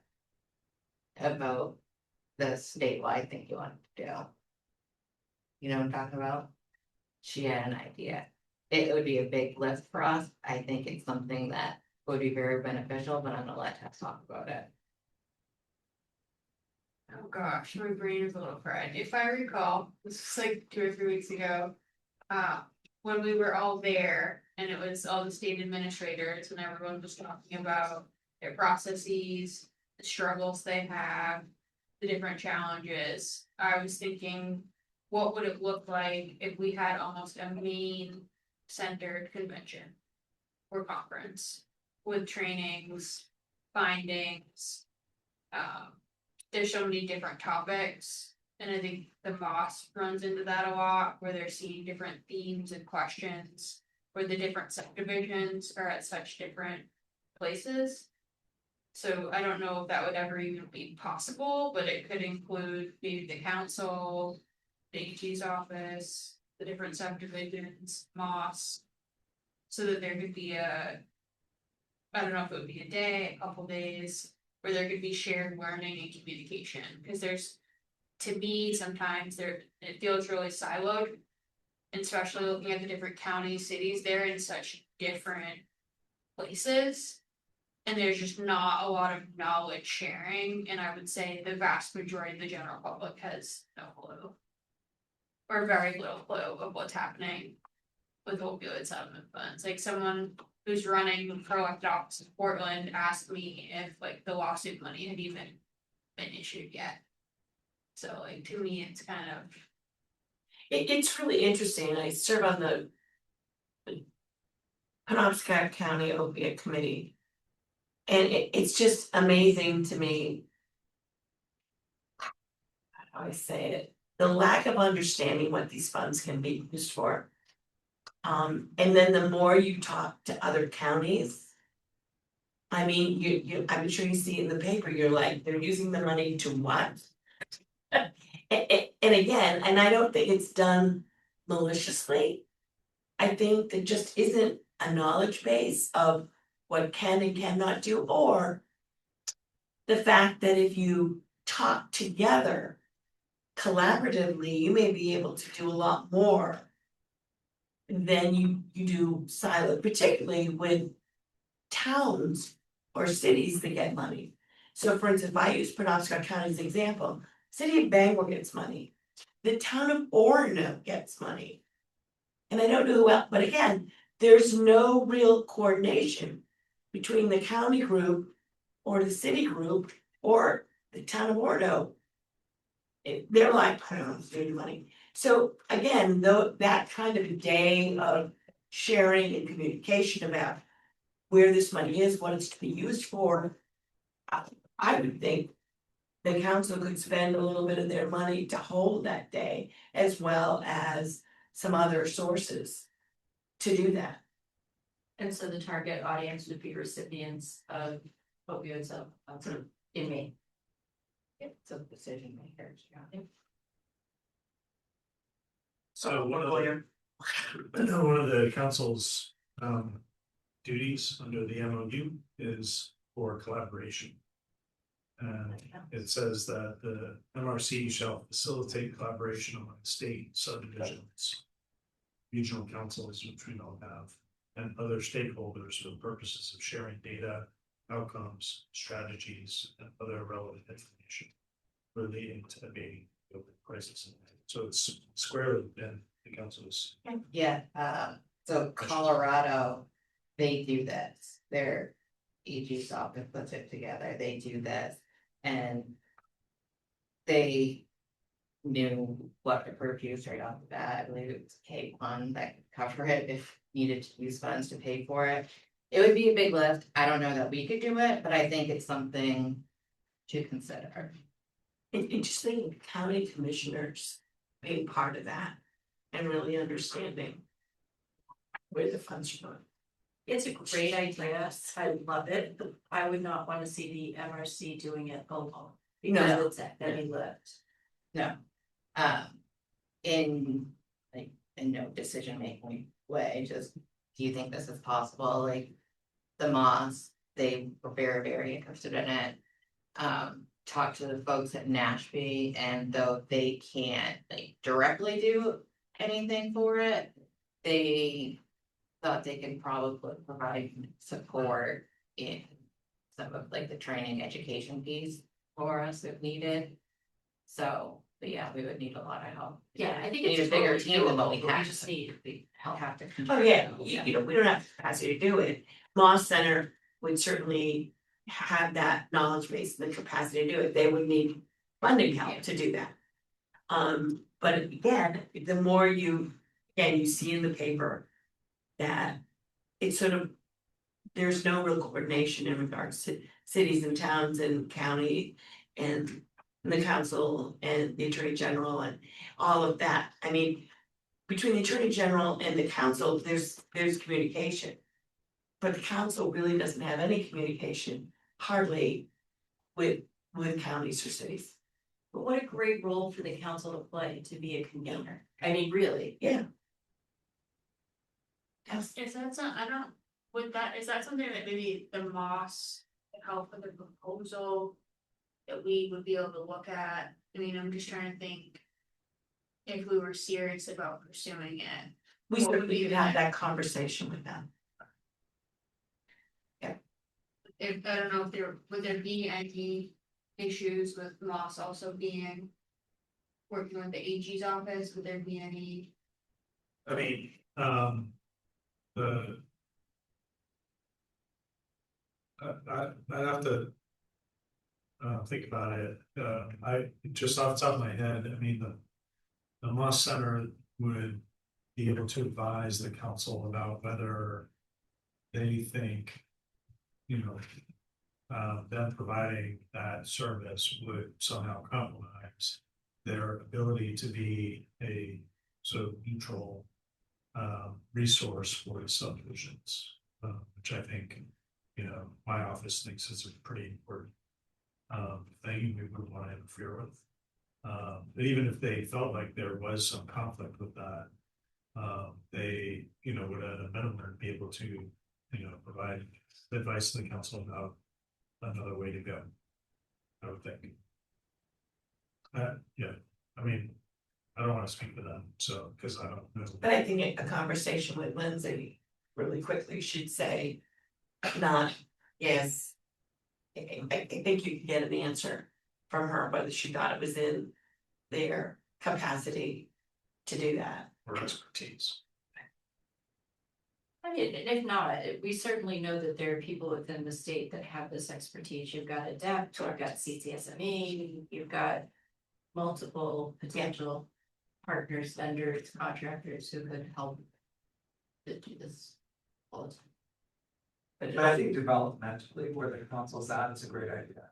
about the statewide thing you wanted to do. You know what I'm talking about? She had an idea. It would be a big lift for us. I think it's something that would be very beneficial, but I'm gonna let Tess talk about it. Oh gosh, my brain is a little fried. If I recall, this was like 2 or 3 weeks ago. When we were all there and it was all the state administrators and everyone was talking about their processes, the struggles they have, the different challenges. I was thinking, what would it look like if we had almost a Maine centered convention or conference with trainings, findings, there's so many different topics, and I think the Moss runs into that a lot, where they're seeing different themes and questions, where the different subdivisions are at such different places. So I don't know if that would ever even be possible, but it could include maybe the council, the AG's office, the different subdivisions, Moss. So that there could be I don't know if it would be a day, a couple days, where there could be shared learning and communication, because there's, to me, sometimes it feels really siloed. Especially looking at the different counties, cities, they're in such different places. And there's just not a lot of knowledge sharing, and I would say the vast majority of the general public has no clue. Or very little clue of what's happening with opioid settlement funds. Like, someone who's running for elected office in Portland asked me if like the lawsuit money had even been issued yet. So like, to me, it's kind of, It's really interesting. I serve on the Penobscot County Opiate Committee. And it's just amazing to me. How do I say it? The lack of understanding what these funds can be used for. And then the more you talk to other counties. I mean, I'm sure you see in the paper, you're like, they're using the money to what? And again, and I don't think it's done maliciously. I think there just isn't a knowledge base of what can and cannot do, or the fact that if you talk together collaboratively, you may be able to do a lot more than you do silent, particularly with towns or cities that get money. So for instance, if I use Penobscot County as an example, city of Bangor gets money. The town of Orono gets money. And I don't know who else, but again, there's no real coordination between the county group or the city group or the town of Orono. They're like, I don't know, student money. So again, though, that kind of a day of sharing and communication about where this money is, what it's to be used for. I would think the council could spend a little bit of their money to hold that day, as well as some other sources to do that. And so the target audience would be recipients of opioids in Maine. It's a decision makers, yeah. So one of the council's duties under the MOU is for collaboration. And it says that the MRC shall facilitate collaboration among state subdivisions, regional councils, which we don't have, and other stakeholders for the purposes of sharing data, outcomes, strategies, and other relevant information relating to abating the opioid crisis. So it's squarely within the council's. Yeah, so Colorado, they do this, their AG's office puts it together, they do this, and they knew what to purchase right off the bat. I believe it was K1 that could cover it if needed to use funds to pay for it. It would be a big lift. I don't know that we could do it, but I think it's something to consider. And just think county commissioners being part of that and really understanding where the funds are going. It's a great idea. I love it. I would not want to see the MRC doing it alone. Because No. it's a heavy lift. No. In no decision making way, just, do you think this is possible? Like the Moss, they were very, very interested in it. Talked to the folks at Nashby, and though they can't like directly do anything for it, they thought they could probably provide support in some of like the training education piece for us if needed. So, but yeah, we would need a lot of help. Yeah, I think We need it's a bigger totally team than what we doable, but have. we just need help. Have to. Oh, yeah, you know, we don't have the capacity to do it. Moss Center would certainly have that knowledge base and the capacity to do it. They would need funding help to do that. But again, the more you see in the paper that it's sort of, there's no real coordination in regards to cities and towns and county and the council and the attorney general and all of that. I mean, between the attorney general and the council, there's communication. But the council really doesn't have any communication, hardly, with counties or cities. But what a great role for the council to play, to be a convener. I mean, really. Yeah. Is that some, I don't, is that something that maybe the Moss could help with a proposal? That we would be able to look at? I mean, I'm just trying to think. If we were serious about pursuing it. We What would certainly be could the have next- that conversation with them. If, I don't know if would there be any issues with Moss also being. Working with the AG's office, would there be any? I mean, I'd have to think about it, I, just off the top of my head, I mean, the Moss Center would be able to advise the council about whether they think, you know, them providing that service would somehow compromise their ability to be a sort of neutral resource for the subdivisions, which I think, you know, my office thinks is a pretty important thing we wouldn't want to interfere with. But even if they felt like there was some conflict with that, they, you know, would at a minimum be able to, you know, provide advice to the council about another way to go, I would think. Yeah, I mean, I don't want to speak for them, so, because I don't know. But I think a conversation with Lindsay really quickly should say, not, yes. I think you can get an answer from her, whether she thought it was in their capacity to do that. Or expertise. I mean, and if not, we certainly know that there are people within the state that have this expertise. You've got ADEPT, you've got CCSME, you've got multiple potential partners, vendors, contractors who could help to do this all the time. But I think developmentally, where the council's at is a great idea.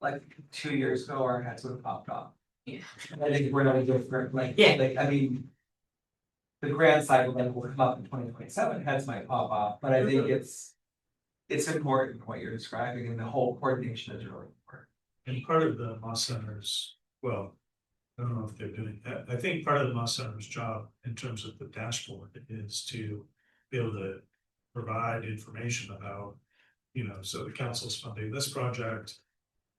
Like 2 years ago, our heads would have popped off. Yeah. I think we're not different, like, Yeah. like, I mean. The grant cycle that will come up in 2027, heads might pop off, but I think it's important what you're describing, and the whole coordination is really important. And part of the Moss Center's, well, I don't know if they're doing that. I think part of the Moss Center's job in terms of the dashboard is to be able to provide information about, you know, so the council's funding this project.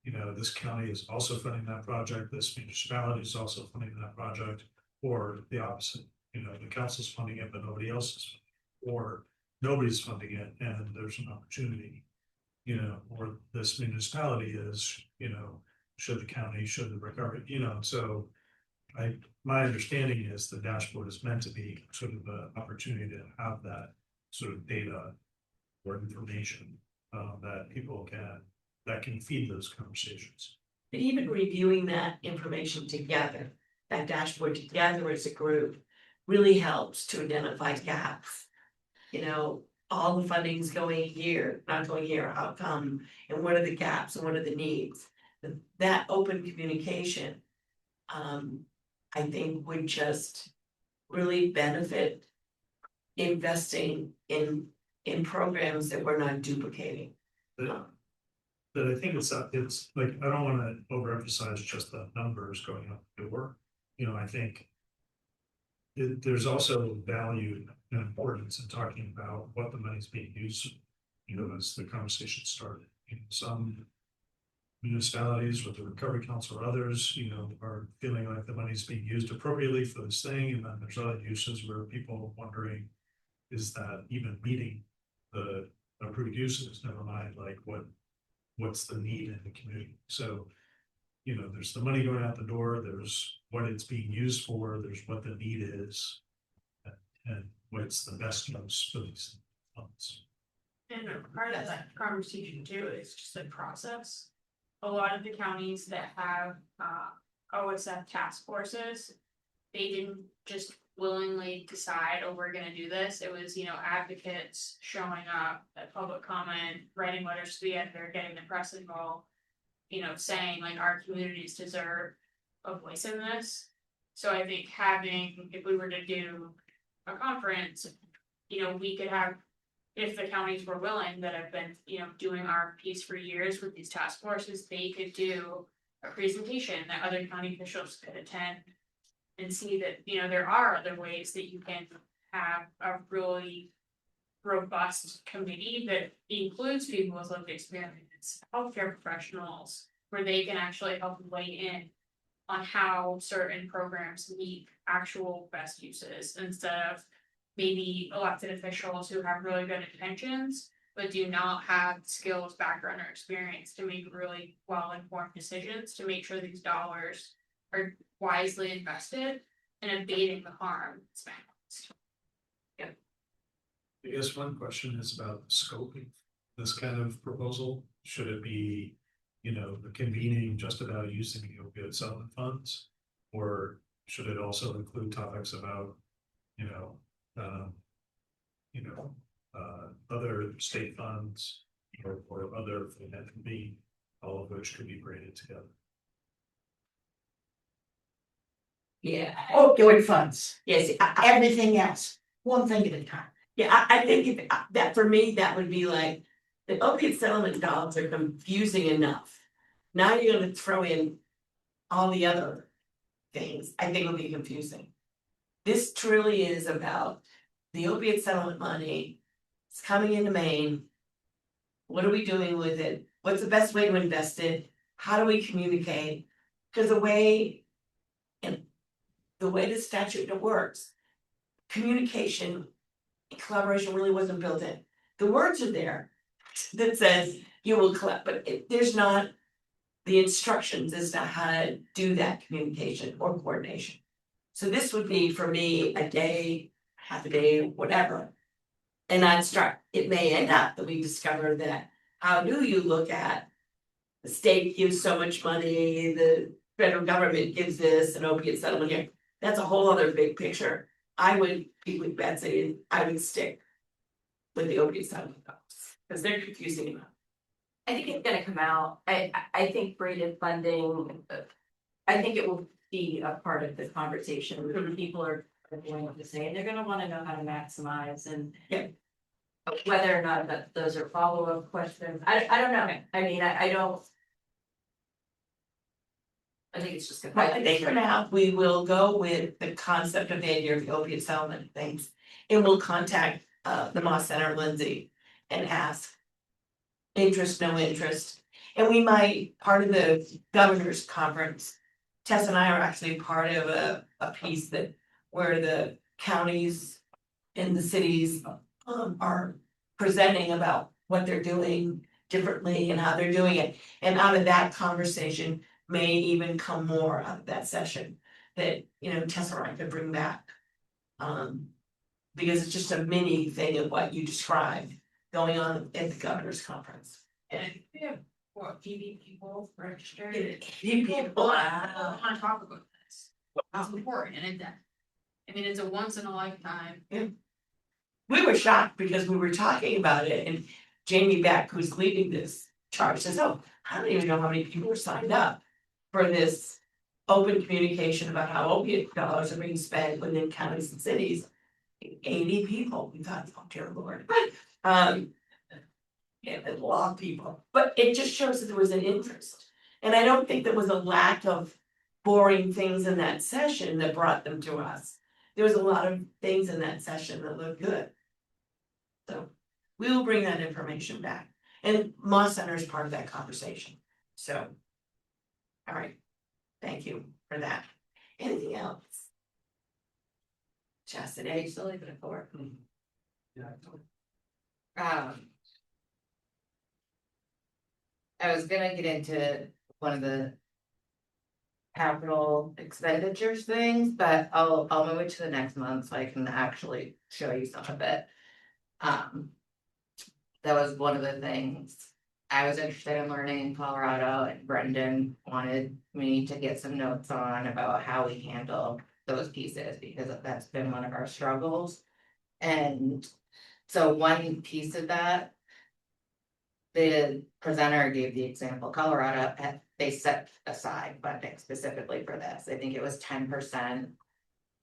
You know, this county is also funding that project, this municipality is also funding that project, or the opposite. You know, the council's funding it, but nobody else is, or nobody's funding it, and there's an opportunity. You know, or this municipality is, you know, should the county, should the recovery, you know, so. My understanding is the dashboard is meant to be sort of an opportunity to have that sort of data or information that people can feed those conversations. But even reviewing that information together, that dashboard together as a group, really helps to identify gaps. You know, all the funding's going here, not going here, how come, and what are the gaps and what are the needs? That open communication, I think would just really benefit investing in programs that we're not duplicating. But I think it's like, I don't want to overemphasize just the numbers going out the door. You know, I think there's also value and importance in talking about what the money's being used. You know, as the conversation started, in some municipalities with the recovery council or others, you know, are feeling like the money's being used appropriately for this thing, and then there's other uses where people are wondering, is that even meeting the approved uses? Never mind, like what's the need in the community? So, you know, there's the money going out the door, there's what it's being used for, there's what the need is, and what's the best use for these funds. And part of that conversation too is just the process. A lot of the counties that have OSF task forces, they didn't just willingly decide, oh, we're gonna do this. It was, you know, advocates showing up at public comment, writing letters to the editor, getting the press involved, you know, saying like our communities deserve a voice in this. So I think having, if we were to do a conference, you know, we could have, if the counties were willing, that have been, you know, doing RFPs for years with these task forces, they could do a presentation that other county officials could attend and see that, you know, there are other ways that you can have a really robust committee that includes people with lived experience, healthcare professionals, where they can actually help weigh in on how certain programs meet actual best uses instead of maybe elected officials who have really good intentions, but do not have skills, background, or experience to make really well-informed decisions to make sure these dollars are wisely invested and abating the harm. I guess one question is about the scoping this kind of proposal. Should it be, the convening just about using the opioid settlement funds? Or should it also include topics about, um, other state funds or other philanthropy, all of which could be braided together? Yeah. Opioid funds, Yes, everything else, one thing at a time. yeah, I think that for me, that would be like, the opiate settlement dollars are confusing enough. Now you're gonna throw in all the other things, I think it'll be confusing. This truly is about the opiate settlement money, it's coming into Maine. What are we doing with it? What's the best way to invest it? How do we communicate? Cause the way the statute works, communication and collaboration really wasn't built in. The words are there that says you will collect, but there's not the instructions as to how to do that communication or coordination. So this would be for me a day, half a day, whatever. And I'd start, it may end up that we discover that, how do you look at the state gives so much money, the federal government gives this, an opiate settlement here. That's a whole other big picture. I would be with Betsy and I would stick with the opiate settlement dollars, because they're confusing enough. I think it's gonna come out, I think braided funding, I think it will be a part of the conversation, people are going to say, and they're gonna wanna know how to maximize and. Yeah. Whether or not that those are follow-up questions, I don't know, I mean, I don't. I think it's just gonna. I think for now, we will go with the concept of the idea of the opiate settlement things. And we'll contact the Moss Center, Lindsay, and ask. Interest, no interest, and we might, part of the governor's conference. Tess and I are actually part of a piece that where the counties and the cities are presenting about what they're doing differently and how they're doing it. And out of that conversation may even come more out of that session that, Tess or I could bring back. Because it's just a mini thing of what you described going on at the governor's conference. And we have what, 80 people registered? 80 people, wow. On top of this. It's important and I mean, it's a once in a lifetime. We were shocked because we were talking about it and Jamie Beck, who's leading this charge, says, oh, I don't even know how many people are signed up for this open communication about how opiate dollars are being spent within counties and cities. 80 people, we thought, oh dear Lord. Yeah, a lot of people, but it just shows that there was an interest. And I don't think there was a lack of boring things in that session that brought them to us. There was a lot of things in that session that looked good. So we will bring that information back. And Moss Center is part of that conversation. So, all right, thank you for that. Anything else? Chastity, you still leaving it for? I was gonna get into one of the capital expenditures things, but I'll move it to the next month so I can actually show you some of it. That was one of the things I was interested in learning in Colorado, and Brendan wanted me to get some notes on about how we handle those pieces, because that's been one of our struggles. And so one piece of that, the presenter gave the example, Colorado, they set aside funding specifically for this. I think it was 10%.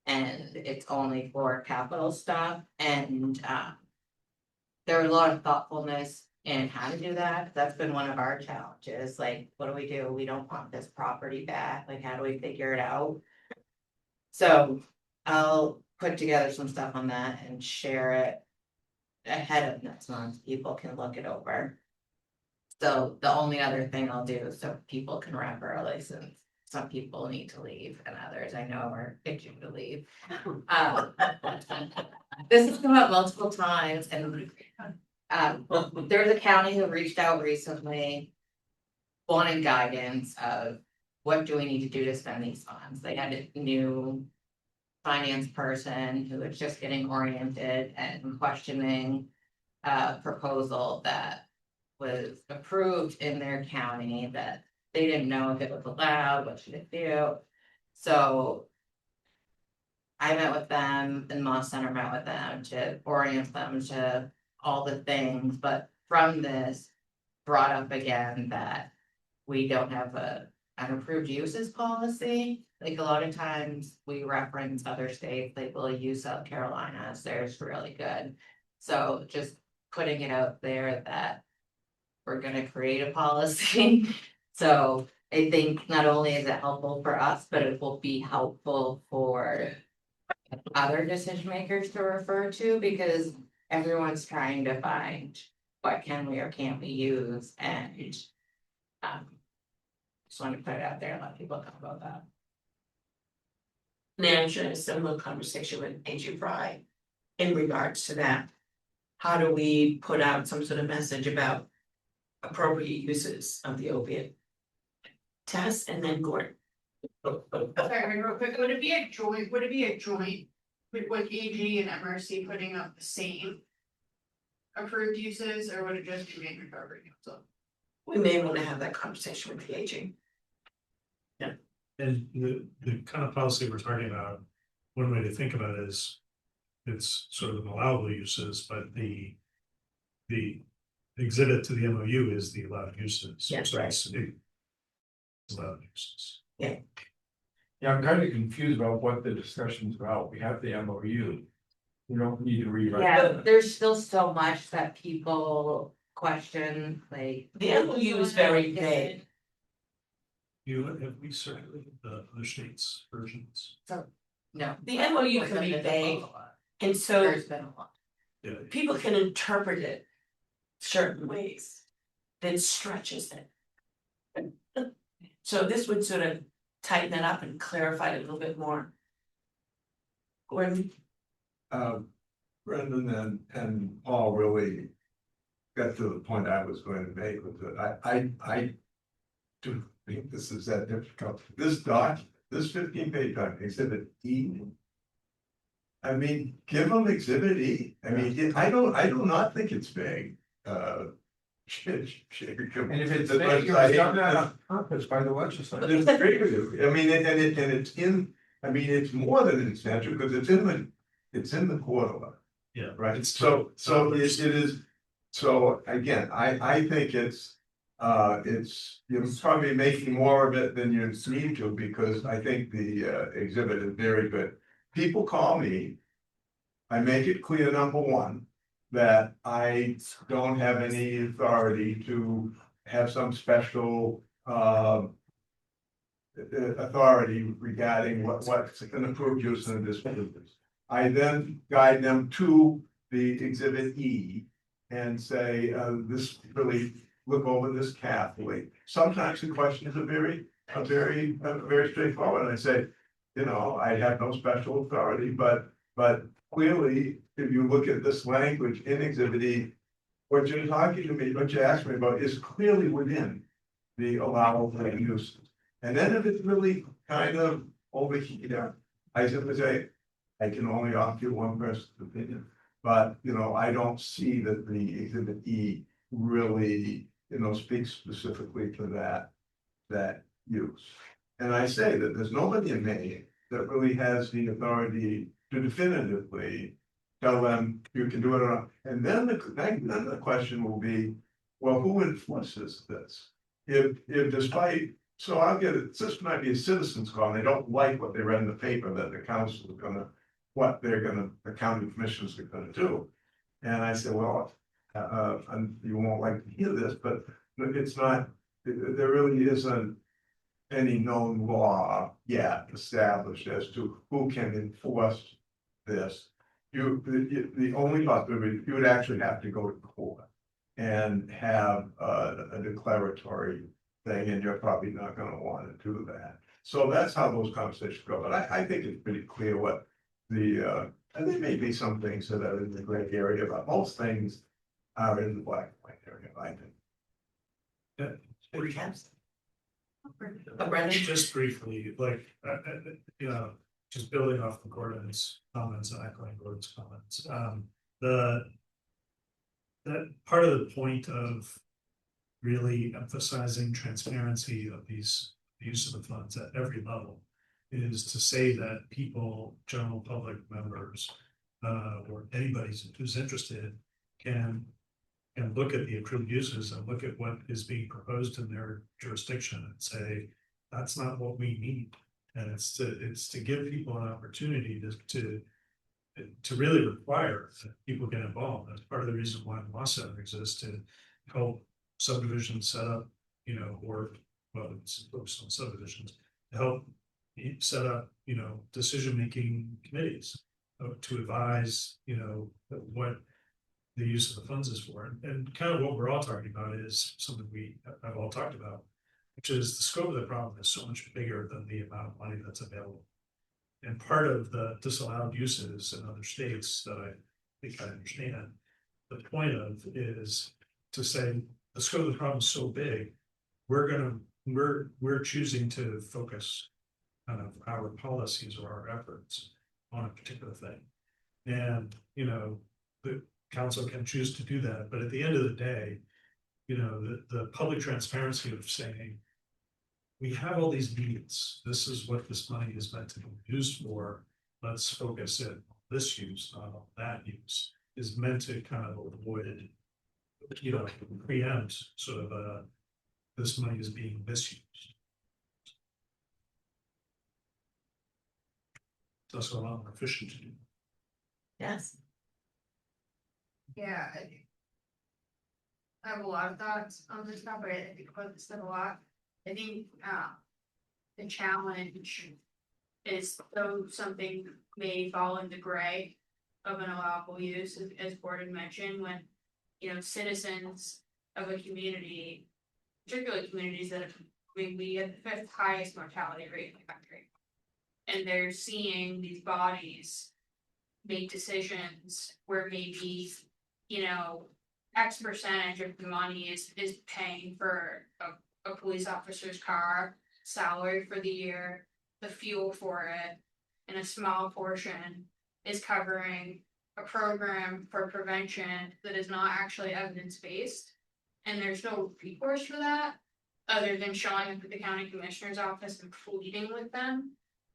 And it's only for capital stuff, and there was a lot of thoughtfulness in how to do that. That's been one of our challenges, like, what do? We don't want this property back, like, how do we figure it out? So I'll put together some stuff on that and share it ahead of next month, people can look it over. So the only other thing I'll do so people can wrap early, since some people need to leave and others I know are itching to leave. This has come up multiple times, and there's a county who reached out recently wanting guidance of what do we need to do to spend these funds. They had a new finance person who was just getting oriented and questioning a proposal that was approved in their county that they didn't know if it was allowed, what should it do? So I met with them and Moss Center met with them to orient them to all the things, but from this brought up again that we don't have an approved uses policy. Like a lot of times we reference other states, like we'll use South Carolina's, theirs really good. So just putting it out there that we're gonna create a policy. So I think not only is it helpful for us, but it will be helpful for other decision makers to refer to, because everyone's trying to find what can we or can't we use, and just want to put it out there and let people know about that. And actually, a similar conversation with AG Fry in regards to that. How do we put out some sort of message about appropriate uses of the opiate test, and then Gordon? Sorry, real quick, would it be a joint with AG and MRC putting up the same approved uses, or would it just be Maine Recovery Council? We may want to have that conversation with the AG. And the kind of policy we're talking about, one way to think about it is it's sort of an allowable uses, but the exhibit to the MOU is the allowed uses. Yes, So right. it's allowed uses. Yeah, I'm kind of confused about what the discussion's about. We have the MOU. We don't need to rewrite. Yeah, there's still so much that people question, like. The MOU is very vague. Have we circulated the other states' versions? No. The MOU can be vague, and so There's been a lot. Yeah. people can interpret it certain ways that stretches it. So this would sort of tighten it up and clarify it a little bit more. Gordon? Brendan and Paul really got to the point I was going to make with it. I do think this is that difficult. This 15-page document, exhibit E. I mean, give them exhibit E. I mean, I do not think it's vague. And if it's vague, it was done on purpose by the legislature. I agree with you. I mean, and it's in, I mean, it's more than an extension, because it's in the quarter. Yeah. Right, so it is, so again, I think it's, you're probably making more of it than you need to, because I think the exhibit is very good. People call me, I make it clear, number one, that I don't have any authority to have some special authority regarding what's an approved use in this business. I then guide them to the exhibit E and say, this really, look over this carefully. Sometimes the questions are very straightforward. And I say, you know, I have no special authority, but clearly, if you look at this language in exhibit E, what you're talking to me, what you asked me about is clearly within the allowable uses. And then if it's really kind of over here, I simply say, I can only offer you one person's opinion. But, you know, I don't see that the exhibit E really, you know, speaks specifically to that use. And I say that there's nobody in Maine that really has the authority to definitively tell them you can do it or not. And then the question will be, well, who enforces this? If despite, so I'll get it, this might be a citizen's call, and they don't like what they read in the paper that the council is gonna, the county commissioners are gonna do. And I said, well, and you won't like to hear this, but it's not, there really isn't any known law yet established as to who can enforce this. The only possibility, you would actually have to go to court and have a declaratory thing, and you're probably not gonna wanna do that. So that's how those conversations go, but I think it's pretty clear what the, and there may be some things that are in the gray area, but most things are in the black and white area, I think. What do you have? Just briefly, like, you know, just building off the Gordon's comments and echoing Gordon's comments, that part of the point of really emphasizing transparency of these use of the funds at every level is to say that people, general public members, or anybody who's interested can look at the approved uses and look at what is being proposed in their jurisdiction and say, that's not what we need. And it's to give people an opportunity to really require that people get involved. That's part of the reason why the law center exists, to help subdivisions set up, or, well, it's focused on subdivisions, to help set up, decision-making committees to advise, what the use of the funds is for. And kind of what we're all talking about is something we have all talked about, which is the scope of the problem is so much bigger than the amount of money that's available. And part of the disallowed uses in other states that I think I understand, the point of is to say the scope of the problem is so big, we're choosing to focus kind of our policies or our efforts on a particular thing. And, the council can choose to do that, but at the end of the day, the public transparency of saying, we have all these needs, this is what this money is meant to be used for, let's focus it on this use, not on that use, is meant to kind of avoid, preempt sort of this money is being misused. It's also a lot more efficient to do. Yes. Yeah. I have a lot of thoughts on this topic. I think about this stuff a lot. I think the challenge is though something may fall in the gray of an allowable use, as Gordon mentioned, when citizens of a community, particularly communities that we have the 5th highest mortality rate in the country, and they're seeing these bodies make decisions where maybe X percentage of the money is paying for a police officer's car salary for the year, the fuel for it, and a small portion is covering a program for prevention that is not actually evidence-based, and there's no recourse for that other than showing up at the county commissioner's office and pleading with them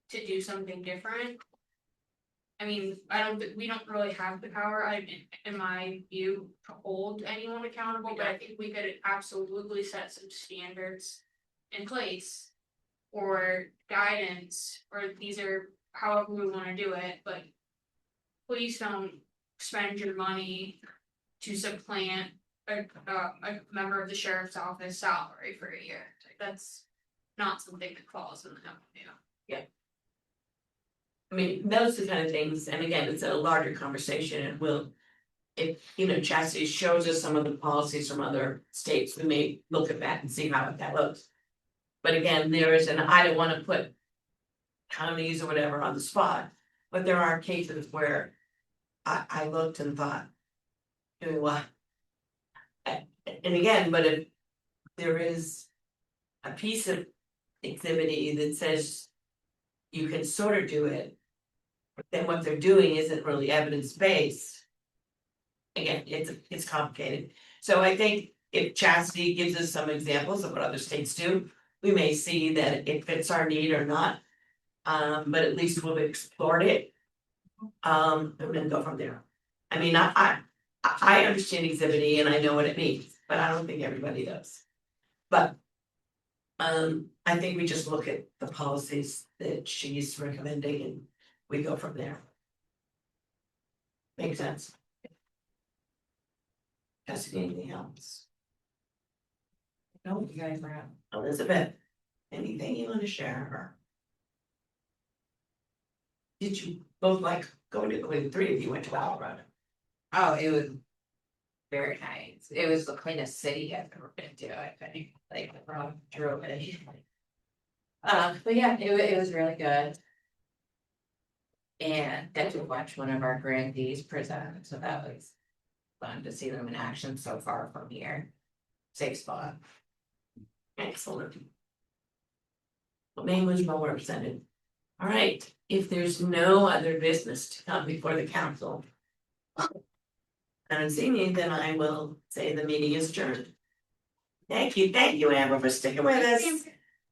to do something different. I mean, we don't really have the power, in my view, to hold anyone accountable, but I think we could absolutely set some standards in place or guidance, or these are however we want to do it, but please don't spend your money to supplant a member of the sheriff's office salary for a year. That's not something that falls in the Yeah. I mean, those are the kind of things, and again, it's a larger conversation, and if Chastity shows us some of the policies from other states, we may look at that and see how that looks. But again, I don't want to put counties or whatever on the spot, but there are cases where I looked and thought, doing what? And again, but if there is a piece of activity that says you can sort of do it, but then what they're doing isn't really evidence-based. Again, it's complicated. So I think if Chastity gives us some examples of what other states do, we may see that it fits our need or not. But at least we'll have explored it. And then go from there. I mean, I understand Exhibit E and I know what it means, but I don't think everybody does. But I think we just look at the policies that she's recommending and we go from there. Makes sense. Does anything else? No, you guys are out. Elizabeth, anything you want to share? Did you both like going to, the 3 of you went to Colorado? Oh, it was very nice. It was the cleanest city I've ever been to, I think, like from drove it. But yeah, it was really good. And got to watch one of our grandees present, so that was fun to see them in action so far from here. Safe spot. Excellent. Well, Maine was well represented. All right, if there's no other business to come before the council. And seeing you, then I will say the meeting is adjourned. Thank you, Amber, for sticking with us.